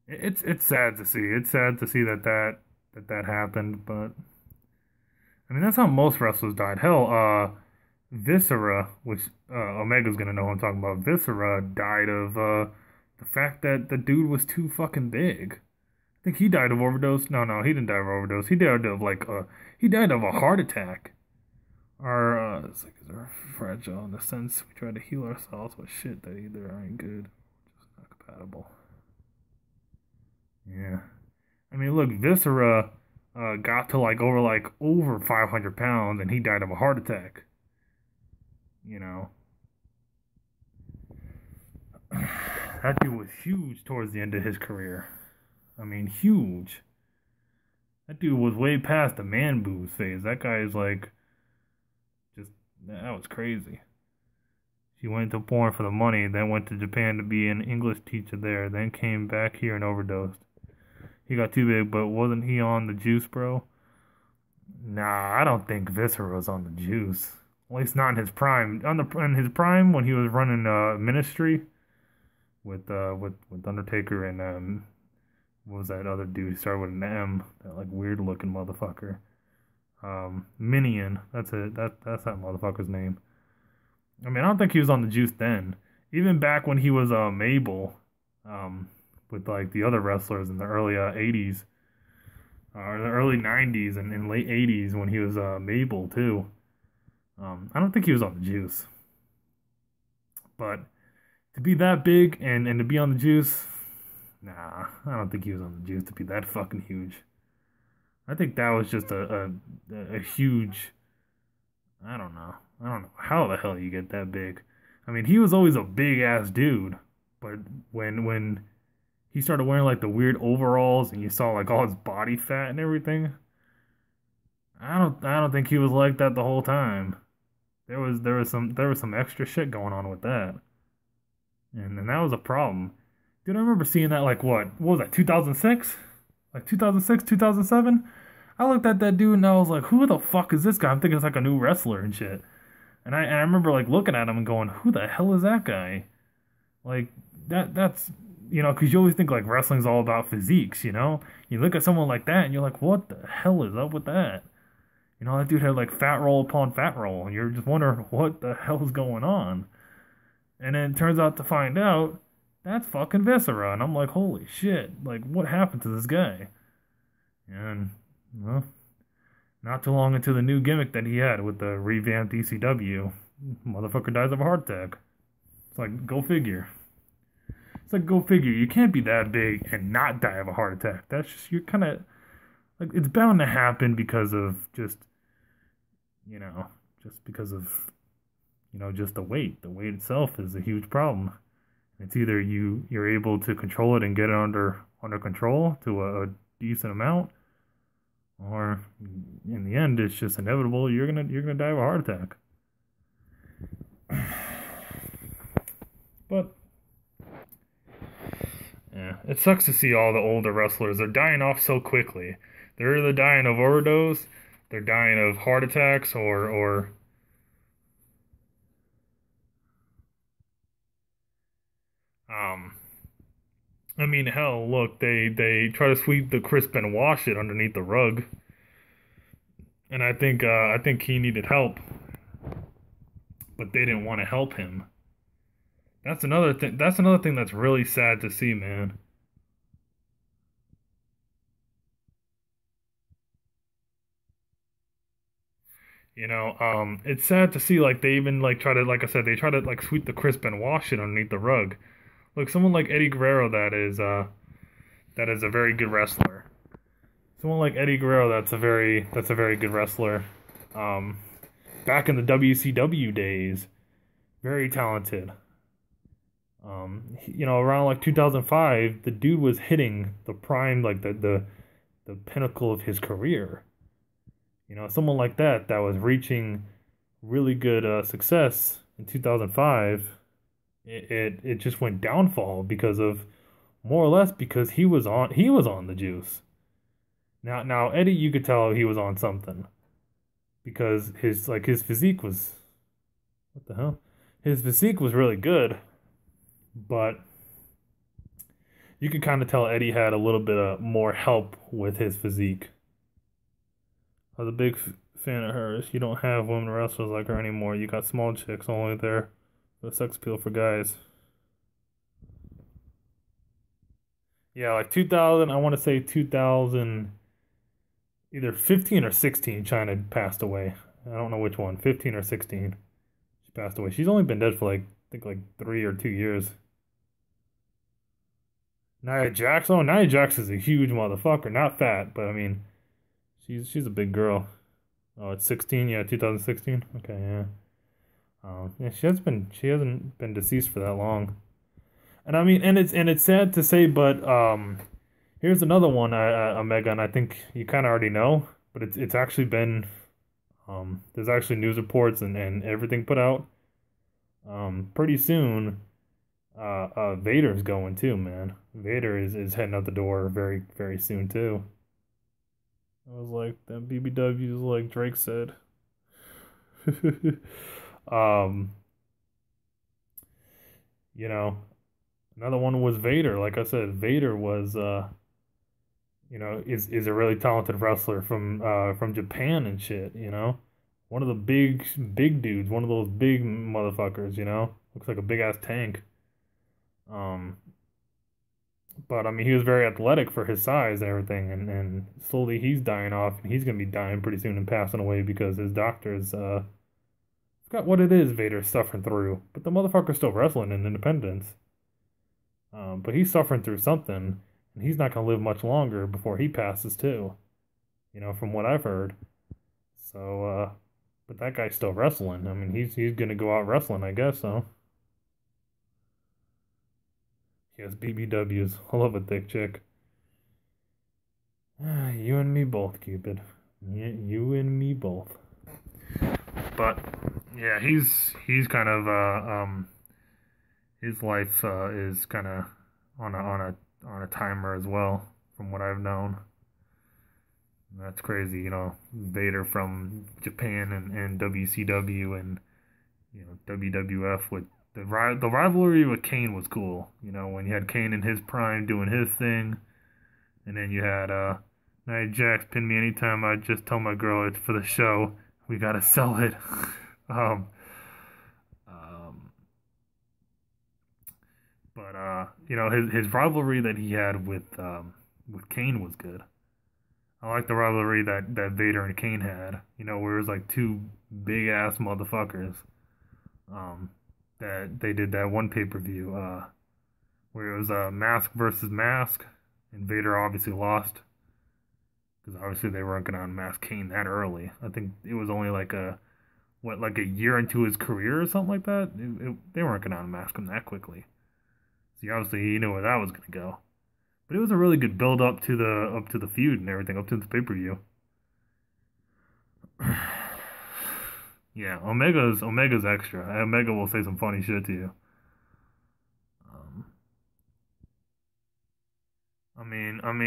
it's sad to see. It's sad to see that happened, but I mean that's how most wrestlers died. Hell, Viscera, which Omega's gonna know what I'm talking about. Viscera died of the fact that the dude was too fucking big. I think he died of overdose. No, he didn't die of overdose. He died of he died of a heart attack. It's like they're fragile in the sense we try to heal ourselves with shit that either aren't good or just not compatible. Yeah. I mean, look, Viscera got to over 500 pounds and he died of a heart attack. You know, that dude was huge towards the end of his career. I mean, huge. That dude was way past the man boobs phase. That guy is like, just, that was crazy. She went to porn for the money, then went to Japan to be an English teacher there, then came back here and overdosed. He got too big, but wasn't he on the juice, bro? Nah, I don't think Viscera was on the juice. At least not in his prime. In his prime when he was running Ministry with Undertaker and what was that other dude? He started with an M. That like weird looking motherfucker. Minion. That's it. That's that motherfucker's name. I mean, I don't think he was on the juice then. Even back when he was Mabel, with like the other wrestlers in the early '80s, in the early '90s and late '80s when he was Mabel too. I don't think he was on the juice, but to be that big and to be on the juice, nah, I don't think he was on the juice to be that fucking huge. I think that was just a huge. I don't know how the hell you get that big. I mean, he was always a big ass dude, but when he started wearing like the weird overalls and you saw like all his body fat and everything, I don't think he was like that the whole time. There was some extra shit going on with that. And that was a problem. Dude, I remember seeing that like what was that, 2006? Like 2006, 2007? I looked at that dude and I was like, who the fuck is this guy? I'm thinking it's like a new wrestler and shit. And I remember like looking at him and going, who the hell is that guy? Like that's because you always think like wrestling's all about physiques, you know? You look at someone like that and you're like, what the hell is up with that? That dude had like fat roll upon fat roll, and you're just wondering what the hell's going on. And then it turns out to find out that's fucking Viscera, and I'm like, holy shit, like what happened to this guy? And well, not too long into the new gimmick that he had with the revamped ECW, motherfucker dies of a heart attack. It's like, go figure. It's like, go figure. You can't be that big and not die of a heart attack. That's just, you're kind of, like, it's bound to happen because of you know, just because of, just the weight. The weight itself is a huge problem. It's either you're able to control it and get it under control to a decent amount, or in the end, it's just inevitable. You're gonna die of a heart attack. But yeah, it sucks to see all the older wrestlers. They're dying off so quickly. They're either dying of overdose, they're dying of heart attacks, or um. I mean, hell, look, they try to sweep the crisp and wash it underneath the rug, and I think he needed help, but they didn't want to help him. That's another thing. That's another thing that's really sad to see, man. It's sad to see like they even like try to, like I said, they try to like sweep the crisp and wash it underneath the rug. Look, someone like Eddie Guerrero that is a very good wrestler. Someone like Eddie Guerrero that's a very good wrestler. Um, Back in the WCW days, very talented. Around like 2005, the dude was hitting the prime, like the pinnacle of his career. Someone like that was reaching really good success in 2005. It just went downfall because of, more or less, because he was on the juice. Now Eddie, you could tell he was on something because his physique was, what the hell? His physique was really good, but you could kind of tell Eddie had a little bit of more help with his physique. I was a big fan of hers. You don't have women wrestlers like her anymore. You got small chicks only there. The sex appeal for guys. Yeah, like 2000, I want to say 2000, either 15 or 16, China passed away. I don't know which one, 15 or 16. She passed away. She's only been dead for like, I think like 3 or 2 years. Nia Jax, oh, Nia Jax is a huge motherfucker. Not fat, but I mean, she's a big girl. Oh, it's 16, yeah, 2016. Okay, yeah. Yeah, she hasn't been deceased for that long. And I mean, and it's sad to say, but here's another one, Omega, and I think you kind of already know, but it's actually been, there's actually news reports and everything put out. Pretty soon, Vader's going too, man. Vader is heading out the door very, very soon too. I was like, that BBW's like Drake said. Um, you know, Another one was Vader. Like I said, Vader was is a really talented wrestler from Japan and shit, One of the big dudes, one of those big motherfuckers, Looks like a big ass tank. Um But I mean, he was very athletic for his size and everything, and slowly he's dying off, and he's gonna be dying pretty soon and passing away because his doctors forgot what it is Vader's suffering through. But the motherfucker's still wrestling in Independence. But he's suffering through something, and he's not gonna live much longer before he passes too. You know, from what I've heard. So, but that guy's still wrestling. I mean, he's gonna go out wrestling, I guess so. Yes, BBWs. I love a thick chick. You and me both, Cupid. You and me both. But yeah, he's kind of his life is kind of on a timer as well, from what I've known. That's crazy, you know. Vader from Japan and WCW and WWF with the rivalry with Kane was cool. You know, when you had Kane in his prime doing his thing, and then you had Nia Jax pin me anytime. I just tell my girl it's for the show. We gotta sell it. um, um, but you know, his rivalry that he had with Kane was good. I like the rivalry that Vader and Kane had. You know, where it was like two big ass motherfuckers. Um, that they did that one pay-per-view where it was Mask versus Mask, and Vader obviously lost because obviously they weren't gonna unmask Kane that early. I think it was only like a year into his career or something like that. They weren't gonna unmask him that quickly. See, obviously he knew where that was gonna go. But it was a really good build up to the feud and everything, up to the pay-per-view. Yeah, Omega's extra. Omega will say some funny shit to you. Um,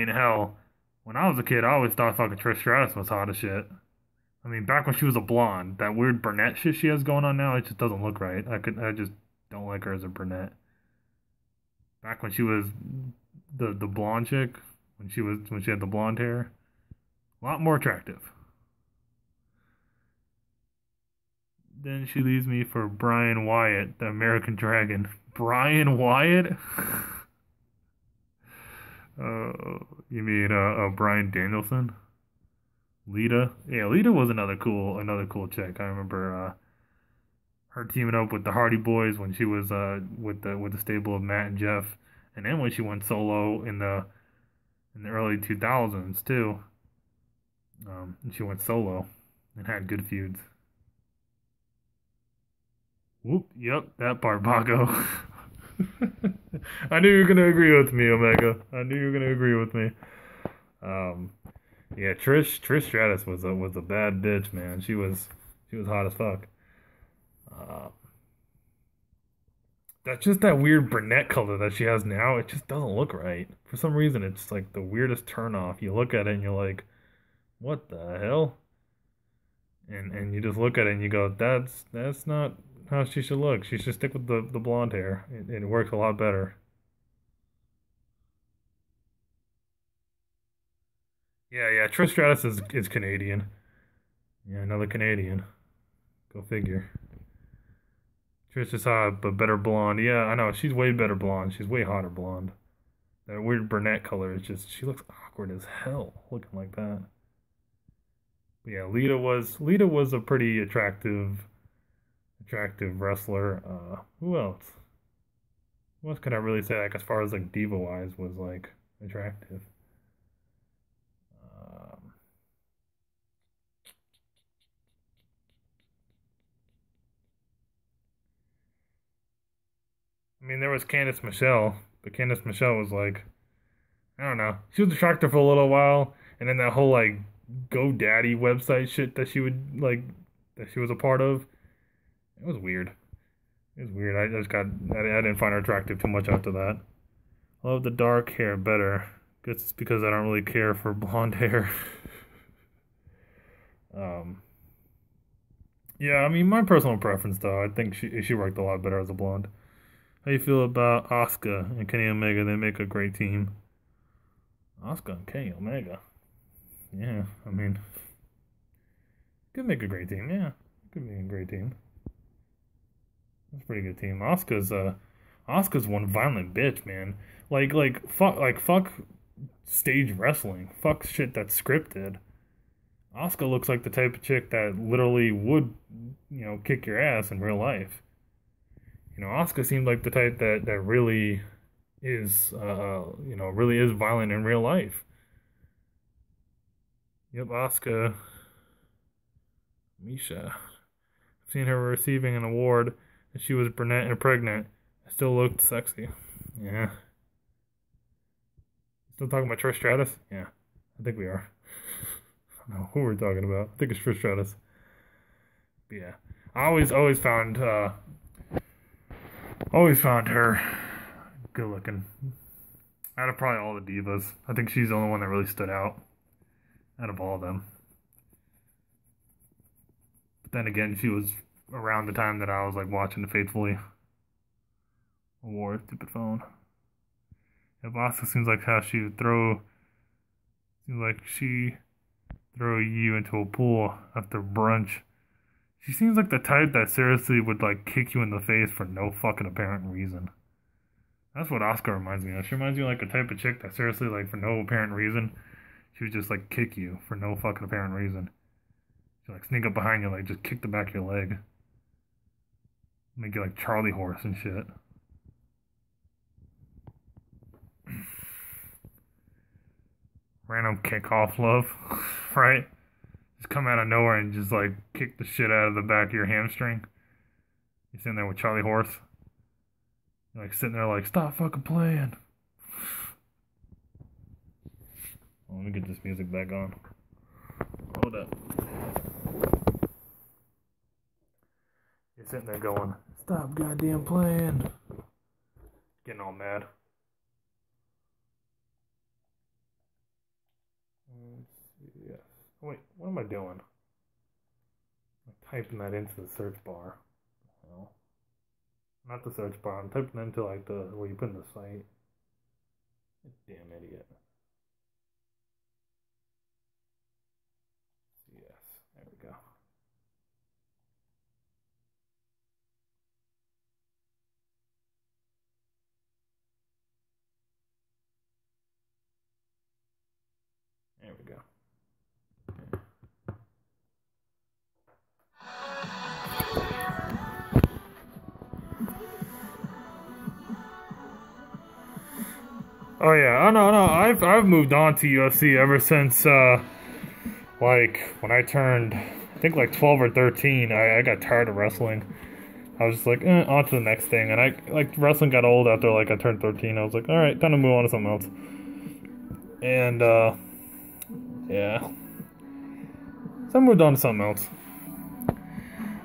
hell, when I was a kid, I always thought fucking Trish Stratus was hot as shit. I mean, back when she was a blonde, that weird brunette shit she has going on now, it just doesn't look right. I just don't like her as a brunette. Back when she was the blonde chick, when she had the blonde hair, a lot more attractive. Then she leaves me for Brian Wyatt, the American Dragon. Brian Wyatt? You mean Brian Danielson? Lita? Yeah, Lita was another cool chick. I remember her teaming up with the Hardy Boys when she was with the stable of Matt and Jeff, and then when she went solo in the early 2000s too. And she went solo and had good feuds. Whoop, yep, that part, Paco. I knew you were gonna agree with me, Omega. I knew you were gonna agree with me. Um, yeah, Trish Stratus was a bad bitch, man. She was hot as fuck. Uh, that's just that weird brunette color that she has now. It just doesn't look right. For some reason, it's like the weirdest turn off. You look at it and you're like, what the hell? And you just look at it and you go, that's not how she should look. She should stick with the blonde hair. It works a lot better. Yeah. Trish Stratus is Canadian. Yeah, another Canadian. Go figure. Trish is hot, but better blonde. Yeah, I know. She's way better blonde. She's way hotter blonde. That weird brunette color is just, she looks awkward as hell looking like that. But yeah, Lita was a pretty attractive wrestler. Who else? What else could I really say, like, as far as like diva wise was like attractive? Um, I mean, there was Candice Michelle, but Candice Michelle was like, I don't know. She was attractive for a little while, and then that whole like GoDaddy website shit that she was a part of. It was weird. It was weird. I didn't find her attractive too much after that. I love the dark hair better. Guess it's because I don't really care for blonde hair. um, yeah, I mean, my personal preference though, I think she worked a lot better as a blonde. How you feel about Asuka and Kenny Omega? They make a great team. Asuka and Kenny Omega. Yeah, I mean, could make a great team. Yeah, could be a great team. That's a pretty good team. Asuka's one violent bitch, man. Fuck stage wrestling. Fuck shit that's scripted. Asuka looks like the type of chick that literally would, kick your ass in real life. Asuka seemed like the type that really is, really is violent in real life. Yep, Asuka. Misha. I've seen her receiving an award, and she was brunette and pregnant. I still looked sexy. Yeah. Still talking about Trish Stratus? Yeah, I think we are. I don't know who we're talking about. I think it's Trish Stratus. But yeah, I always found her good looking. Out of probably all the divas, I think she's the only one that really stood out out of all of them. But then again, she was around the time that I was like watching the Faithfully Award. Stupid phone. If Asuka seems like how she would throw you into a pool after brunch. She seems like the type that seriously would like kick you in the face for no fucking apparent reason. That's what Asuka reminds me of. She reminds me of like a type of chick that seriously like for no apparent reason, she would just like kick you for no fucking apparent reason. She'd like sneak up behind you, like just kick the back of your leg. Make you like Charlie horse and shit. Random kick-off love, right? Just come out of nowhere and just like kick the shit out of the back of your hamstring. You're sitting there with Charlie Horse. You're like sitting there like, stop fucking playing. Well, let me get this music back on. Hold up. You're sitting there going, stop goddamn playing. Getting all mad. Yes. Wait, what am I doing? I'm typing that into the search bar. Well, not the search bar. I'm typing it into like the where you put in the site. Damn idiot. Yes, there we go. There we go. Oh yeah, no. I've moved on to UFC ever since like when I turned I think like 12 or 13. I got tired of wrestling. I was just like, on to the next thing. And I like wrestling got old after like I turned 13. I was like, all right, time to move on to something else. And yeah, so I moved on to something else.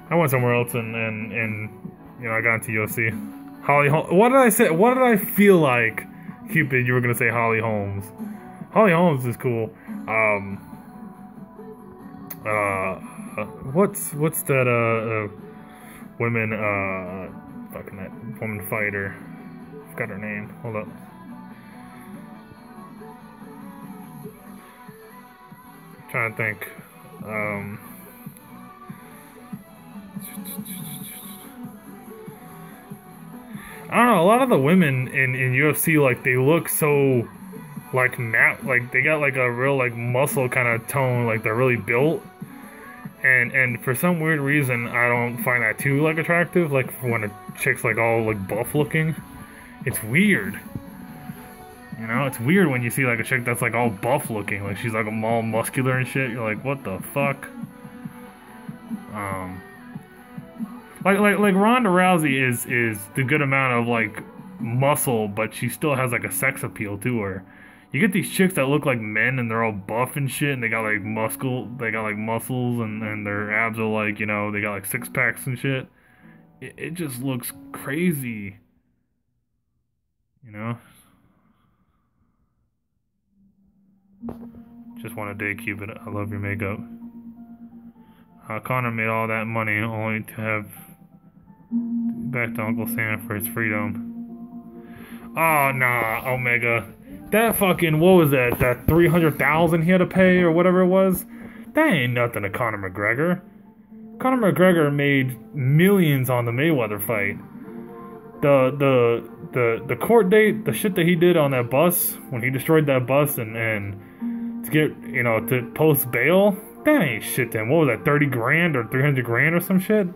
I went somewhere else and I got into UFC. Holly Holmes. What did I say? What did I feel like? Cupid, you were gonna say Holly Holmes. Holly Holmes is cool. What's that women fucking that woman fighter? Forgot her name. Hold up. I'm trying to think. I don't know, a lot of the women in UFC, like, they look so, like, like, they got, like, a real, like, muscle kind of tone, like, they're really built, and for some weird reason, I don't find that too, like, attractive, like, when a chick's, like, all, like, buff looking. It's weird. You know, it's weird when you see, like, a chick that's, like, all buff looking, like, she's, like, all muscular and shit, you're like, what the fuck? Like Ronda Rousey is the good amount of like muscle, but she still has like a sex appeal to her. You get these chicks that look like men and they're all buff and shit, and they got like muscles, and their abs are like, they got like six packs and shit. It just looks crazy, Just want a day, Cupid. I love your makeup. Connor made all that money only to have back to Uncle Sam for his freedom. Oh, nah, Omega. That fucking, what was that? That $300,000 he had to pay or whatever it was? That ain't nothing to Conor McGregor. Conor McGregor made millions on the Mayweather fight. the court date, the shit that he did on that bus when he destroyed that bus and to get, you know, to post bail, that ain't shit to him. What was that, 30 grand or 300 grand or some shit?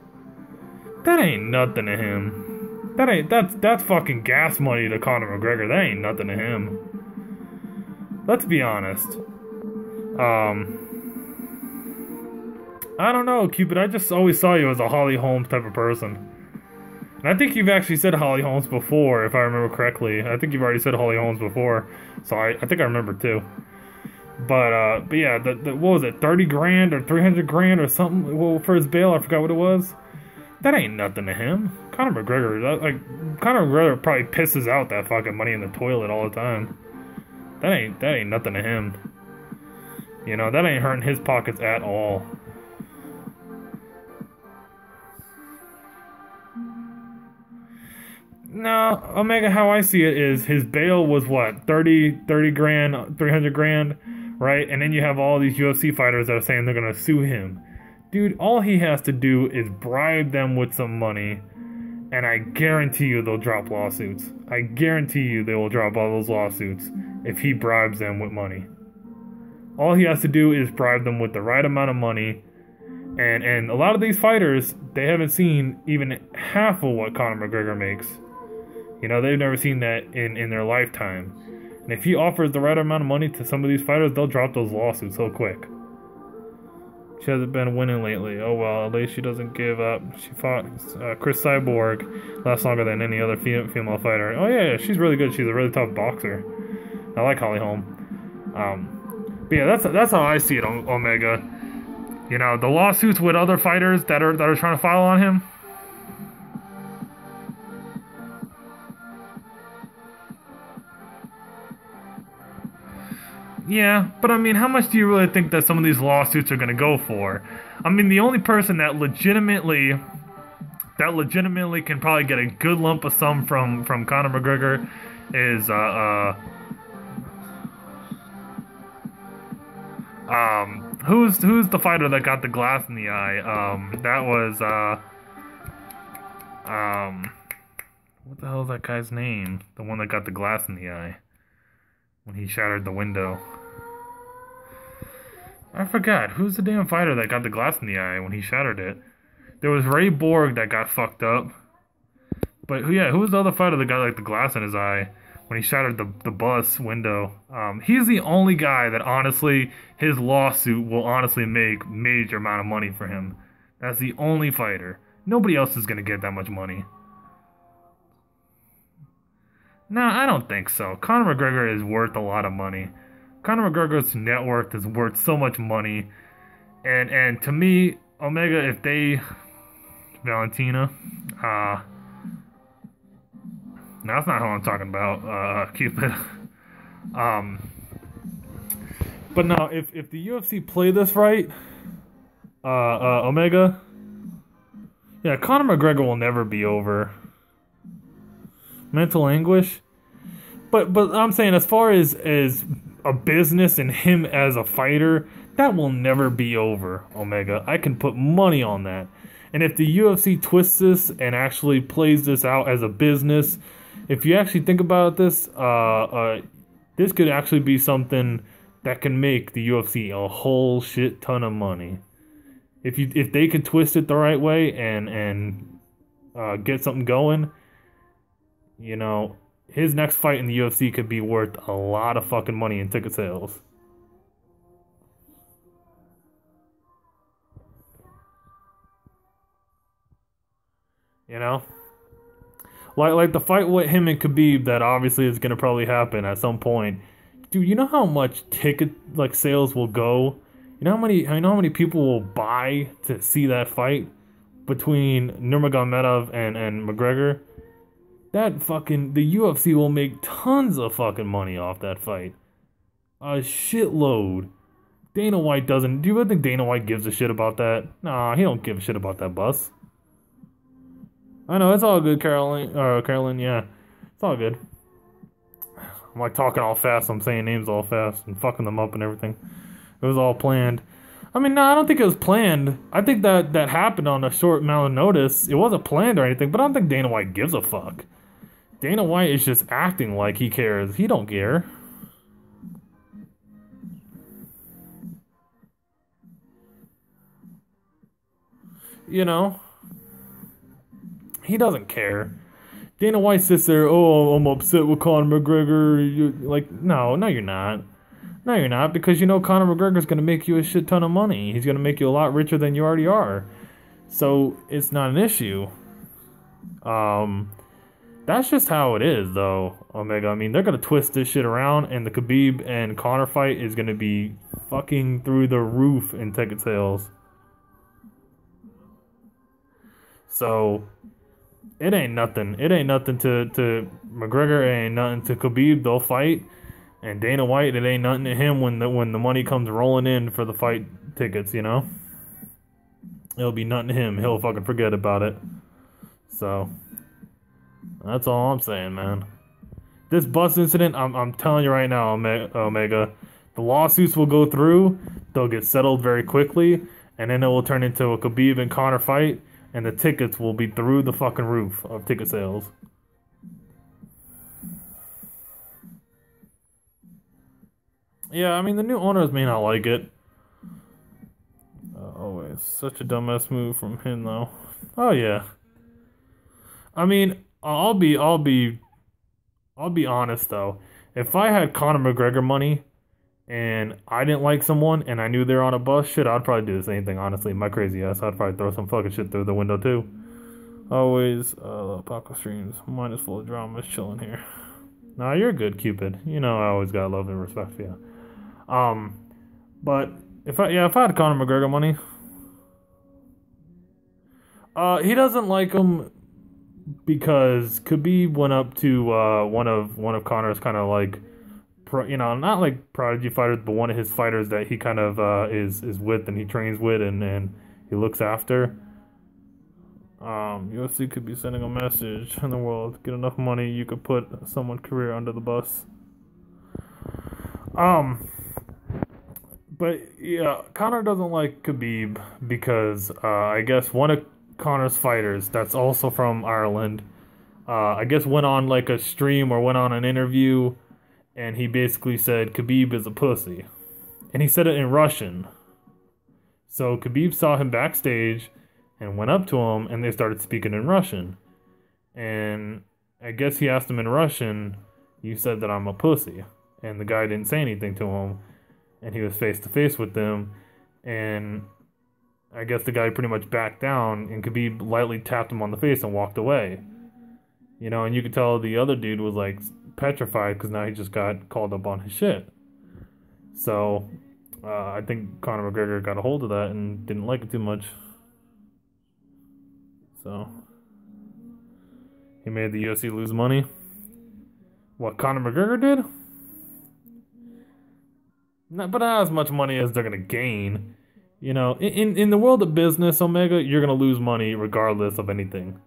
That ain't nothing to him. That's fucking gas money to Conor McGregor. That ain't nothing to him. Let's be honest. I don't know, Cupid. I just always saw you as a Holly Holmes type of person. And I think you've actually said Holly Holmes before, if I remember correctly. I think you've already said Holly Holmes before, so I think I remember too. But yeah, what was it, 30 grand or 300 grand or something? Well, for his bail, I forgot what it was. That ain't nothing to him. Conor McGregor, Conor McGregor probably pisses out that fucking money in the toilet all the time. That ain't nothing to him. You know, that ain't hurting his pockets at all. No, Omega, how I see it is his bail was what, 30 grand, 300 grand, right? And then you have all these UFC fighters that are saying they're gonna sue him. Dude, all he has to do is bribe them with some money, and I guarantee you they'll drop lawsuits. I guarantee you they will drop all those lawsuits if he bribes them with money. All he has to do is bribe them with the right amount of money, and a lot of these fighters, they haven't seen even half of what Conor McGregor makes. You know, they've never seen that in their lifetime. And if he offers the right amount of money to some of these fighters, they'll drop those lawsuits so quick. She hasn't been winning lately. Oh well, at least she doesn't give up. She fought Chris Cyborg last longer than any other female fighter. Oh yeah, she's really good. She's a really tough boxer. I like Holly Holm. But yeah, that's how I see it, Omega. You know, the lawsuits with other fighters that are trying to file on him. Yeah, but I mean, how much do you really think that some of these lawsuits are going to go for? I mean, the only person that legitimately can probably get a good lump of sum from Conor McGregor is who's the fighter that got the glass in the eye? That was what the hell is that guy's name? The one that got the glass in the eye when he shattered the window. I forgot. Who's the damn fighter that got the glass in the eye when he shattered it? There was Ray Borg that got fucked up. But yeah, who was the other fighter that got like the glass in his eye when he shattered the bus window? He's the only guy that honestly, his lawsuit will honestly make major amount of money for him. That's the only fighter. Nobody else is going to get that much money. Nah, I don't think so. Conor McGregor is worth a lot of money. Conor McGregor's net worth is worth so much money. And to me, Omega, if they... Valentina. No, that's not who I'm talking about, Cupid. But no, if the UFC play this right, Omega... Yeah, Conor McGregor will never be over. Mental anguish. But I'm saying as far as a business and him as a fighter, that will never be over, Omega. I can put money on that. And if the UFC twists this and actually plays this out as a business, if you actually think about this, this could actually be something that can make the UFC a whole shit ton of money. If they could twist it the right way and get something going, you know, his next fight in the UFC could be worth a lot of fucking money in ticket sales. You know? Like the fight with him and Khabib that obviously is going to probably happen at some point. Dude, you know how much ticket like sales will go? You know how many people will buy to see that fight between Nurmagomedov and McGregor? That fucking, the UFC will make tons of fucking money off that fight. A shitload. Dana White doesn't, do you really think Dana White gives a shit about that? Nah, he don't give a shit about that bus. I know, it's all good, Caroline, yeah. It's all good. I'm like talking all fast, I'm saying names all fast and fucking them up and everything. It was all planned. I mean, no, I don't think it was planned. I think that happened on a short amount of notice. It wasn't planned or anything, but I don't think Dana White gives a fuck. Dana White is just acting like he cares. He don't care. You know, he doesn't care. Dana White sits there, oh, I'm upset with Conor McGregor. Like, no, you're not. No, you're not, because you know Conor McGregor's going to make you a shit ton of money. He's going to make you a lot richer than you already are. So, it's not an issue. That's just how it is, though, Omega. I mean, they're going to twist this shit around, and the Khabib and Conor fight is going to be fucking through the roof in ticket sales. So, it ain't nothing. It ain't nothing to McGregor. It ain't nothing to Khabib. They'll fight. And Dana White, it ain't nothing to him when the money comes rolling in for the fight tickets, you know? It'll be nothing to him. He'll fucking forget about it. So, that's all I'm saying, man. This bus incident, I'm telling you right now, Omega, the lawsuits will go through. They'll get settled very quickly. And then it will turn into a Khabib and Conor fight. And the tickets will be through the fucking roof of ticket sales. Yeah, I mean, the new owners may not like it. Oh, it's such a dumbass move from him, though. Oh, yeah. I mean, I'll be honest, though. If I had Conor McGregor money and I didn't like someone and I knew they were on a bus, shit, I'd probably do the same thing, honestly. My crazy ass, I'd probably throw some fucking shit through the window, too. Always, A-PACO streams. Mine is full of drama, just chilling here. Nah, you're good, Cupid. You know I always got love and respect for you. But if I had Conor McGregor money, he doesn't like him because Khabib went up to one of Conor's kind of like, not like prodigy fighters, but one of his fighters that he kind of is with and he trains with and he looks after. UFC could be sending a message in the world: get enough money, you could put someone's career under the bus. But yeah, Conor doesn't like Khabib because I guess one of Conor's fighters that's also from Ireland, I guess went on like a stream or went on an interview, and he basically said Khabib is a pussy, and he said it in Russian. So Khabib saw him backstage and went up to him, and they started speaking in Russian, and I guess he asked him in Russian, "You said that I'm a pussy," and the guy didn't say anything to him. And he was face to face with them, and I guess the guy pretty much backed down, and Khabib lightly tapped him on the face and walked away. You know, and you could tell the other dude was like petrified because now he just got called up on his shit. So I think Conor McGregor got a hold of that and didn't like it too much. So he made the UFC lose money. What Conor McGregor did? But not as much money as they're gonna gain. You know, in the world of business, Omega, you're gonna lose money regardless of anything.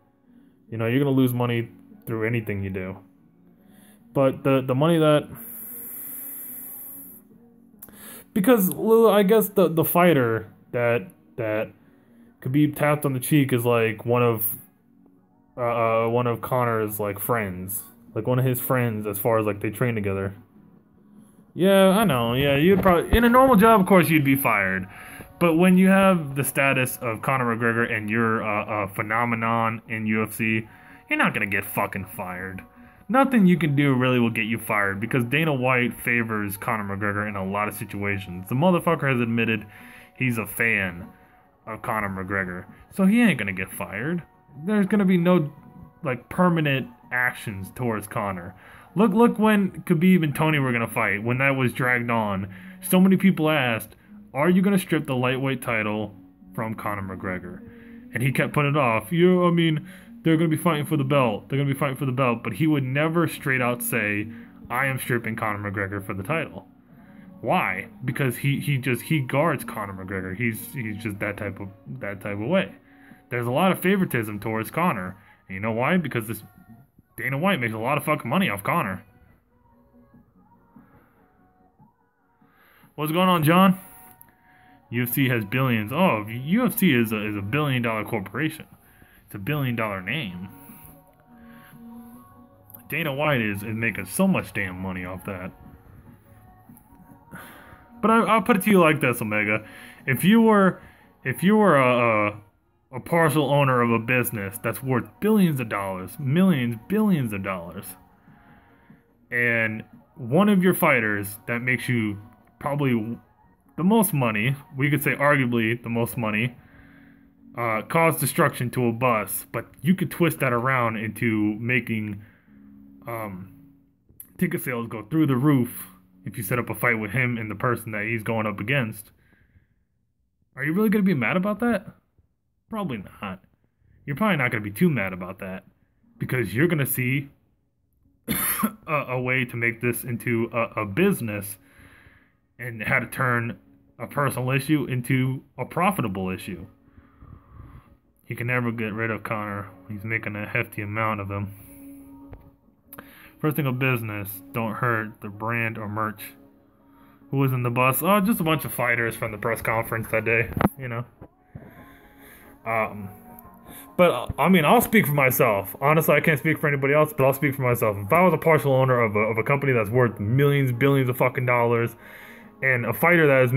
You know, you're gonna lose money through anything you do. But the money that, because I guess the fighter that Khabib tapped on the cheek is like one of Conor's like friends, like one of his friends as far as like they train together. Yeah, I know. Yeah, you'd probably, in a normal job, of course, you'd be fired. But when you have the status of Conor McGregor and you're a phenomenon in UFC, you're not going to get fucking fired. Nothing you can do really will get you fired because Dana White favors Conor McGregor in a lot of situations. The motherfucker has admitted he's a fan of Conor McGregor. So he ain't going to get fired. There's going to be no, like, permanent actions towards Conor. Look when Khabib and Tony were going to fight, when that was dragged on. So many people asked, are you going to strip the lightweight title from Conor McGregor? And he kept putting it off. I mean, they're going to be fighting for the belt. They're going to be fighting for the belt. But he would never straight out say, I am stripping Conor McGregor for the title. Why? Because he guards Conor McGregor. He's just that type of way. There's a lot of favoritism towards Conor. And you know why? Because this Dana White makes a lot of fucking money off Conor. What's going on, John? UFC has billions. Oh, UFC is a billion-dollar corporation. It's a billion-dollar name. Dana White is making so much damn money off that. But I'll put it to you like this, Omega. If you were a partial owner of a business that's worth billions of dollars, millions, billions of dollars, and one of your fighters that makes you probably the most money, we could say arguably the most money, caused destruction to a bus, but you could twist that around into making ticket sales go through the roof if you set up a fight with him and the person that he's going up against. Are you really going to be mad about that? Probably not. You're probably not going to be too mad about that because you're going to see a way to make this into a business and how to turn a personal issue into a profitable issue. You can never get rid of Conor. He's making a hefty amount of him. First thing of business, don't hurt the brand or merch. Who was in the bus? Oh, just a bunch of fighters from the press conference that day, you know. But, I mean, I'll speak for myself. Honestly, I can't speak for anybody else, but I'll speak for myself. If I was a partial owner of a company that's worth millions, billions of fucking dollars, and a fighter that is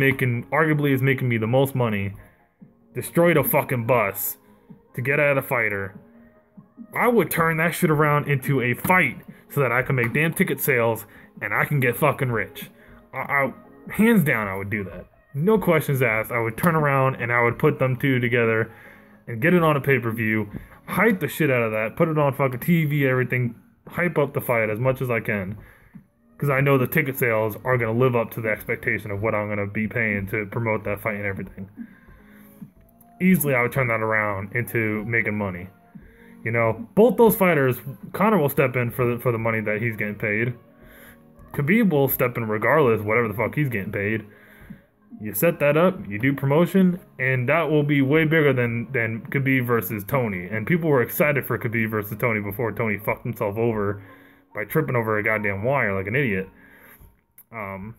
arguably is making me the most money, destroyed a fucking bus to get at a fighter, I would turn that shit around into a fight so that I can make damn ticket sales and I can get fucking rich. I hands down, I would do that. No questions asked. I would turn around and I would put them two together and get it on a pay-per-view, hype the shit out of that, put it on fucking TV, everything, hype up the fight as much as I can. Because I know the ticket sales are going to live up to the expectation of what I'm going to be paying to promote that fight and everything. Easily, I would turn that around into making money. You know, both those fighters, Conor will step in for the money that he's getting paid. Khabib will step in regardless, whatever the fuck he's getting paid. You set that up, you do promotion, and that will be way bigger than Khabib versus Tony. And people were excited for Khabib versus Tony before Tony fucked himself over by tripping over a goddamn wire like an idiot. That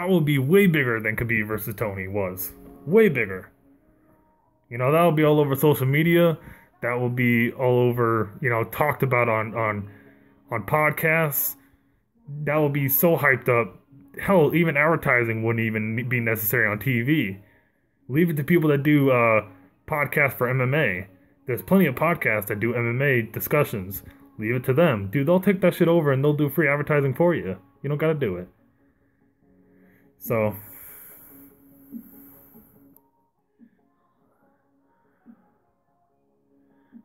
will be way bigger than Khabib versus Tony was. Way bigger. You know, that will be all over social media. That will be all over, you know, talked about on podcasts. That will be so hyped up. Hell, even advertising wouldn't even be necessary on TV. Leave it to people that do podcasts for MMA. There's plenty of podcasts that do MMA discussions. Leave it to them. Dude, they'll take that shit over and they'll do free advertising for you. You don't gotta do it. So,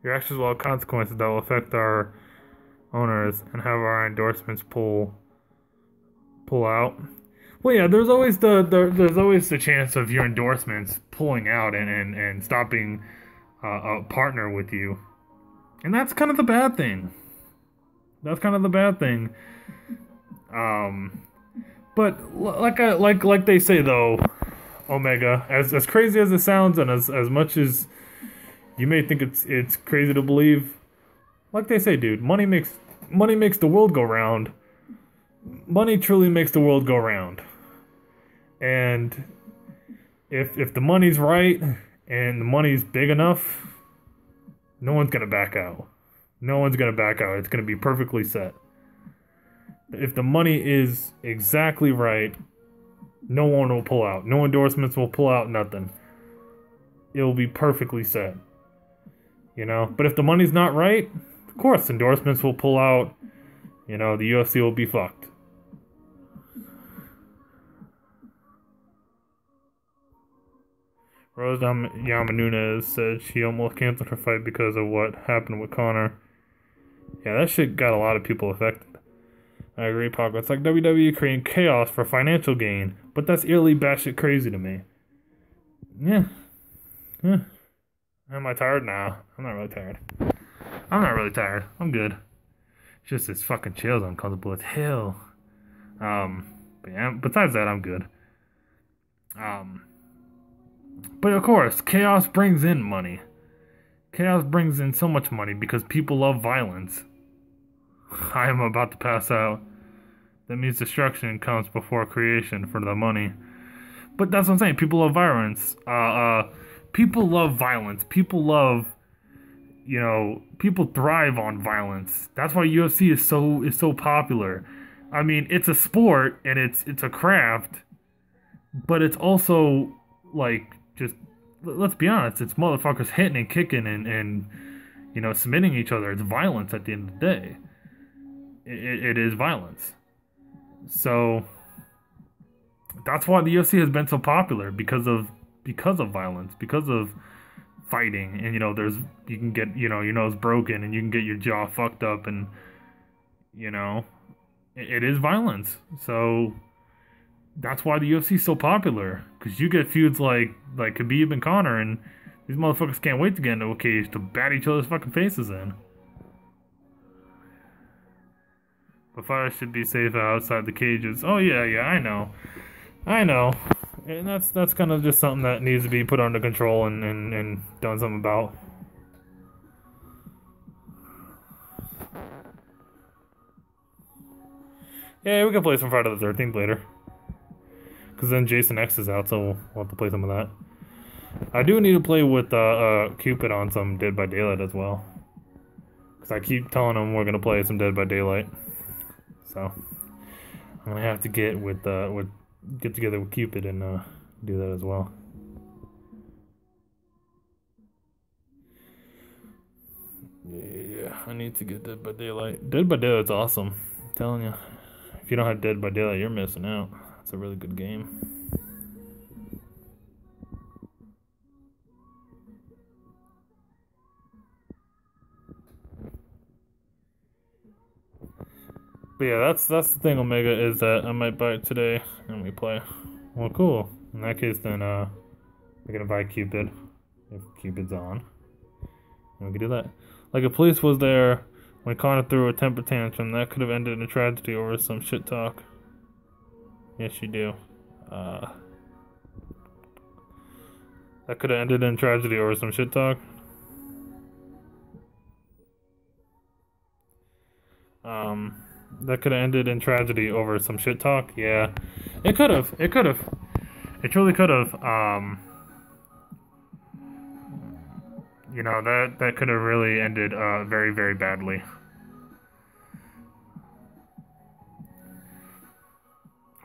your actions will have consequences that will affect our owners and have our endorsements pull out. Well, yeah, there's always the chance of your endorsements pulling out and stopping a partner with you, and that's kind of the bad thing. That's kind of the bad thing. But like they say though, Omega, as crazy as it sounds, and as much as you may think it's crazy to believe, like they say, dude, money makes the world go round. Money truly makes the world go round. And if the money's right and the money's big enough, no one's gonna back out. No one's gonna back out. It's gonna be perfectly set. If the money is exactly right, no one will pull out. No endorsements will pull out, nothing. It will be perfectly set. You know? But if the money's not right, of course endorsements will pull out. You know, the UFC will be fucked. Rose Namajunas said she almost canceled her fight because of what happened with Conor. Yeah, that shit got a lot of people affected. I agree, Paco. It's like WWE creating chaos for financial gain, but that's eerily batshit crazy to me. Yeah. Am I tired? Nah, I'm not really tired. I'm good. It's just this fucking chair's uncomfortable as hell. But yeah, besides that, I'm good. But of course, chaos brings in money. Chaos brings in so much money because people love violence. I am about to pass out. That means destruction comes before creation for the money. But that's what I'm saying. People love violence. People love violence. People love, you know, people thrive on violence. That's why UFC is so popular. I mean, it's a sport and it's a craft, but it's also like just let's be honest, it's motherfuckers hitting and kicking and you know submitting each other. It's violence at the end of the day. It is violence. So that's why the UFC has been so popular because of violence, because of fighting, and you know there's you can get you know your nose broken and you can get your jaw fucked up, and you know it is violence. So that's why the UFC is so popular, because you get feuds like Khabib and Conor, and these motherfuckers can't wait to get into a cage to bat each other's fucking faces in. But fighters should be safe outside the cages. Oh yeah, yeah, I know, and that's kind of just something that needs to be put under control and done something about. Yeah, we can play some Friday the 13th later. Because then Jason X is out, so we'll have to play some of that. I do need to play with Cupid on some Dead by Daylight as well. Because I keep telling him we're going to play some Dead by Daylight. So, I'm going to have to get together with Cupid and do that as well. Yeah, I need to get Dead by Daylight. Dead by Daylight's awesome. I'm telling you. If you don't have Dead by Daylight, you're missing out. It's a really good game. But yeah, that's the thing, Omega, is that I might buy it today and we play. Well, cool. In that case, then we're gonna buy Cupid if Cupid's on, and we can do that. Like if police was there when Connor threw a temper tantrum, that could have ended in a tragedy over some shit talk. Yes, you do. That could have ended in tragedy over some shit talk. That could have ended in tragedy over some shit talk. Yeah, it could have. It could have. It truly could have. You know, that could have really ended very, very badly.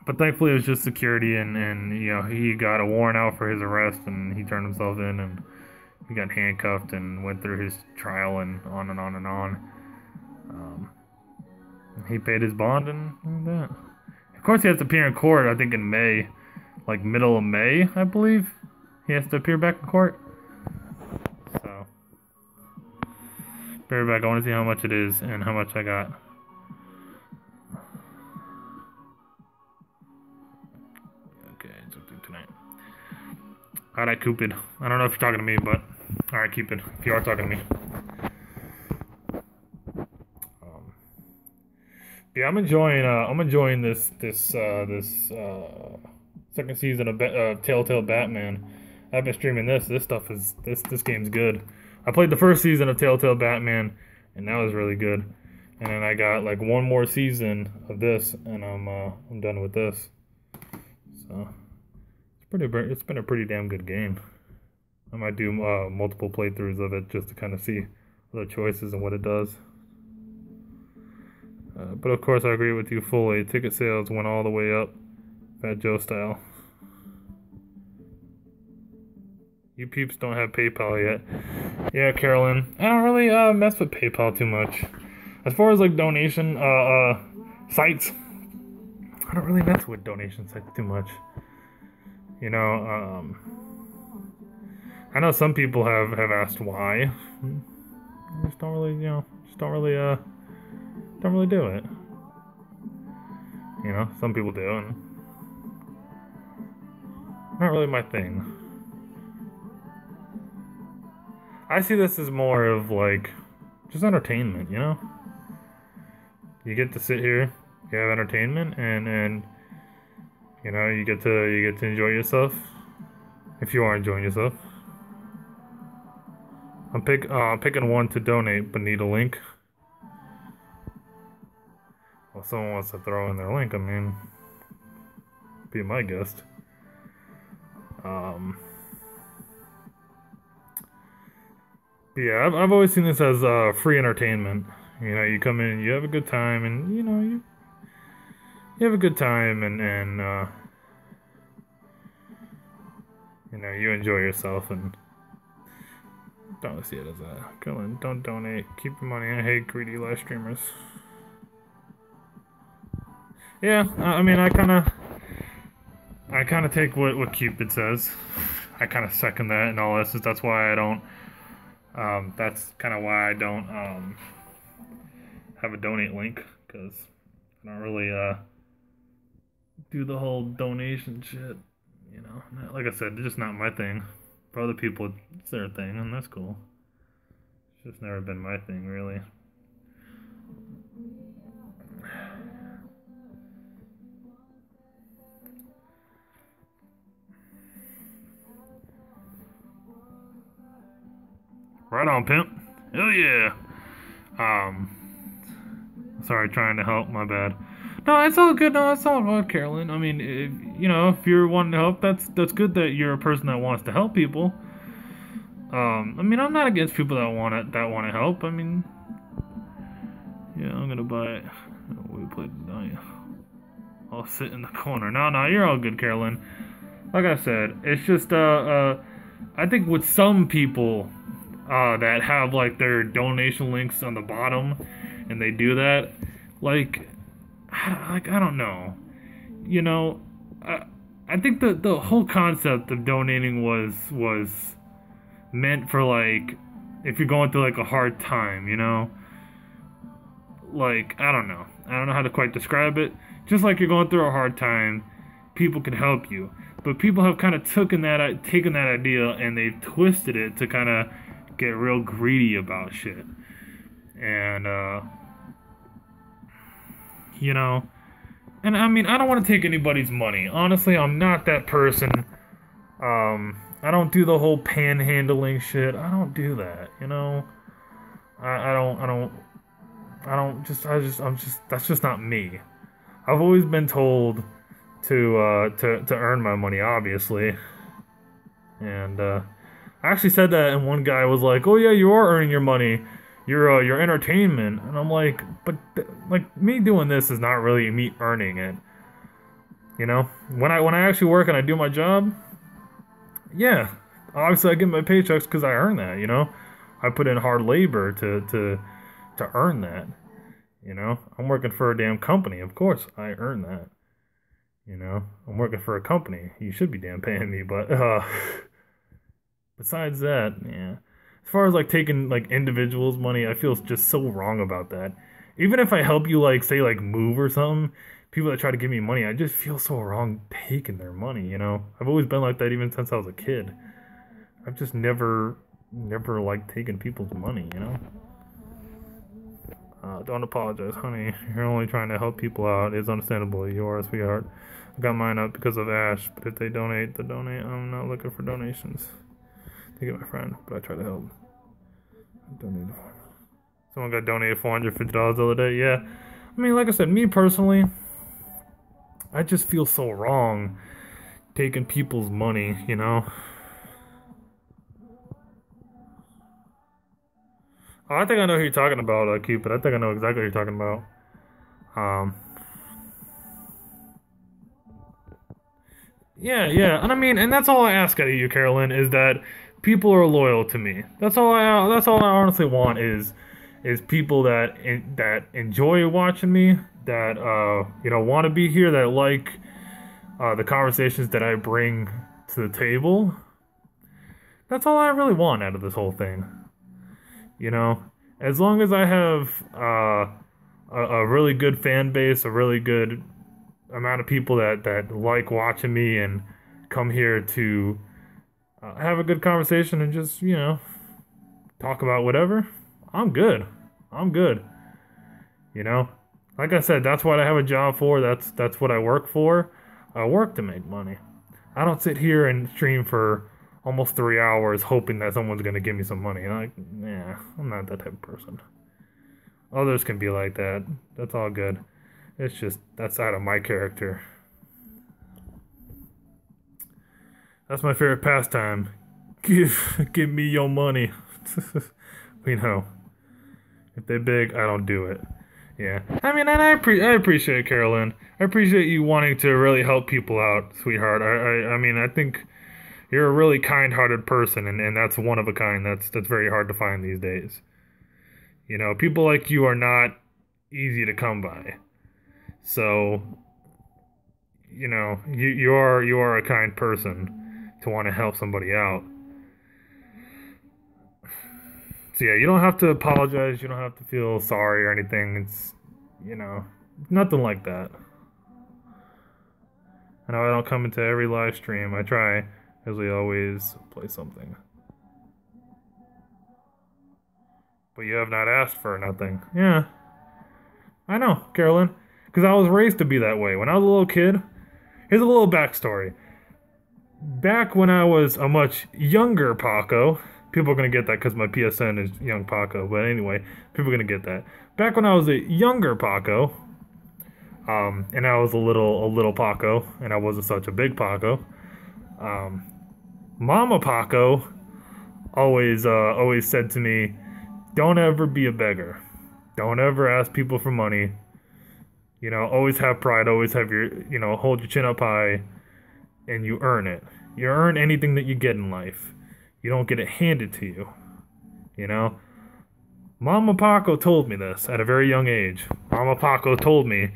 But thankfully it was just security, and you know, he got a warrant out for his arrest, and he turned himself in, and he got handcuffed and went through his trial and on and on and on. He paid his bond and that. Of course he has to appear in court, I think in May. Like middle of May, I believe. He has to appear back in court. So bear back, I want to see how much it is and how much I got. Okay, it's up to tonight. Alright, Cupid. I don't know if you're talking to me, but alright, Cupid. If you are talking to me. Yeah, I'm enjoying this second season of Telltale Batman. I've been streaming this. This stuff is this game's good. I played the first season of Telltale Batman, and that was really good. And then I got like one more season of this, and I'm done with this. So it's been a pretty damn good game. I might do multiple playthroughs of it just to kind of see other choices and what it does. But of course, I agree with you fully. Ticket sales went all the way up, Fat Joe style. You peeps don't have PayPal yet. Yeah, Carolyn. I don't really mess with PayPal too much. As far as like donation sites, I don't really mess with donation sites too much. You know, I know some people have asked why. I just don't really, you know, don't really do it. You know, some people do, and not really my thing. I see this as more of like just entertainment, you know? You get to sit here, you have entertainment, and you know, you get to enjoy yourself if you are enjoying yourself. I'm picking one to donate, but need a link. Well, someone wants to throw in their link, I mean, be my guest. But yeah, I've always seen this as free entertainment. You know, you come in, you have a good time, and you have a good time, and you know, you enjoy yourself, and don't see it as a killing. Don't donate. Keep your money. I hate greedy live streamers. Yeah, I mean, I kind of take what Cupid says. I kind of second that in all this. That's why I don't. That's kind of why I don't have a donate link, because I don't really do the whole donation shit. You know, like I said, it's just not my thing. For other people, it's their thing, and that's cool. It's just never been my thing, really. Right on, pimp. Hell yeah. Um, Sorry, trying to help. My bad. No, it's all good. No, it's all about Carolyn. I mean, you know, if you're wanting to help, that's good that you're a person that wants to help people. I mean, I'm not against people that want to help. I mean, yeah, I'm gonna buy it. We played tonight. I'll sit in the corner. No, you're all good, Carolyn. Like I said, it's just I think with some people that have like their donation links on the bottom, and they do that, like I don't know, you know, I think the whole concept of donating was meant for like if you're going through like a hard time, you know, like I don't know how to quite describe it. Just like you're going through a hard time, people can help you, but people have kind of taken that idea and they've twisted it to kind of get real greedy about shit. And you know, and I mean, I don't want to take anybody's money. Honestly, I'm not that person. I don't do the whole panhandling shit. I don't do that, you know. I'm just that's just not me. I've always been told to earn my money, obviously. And I actually said that, and one guy was like, "Oh yeah, you are earning your money. Your entertainment." And I'm like, "But like me doing this is not really me earning it." You know, when I actually work and I do my job, yeah, obviously I get my paychecks because I earn that. You know, I put in hard labor to earn that. You know, I'm working for a damn company. Of course, I earn that. You know, I'm working for a company. You should be damn paying me, but besides that, yeah. As far as like taking like individuals' money, I feel just so wrong about that. Even if I help you like say like move or something, people that try to give me money, I just feel so wrong taking their money, you know? I've always been like that even since I was a kid. I've just never liked taking people's money, you know? Don't apologize, honey. You're only trying to help people out. It's understandable. You are a sweetheart. I got mine up because of Ash, but if they donate, they donate. I'm not looking for donations. They get my friend, but I try to help. I donated. Someone got donated $450 the other day. Yeah. I mean, like I said, me personally, I just feel so wrong taking people's money, you know? Oh, I think I know who you're talking about, Cupid. I think I know exactly what you're talking about. Um, yeah, and I mean, and that's all I ask out of you, Carolyn, is that people are loyal to me. That's all I honestly want is people that enjoy watching me, that you know, want to be here, that like the conversations that I bring to the table. That's all I really want out of this whole thing. You know, as long as I have a really good fan base, a really good amount of people that like watching me and come here to have a good conversation and just, you know, talk about whatever, I'm good. I'm good. You know, like I said, that's what I have a job for. That's what I work for. I work to make money. I don't sit here and stream for almost 3 hours hoping that someone's gonna give me some money. Like, yeah, I'm not that type of person. Others can be like that. That's all good. It's just that's out of my character. That's my favorite pastime. Give me your money. You know, if they big, I don't do it. Yeah. I mean, and I appreciate Carolyn. I appreciate you wanting to really help people out, sweetheart. I mean, I think you're a really kind-hearted person, and that's one of a kind. That's very hard to find these days. You know, people like you are not easy to come by. So, you know, you are a kind person to want to help somebody out. So yeah, you don't have to apologize. You don't have to feel sorry or anything. It's, you know, nothing like that. I know I don't come into every live stream. I try, as we always, play something. But you have not asked for nothing. Yeah, I know, Carolyn. Because I was raised to be that way. When I was a little kid, here's a little backstory. Back when I was a much younger Paco, people are going to get that because my PSN is young Paco, but anyway, people are going to get that. Back when I was a younger Paco, and I was a little Paco, and I wasn't such a big Paco, Mama Paco always said to me, don't ever be a beggar. Don't ever ask people for money. You know, always have pride, always have hold your chin up high, and you earn it. You earn anything that you get in life. You don't get it handed to you. You know? Mama Paco told me this at a very young age. Mama Paco told me,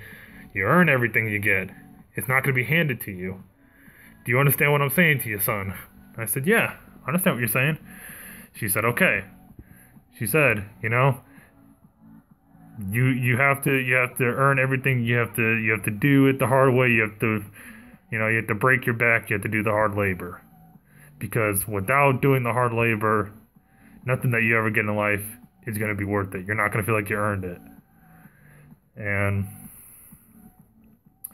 you earn everything you get. It's not going to be handed to you. Do you understand what I'm saying to you, son? I said, yeah, I understand what you're saying. She said, okay. She said, you know, you have to earn everything. You have to do it the hard way. You have to break your back. You have to do the hard labor. Because without doing the hard labor, nothing that you ever get in life is going to be worth it. You're not going to feel like you earned it. And,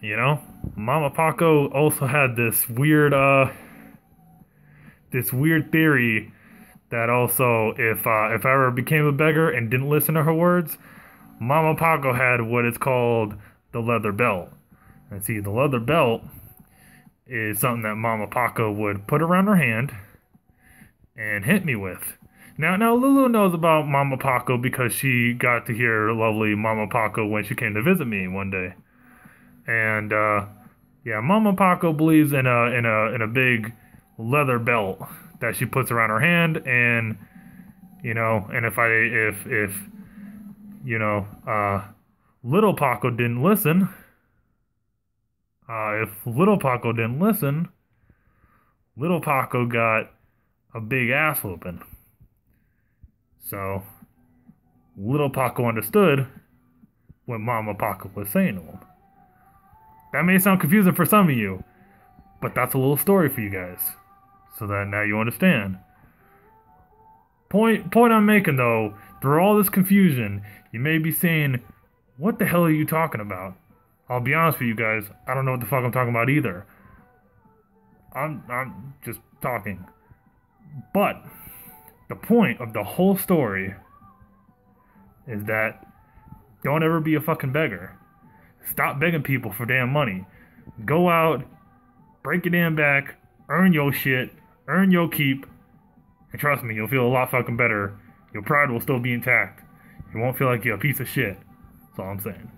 you know, Mama Paco also had this weird theory that also if I ever became a beggar and didn't listen to her words, Mama Paco had what is called the leather belt. And see, the leather belt is something that Mama Paco would put around her hand and hit me with. Now Lulu knows about Mama Paco because she got to hear lovely Mama Paco when she came to visit me one day. And yeah, Mama Paco believes in a big leather belt that she puts around her hand, and you know, and if little Paco didn't listen, little Paco got a big ass whooping. So little Paco understood what Mama Paco was saying to him. That may sound confusing for some of you, but that's a little story for you guys, so that now you understand. Point I'm making though, through all this confusion, you may be saying, what the hell are you talking about? I'll be honest with you guys, I don't know what the fuck I'm talking about either. I'm just talking. But the point of the whole story is that don't ever be a fucking beggar. Stop begging people for damn money. Go out, break your damn back, earn your shit, earn your keep, and trust me, you'll feel a lot fucking better. Your pride will still be intact. You won't feel like you're a piece of shit. That's all I'm saying.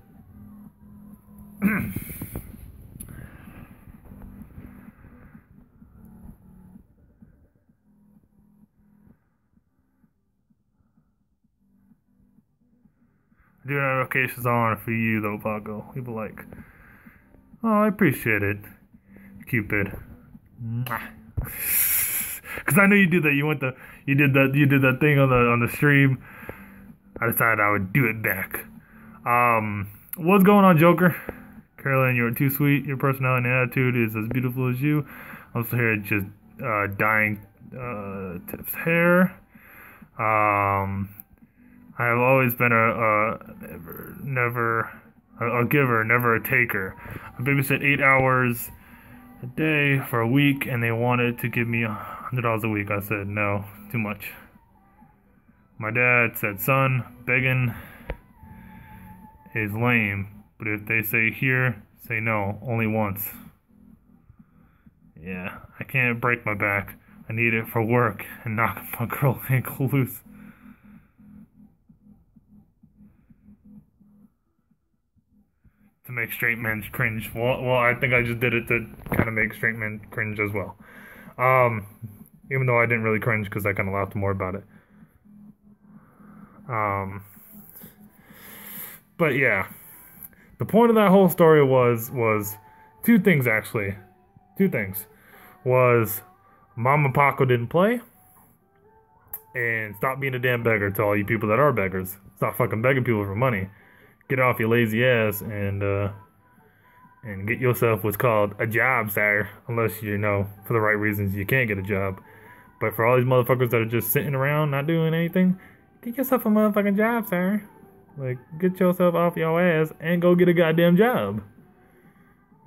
I do notifications on for you though, Paco. People like, oh, I appreciate it, Cupid. Because I knew you did that. You did that thing on the stream. I decided I would do it back. What's going on, Joker? Caroline, you're too sweet. Your personality and attitude is as beautiful as you. I'm still here just dyeing Tiff's hair. I have always been a giver, never a taker. I babysit 8 hours a day for a week, and they wanted to give me $100 a week. I said no, too much. My dad said, son, begging is lame, but if they say here, say no, only once. Yeah, I can't break my back. I need it for work and knock my girl ankle loose. to make straight men cringe. Well, I think I just did it to kind of make straight men cringe as well. Even though I didn't really cringe because I kind of laughed more about it. But yeah, the point of that whole story was two things actually. Two things was Mama Paco didn't play, and stop being a damn beggar to all you people that are beggars. Stop fucking begging people for money. Get off your lazy ass and get yourself what's called a job, sir. Unless you know, for the right reasons, you can't get a job. But for all these motherfuckers that are just sitting around not doing anything, get yourself a motherfucking job, sir. Like, get yourself off your ass and go get a goddamn job.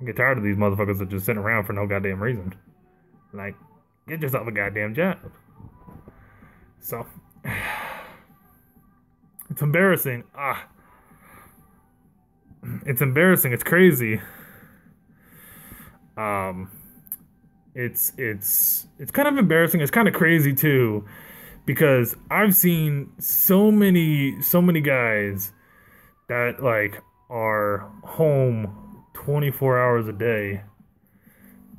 I get tired of these motherfuckers that are just sitting around for no goddamn reason. Like, get yourself a goddamn job. So, it's embarrassing. It's embarrassing. It's crazy. It's kind of embarrassing. It's kind of crazy too, because I've seen so many guys that like are home 24 hours a day,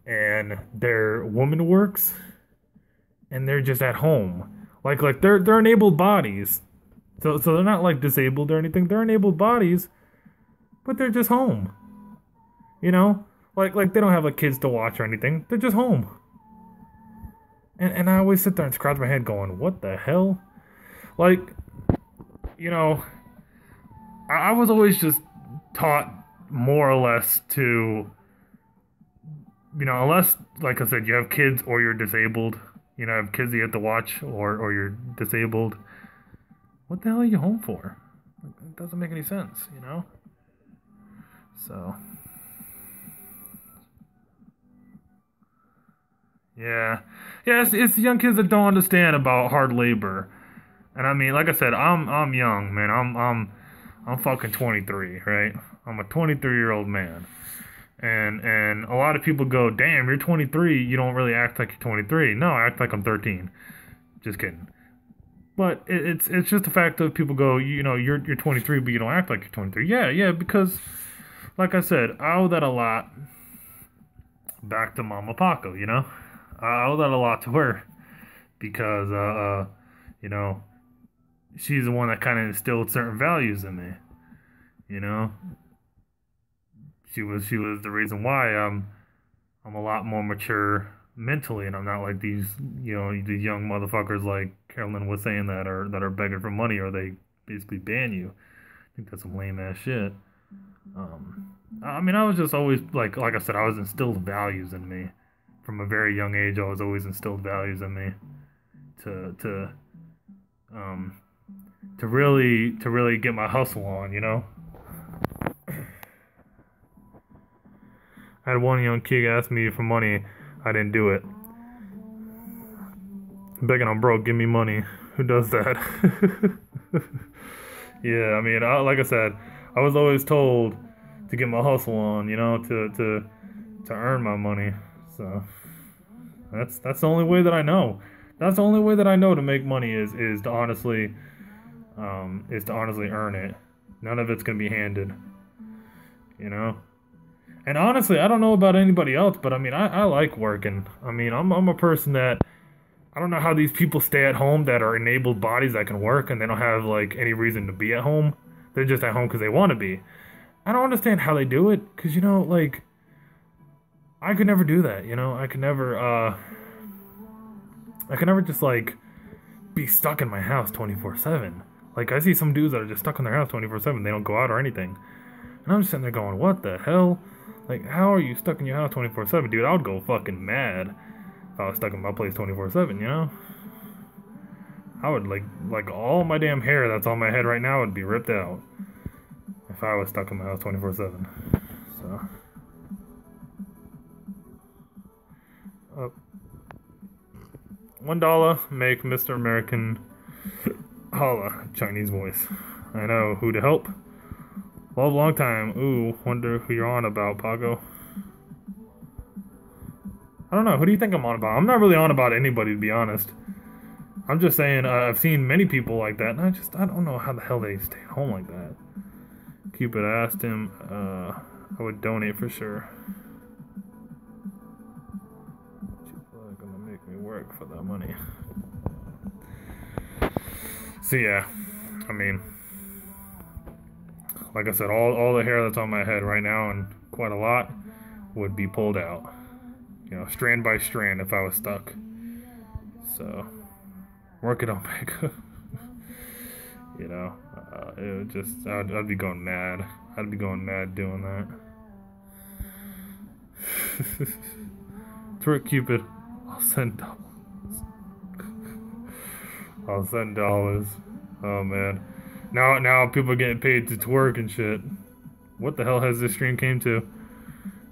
and their woman works, and they're just at home. Like they're enabled bodies. So they're not like disabled or anything. They're enabled bodies, but they're just home. You know? Like they don't have like kids to watch or anything. They're just home. And I always sit there and scratch my head going, what the hell? Like, you know, I was always just taught more or less to, you know, unless, like I said, you have kids or you're disabled, you know, have kids that you have to watch or you're disabled, what the hell are you home for? Like, it doesn't make any sense, you know? So, yeah. Yeah, it's the young kids that don't understand about hard labor. And I mean, like I said, I'm young, man. I'm fucking 23, right? I'm a 23-year-old man. And a lot of people go, "Damn, you're 23, you don't really act like you're 23." No, I act like I'm 13. Just kidding. But it's just the fact that people go, you know, you're 23, but you don't act like you're 23. Yeah, because like I said, I owe that a lot back to Mama Paco, you know? I owe that a lot to her because you know, she's the one that kind of instilled certain values in me. You know, she was the reason why I'm a lot more mature mentally, and I'm not like these, you know, these young motherfuckers like Carolyn was saying that are begging for money, or they basically ban you. I think that's some lame ass shit. I mean, I was just always like I said, I was instilled values in me from a very young age. I was always instilled values in me to really get my hustle on, you know. I had one young kid ask me for money. I didn't do it. Begging I'm broke, give me money. Who does that? Yeah, I mean, like I said, I was always told to get my hustle on, you know, to earn my money. So that's the only way that I know. That's the only way that I know to make money is to honestly earn it. None of it's gonna be handed, you know. And honestly, I don't know about anybody else, but I mean, I like working. I mean, I'm a person that, I don't know how these people stay at home that are enabled bodies that can work and they don't have like any reason to be at home. They're just at home because they want to be. I don't understand how they do it, because, you know, like, I could never do that, you know. I could never just like be stuck in my house 24/7. Like, I see some dudes that are just stuck in their house 24/7. They don't go out or anything. And I'm just sitting there going, what the hell? Like, how are you stuck in your house 24/7? Dude, I would go fucking mad if I was stuck in my place 24/7, you know? I would, like all my damn hair that's on my head right now would be ripped out if I was stuck in my house 24/7. So. $1, make Mr. American holla, Chinese voice. I know who to help. Love long time. Ooh, wonder who you're on about, Paco. I don't know. Who do you think I'm on about? I'm not really on about anybody, to be honest. I'm just saying, I've seen many people like that, and I don't know how the hell they stay at home like that. Cupid asked him, I would donate for sure. People are gonna make me work for that money. So yeah, I mean, like I said, all the hair that's on my head right now, and quite a lot, would be pulled out. You know, strand by strand if I was stuck. So, work it on makeup. You know, it would just, I'd be going mad. I'd be going mad doing that. Twerk Cupid, I'll send dollars. I'll send dollars. Oh man. Now people are getting paid to twerk and shit. What the hell has this stream came to?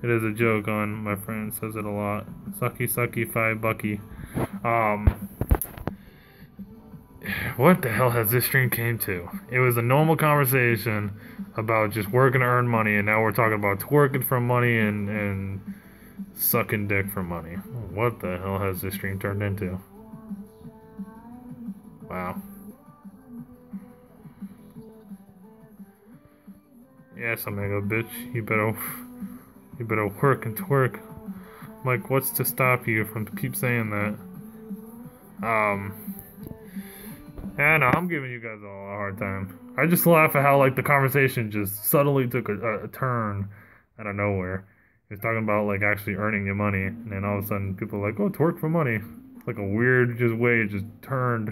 It is a joke on, my friend says it a lot. Sucky sucky $5. What the hell has this stream came to? It was a normal conversation about just working to earn money, and now we're talking about twerking for money and sucking dick for money. What the hell has this stream turned into? Wow. Yes, Omega bitch. You better work and twerk. Like, what's to stop you from keep saying that? Yeah, no, I'm giving you guys all a hard time. I just laugh at how, like, the conversation just suddenly took a turn out of nowhere. He was talking about, like, actually earning your money, and then all of a sudden people are like, oh, twerk for money. It's like a weird just way it just turned.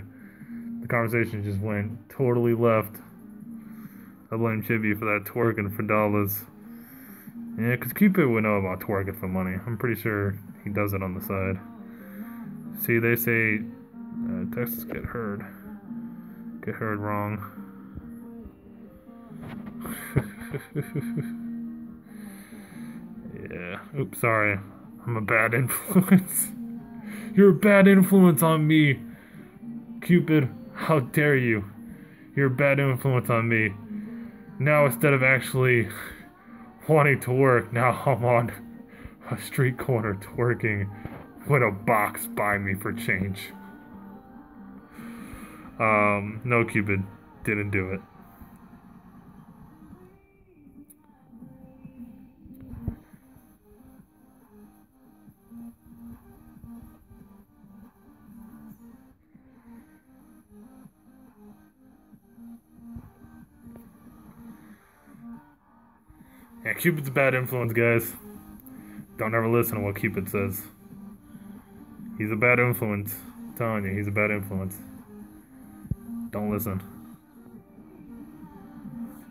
The conversation just went totally left. I blame Chibi for that twerking for dollars. Yeah, because Cupid would know about twerking for money. I'm pretty sure he does it on the side. See, they say Texas get heard wrong. Yeah. Oops, sorry. I'm a bad influence. You're a bad influence on me. Cupid, how dare you? You're a bad influence on me. Now instead of actually wanting to work, now I'm on a street corner twerking with a box by me for change. No, Cupid, didn't do it. Yeah, Cupid's a bad influence, guys. Don't ever listen to what Cupid says. He's a bad influence. I'm telling you, he's a bad influence. Don't listen.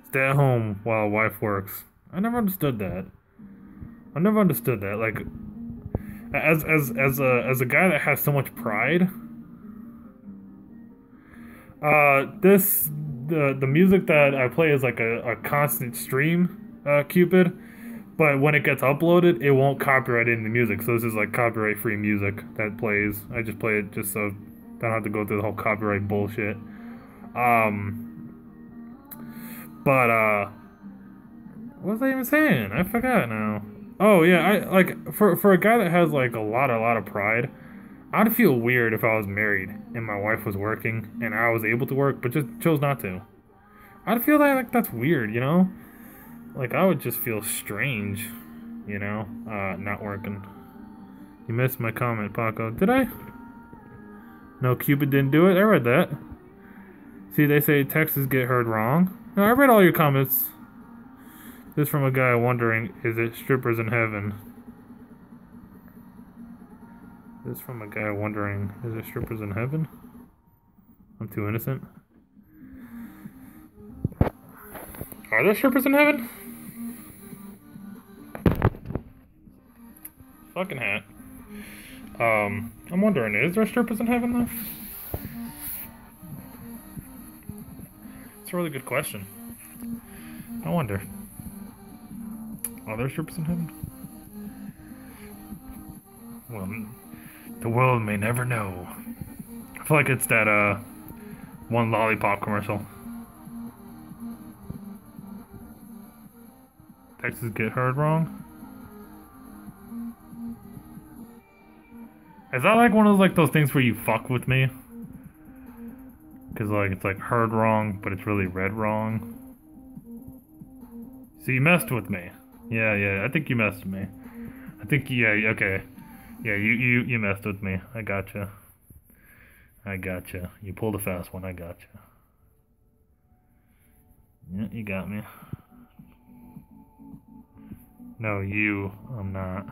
Stay at home while wife works. I never understood that. I never understood that. Like, as a guy that has so much pride, the music that I play is like a constant stream, Cupid. But when it gets uploaded, it won't copyright in the music. So this is like copyright-free music that plays. I just play it just so I don't have to go through the whole copyright bullshit. What was I even saying? I forgot now. Oh yeah, I like for a guy that has like a lot of pride, I'd feel weird if I was married and my wife was working and I was able to work but just chose not to. I'd feel like that's weird, you know? Like I would just feel strange, you know, not working. You missed my comment, Paco. Did I? No, Cupid didn't do it. I read that. See, they say Texas get heard wrong. No, I read all your comments. This from a guy wondering, is it strippers in heaven? This from a guy wondering, is it strippers in heaven? I'm too innocent. Are there strippers in heaven? Fucking hat. I'm wondering, is there strippers in heaven though? It's a really good question. I wonder. Are there strippers in heaven? Well, the world may never know. I feel like it's that, one lollipop commercial. Texas get heard wrong? Is that like one of those, like, those things where you fuck with me? Cause like, it's like heard wrong, but it's really read wrong. So you messed with me. Yeah, I think you messed with me. I think, yeah, okay. Yeah, you messed with me. I gotcha. I gotcha. You pulled a fast one. I gotcha. Yeah, you got me. No, you. I'm not.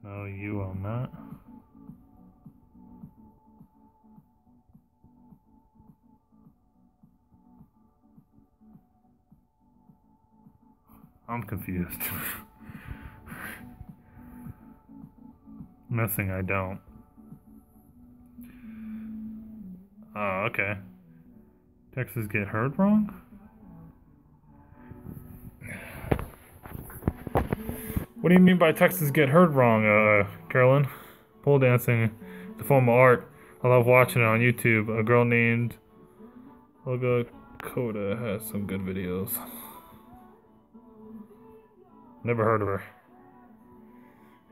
No, you. I'm not. I'm confused. Missing, I don't. Oh, okay. Texas get heard wrong? What do you mean by Texas get heard wrong, Carolyn? Pole dancing is a form of art. I love watching it on YouTube. A girl named Olga Koda has some good videos. Never heard of her.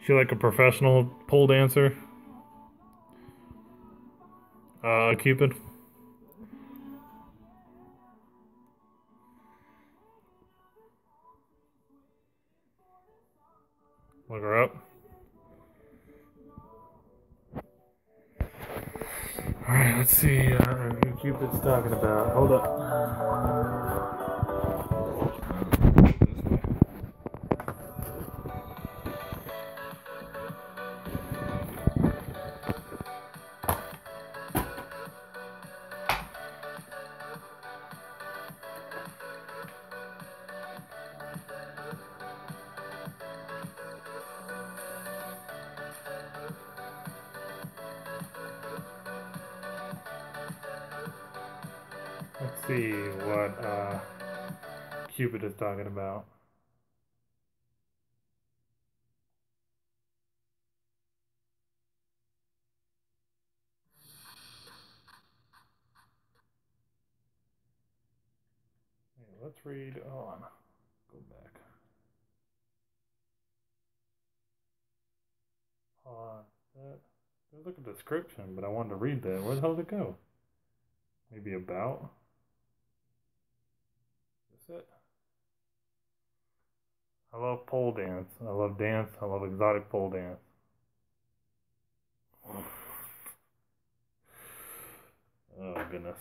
Is she like a professional pole dancer? Cupid? Look her up. Alright, let's see who Cupid's talking about. Hold up. Let's see what Cupid is talking about. Hey, let's read. Hold on. Go back. There's like a description, but I wanted to read that. Where the hell did it go? Maybe about? Is it? I love pole dance. I love dance. I love exotic pole dance. Oh, goodness.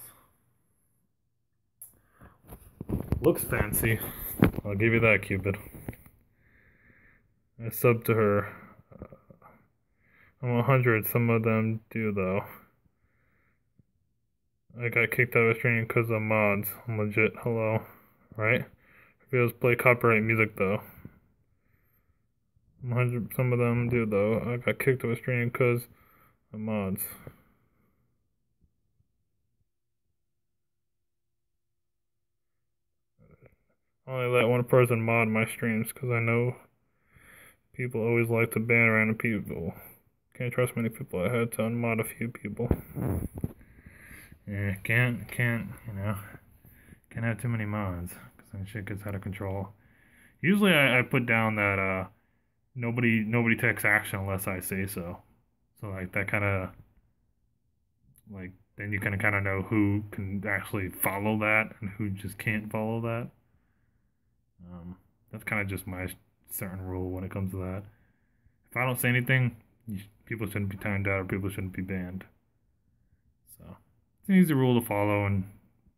Looks fancy. I'll give you that, Cupid. I sub to her. I'm 100. Some of them do, though. I got kicked out of streaming because of mods. I'm legit. Hello. Right? Videos play copyright music, though. I'm 100. Some of them do, though. I got kicked out of streaming because of mods. I only let one person mod my streams because I know people always like to ban random people. Can't trust many people. I had to unmod a few people. Yeah, can't, can't have too many mods because then shit gets out of control. Usually I put down that nobody takes action unless I say so. So like that kind of like then you can kind of know who can actually follow that and who just can't follow that. That's kind of just my certain rule when it comes to that. If I don't say anything, people shouldn't be timed out or people shouldn't be banned. So it's an easy rule to follow, and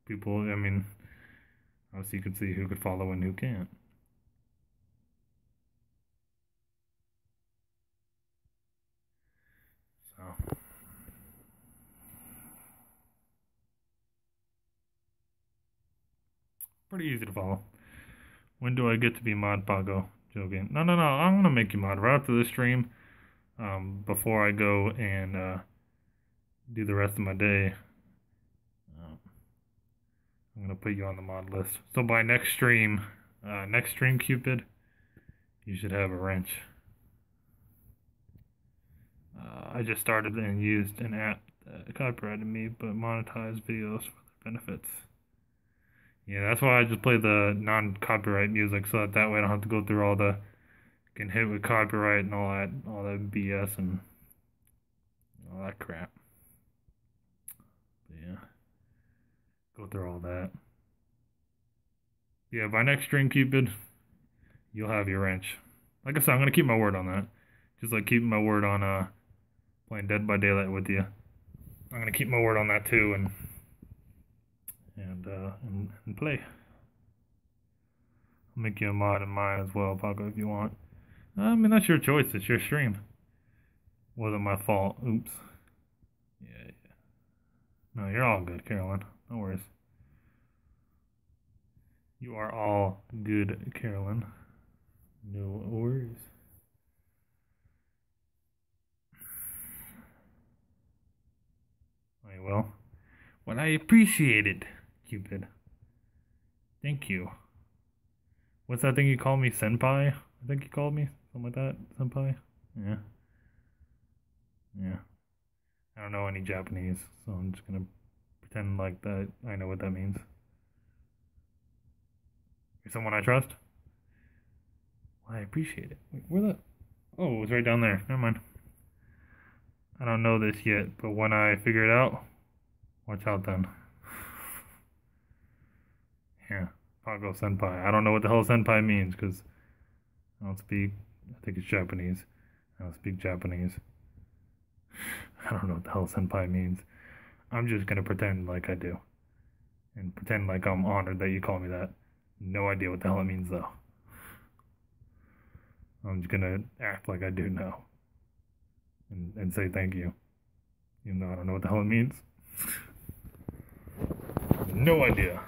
people, I mean, obviously you can see who could follow and who can't. So pretty easy to follow. When do I get to be mod Pago? Joking. No. I'm gonna make you mod right after this stream. Before I go and do the rest of my day. I'm gonna put you on the mod list. So by next stream, Cupid, you should have a wrench. I just started and used an app that copyrighted me, but monetized videos for their benefits. Yeah, that's why I just play the non-copyright music, so that way I don't have to go through all the getting hit with copyright and all that BS and all that crap. But yeah, Go through all that. Yeah, by next stream, Cupid, you'll have your wrench. Like I said, I'm gonna keep my word on that. Just like keeping my word on playing Dead by Daylight with you. I'm gonna keep my word on that too, and play. I'll make you a mod in mine as well, Paco, if you want. I mean, that's your choice. It's your stream. Wasn't my fault. Oops. Yeah. No, you're all good, Carolyn. No worries. You are all good, Carolyn. No worries. I will. Well, I appreciate it, Cupid. Thank you. What's that thing you call me? Senpai? I think you called me? Something like that? Senpai? Yeah. Yeah. I don't know any Japanese, so I'm just gonna pretend like that I know what that means. You're someone I trust? Well, I appreciate it. Wait, where the... Oh, it was right down there. Never mind. I don't know this yet, but when I figure it out, watch out then. Yeah. Pago Senpai. I don't know what the hell Senpai means, because I don't speak... I think it's Japanese. I don't speak Japanese. I don't know what the hell Senpai means. I'm just gonna pretend like I do. And pretend like I'm honored that you call me that. No idea what the hell it means, though. I'm just gonna act like I do know. And say thank you. Even though I don't know what the hell it means. No idea.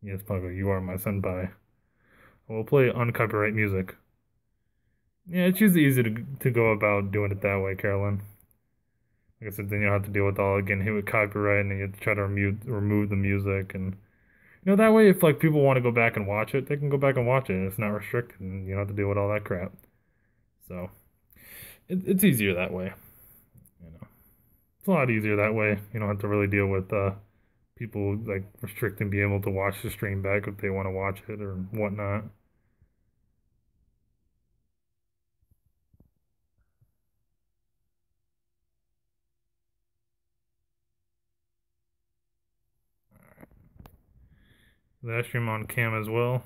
Yes, Pago, you are my senpai. We'll play uncopyright music. Yeah, it's usually easy to go about doing it that way, Carolyn. Like I said, then you don't have to deal with all again hit with copyright, and then you have to try to remove the music, and that way if like people want to go back and watch it, they can go back and watch it. And it's not restricted, and you don't have to deal with all that crap. So it's easier that way. It's a lot easier that way. You don't have to really deal with people like restricting being able to watch the stream back if they want to watch it or whatnot. That stream on cam as well.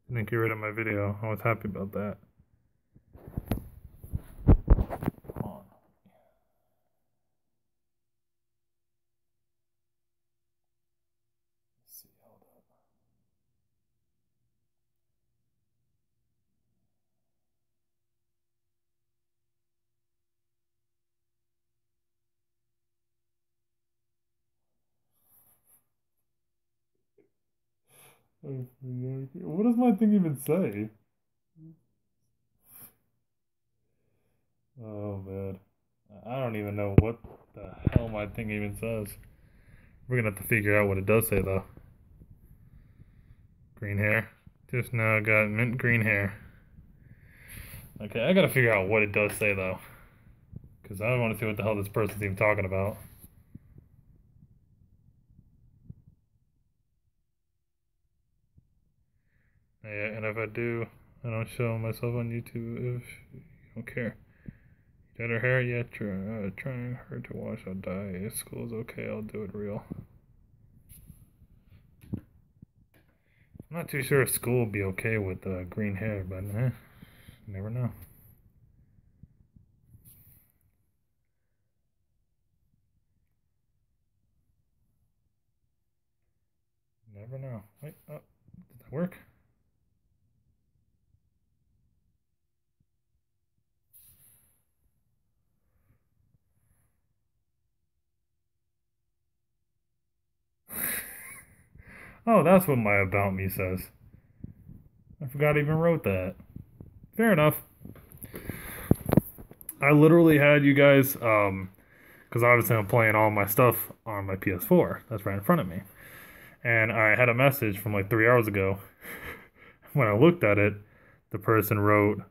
Didn't get rid of my video. I was happy about that. What does my thing even say? Oh man. I don't even know what the hell my thing even says. We're gonna have to figure out what it does say though. Green hair. Just now got mint green hair. Okay, I gotta figure out what it does say though. Because I want to see what the hell this person's even talking about. Yeah, and if I do, I don't show myself on YouTube if you don't care. Did her hair yet? Trying her to wash, I'll die. If school's okay, I'll do it real. I'm not too sure if school will be okay with green hair, but never know. Never know. Wait, oh, did that work? Oh, that's what my about me says. I forgot I even wrote that. Fair enough. I literally had you guys, because obviously I'm playing all my stuff on my PS4. That's right in front of me. And I had a message from like 3 hours ago. When I looked at it, the person wrote,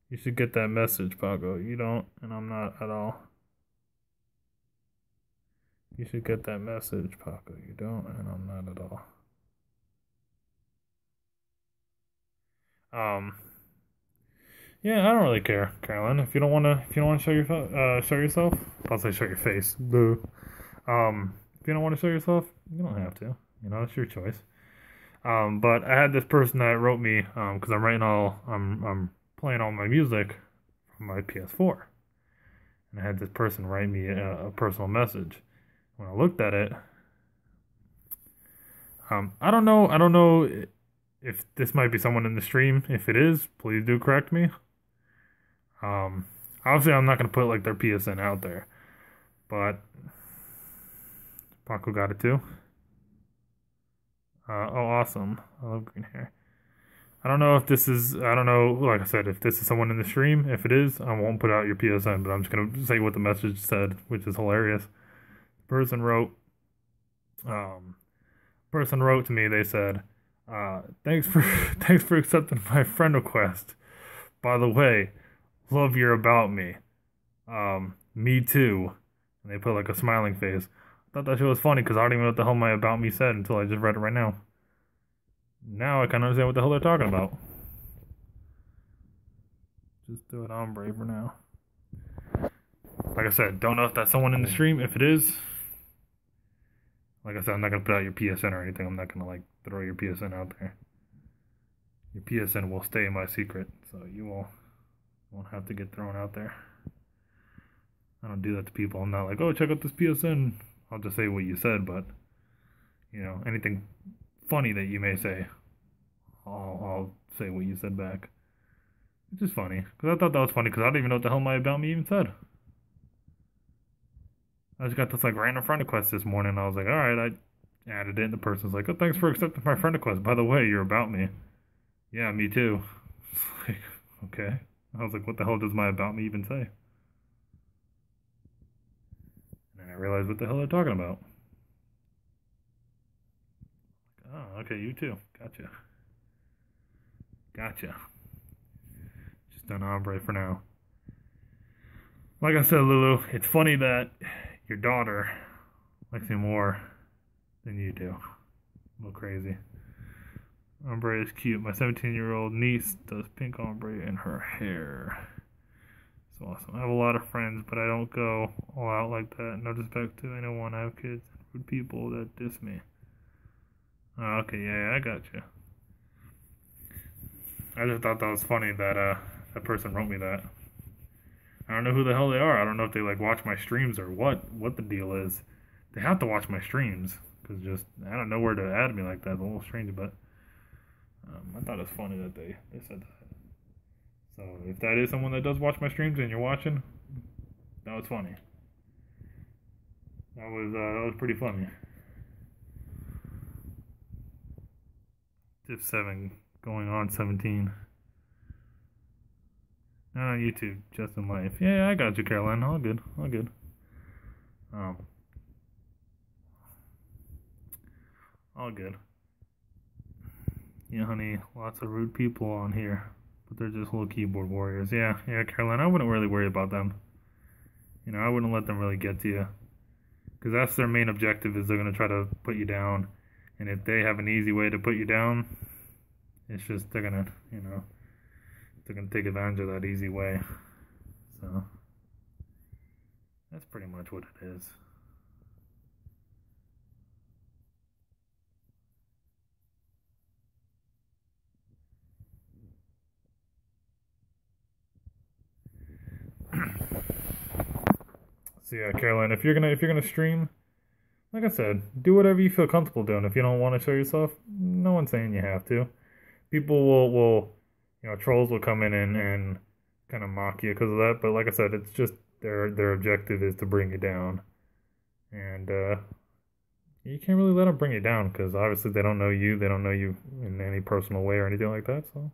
"You should get that message, Pago. You don't, and I'm not at all. You should get that message, Paco. You don't, and I'm not at all." Yeah, I don't really care, Carolyn. If you don't wanna show yourself, I'll say show your face. Boo. If you don't want to show yourself, you don't have to. You know, it's your choice. But I had this person that wrote me, because I'm playing all my music from my PS4, and I had this person write me a personal message. When I looked at it, I don't know if this might be someone in the stream. If it is, please do correct me. Um, Obviously, I'm not gonna put like their PSN out there, but Paco got it too. Oh, awesome! I love green hair. I don't know if this is, I don't know, like I said, if this is someone in the stream. If it is, I won't put out your PSN, but I'm just going to say what the message said, which is hilarious. Person wrote, um, person wrote to me, they said, thanks for, thanks for accepting my friend request. By the way, love your about me. Me too. And they put like a smiling face. I thought that shit was funny because I don't even know what the hell my about me said until I just read it right now. Now I kind of understand what the hell they're talking about. Just do it on Brave for now. Like I said, don't know if that's someone in the stream. If it is, like I said, I'm not gonna put out your PSN or anything. I'm not gonna like throw your PSN out there. Your PSN will stay my secret, so you won't have to get thrown out there. I don't do that to people. I'm not like, oh, check out this PSN. I'll just say what you said, but you know, anything funny that you may say, I'll say what you said back. Which is funny, because I thought that was funny, because I don't even know what the hell my about me even said. I just got this like random friend request this morning, and I was like, alright, I added it, and the person's like, oh, thanks for accepting my friend request. By the way, you're about me. Yeah, me too. Like, okay. I was like, what the hell does my about me even say? And I realized what the hell they're talking about. Oh, okay, you too. Gotcha. Gotcha. Just an ombre for now. Like I said, Lulu, it's funny that your daughter likes me more than you do. A little crazy. Ombre is cute. My 17-year-old niece does pink ombre in her hair. It's awesome. I have a lot of friends, but I don't go all out like that. No disrespect to anyone. I have kids and people that diss me. Oh, okay, yeah, I got you. I just thought that was funny that that person wrote me that. I don't know who the hell they are. I don't know if they like watch my streams or what the deal is. They have to watch my streams because just I don't know where to add me like that. It's a little strange, but I thought it was funny that they said that. So if that is someone that does watch my streams and you're watching, that was funny. That was pretty funny. Tip 7 going on 17. Not on YouTube, just in life. Yeah, I got you, Caroline. All good, all good. All good. Yeah, honey, lots of rude people on here, but they're just little keyboard warriors. Yeah, Caroline, I wouldn't really worry about them. You know, I wouldn't let them really get to you, because that's their main objective is they're gonna try to put you down, and if they have an easy way to put you down, it's just they're gonna, you know, they're gonna take advantage of that easy way. So that's pretty much what it is. So yeah, Caroline, if you're gonna stream, like I said, do whatever you feel comfortable doing. If you don't want to show yourself, no one's saying you have to. People will you know, trolls will come in and kind of mock you because of that. But like I said, it's just their objective is to bring you down, and you can't really let them bring you down because obviously they don't know you. They don't know you in any personal way or anything like that. So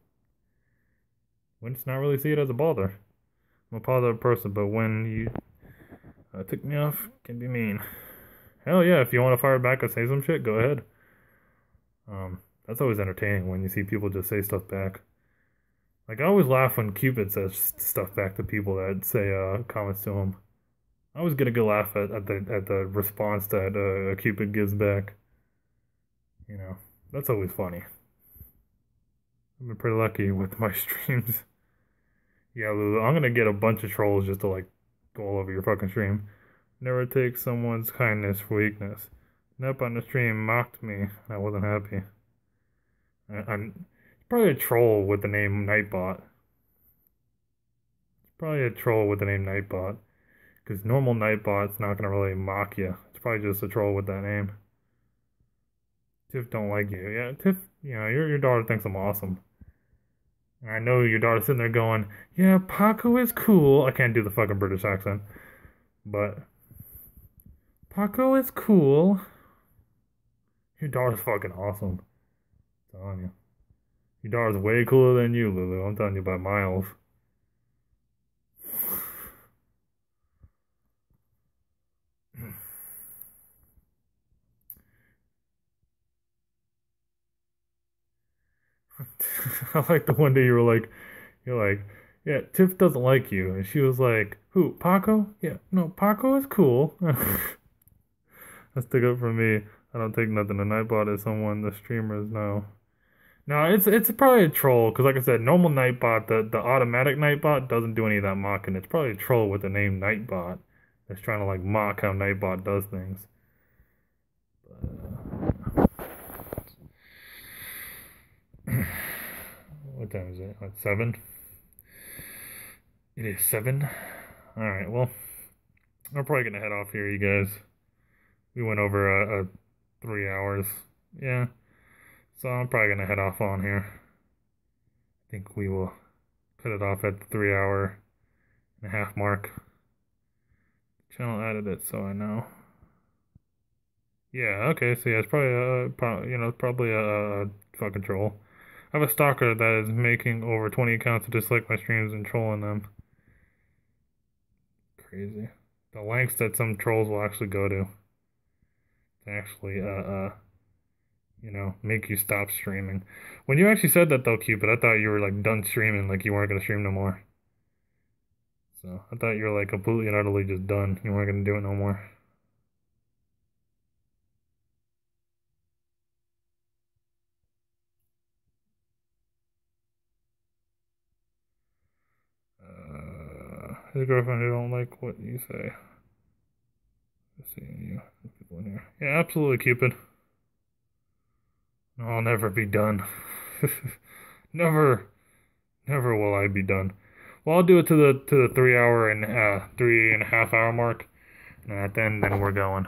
we just not really see it as a bother. I'm a positive person, but when you tick me off, can be mean. Hell yeah, if you want to fire back and say some shit, go ahead. That's always entertaining when you see people just say stuff back. Like, I always laugh when Cupid says stuff back to people that say comments to him. I always get a good laugh at the response that Cupid gives back. You know, that's always funny. I've been pretty lucky with my streams. Yeah, Lulu, I'm gonna get a bunch of trolls just to like go all over your fucking stream. Never take someone's kindness for weakness. Nep on the stream mocked me. I wasn't happy. I'm probably a troll with the name Nightbot. It's probably a troll with the name Nightbot. Because normal Nightbot's not gonna really mock you. It's probably just a troll with that name. Tiff don't like you. Yeah, Tiff, your daughter thinks I'm awesome. And I know your daughter's sitting there going, yeah, Paco is cool. I can't do the fucking British accent. But Paco is cool. Your daughter's fucking awesome. I'm telling you. Your daughter's way cooler than you, Lulu. I'm telling you by miles. I like the one day you're like, yeah, Tiff doesn't like you. And she was like, who, Paco? Yeah, no, Paco is cool. That stick up for me. I don't take nothing. A Nightbot is someone the streamers know. No, it's probably a troll, because like I said, normal Nightbot, the automatic Nightbot doesn't do any of that mocking. It's probably a troll with the name Nightbot that's trying to like mock how Nightbot does things. What time is it? What, 7? It is 7. Alright, well, I'm probably gonna head off here, you guys. We went over 3 hours. Yeah. So I'm probably gonna head off on here. I think we will cut it off at the 3 hour and a half mark. Channel added it, so I know. Yeah, okay, so yeah, it's probably a fucking troll. I have a stalker that is making over 20 accounts to dislike my streams and trolling them. Crazy. The lengths that some trolls will actually go to actually, make you stop streaming. When you actually said that though, Cupid, I thought you were like done streaming, like you weren't gonna stream no more. So I thought you were like completely and utterly just done. You weren't gonna do it no more. His girlfriend who don't like what you say. Seeing you, people in here. Yeah, absolutely, Cupid. No, I'll never be done. Never, never will I be done. Well, I'll do it to the 3 hour and 3.5 hour mark, and at the end, then we're going.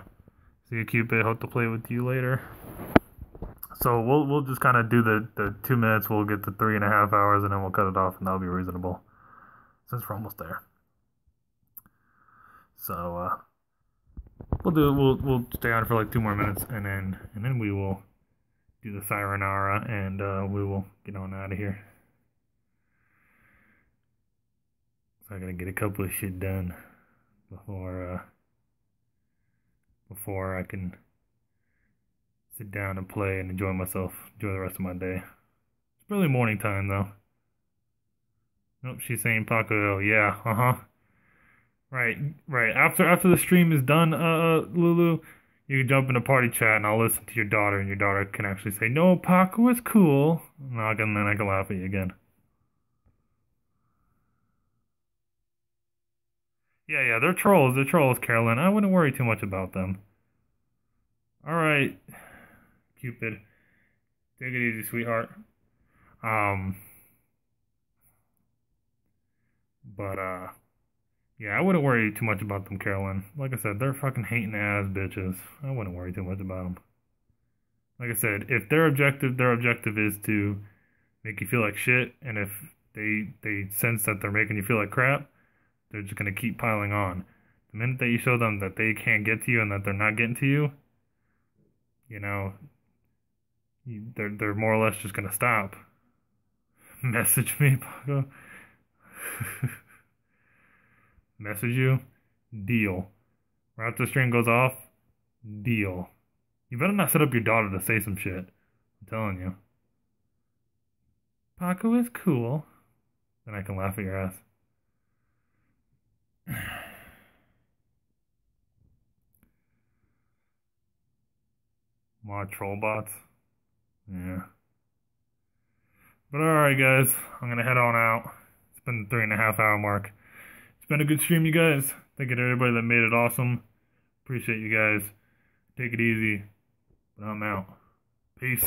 See you, Cupid. Hope to play with you later. So we'll just kind of do the 2 minutes. We'll get to 3.5 hours, and then we'll cut it off, and that'll be reasonable. Since we're almost there. So we'll stay on for like 2 more minutes, and then we will do the sayonara, and we will get on out of here. So I gotta get a couple of shit done before I can sit down and play and enjoy myself, enjoy the rest of my day. It's really morning time though. Nope, she's saying Paco. Yeah, Right, right. After the stream is done, Lulu, you can jump in a party chat and I'll listen to your daughter, and your daughter can actually say, "No, Paco is cool." And then I can laugh at you again. Yeah, yeah, they're trolls. They're trolls, Carolyn. I wouldn't worry too much about them. All right, Cupid, take it easy, sweetheart. Um, but yeah, I wouldn't worry too much about them, Carolyn. Like I said, they're fucking hating ass bitches. I wouldn't worry too much about them. Like I said, if their objective is to make you feel like shit, and if they sense that they're making you feel like crap, they're just gonna keep piling on. The minute that you show them that they can't get to you and that they're not getting to you, you know, they're more or less just gonna stop. Message me, Paco. Message you. Deal. Right after the stream goes off. Deal. You better not set up your daughter to say some shit. I'm telling you. Paco is cool. Then I can laugh at your ass. More troll bots. Yeah. But alright, guys. I'm gonna head on out. It's been been the 3.5 hour mark. It's been a good stream, you guys. Thank you to everybody that made it awesome. Appreciate you guys. Take it easy. But I'm out. Peace.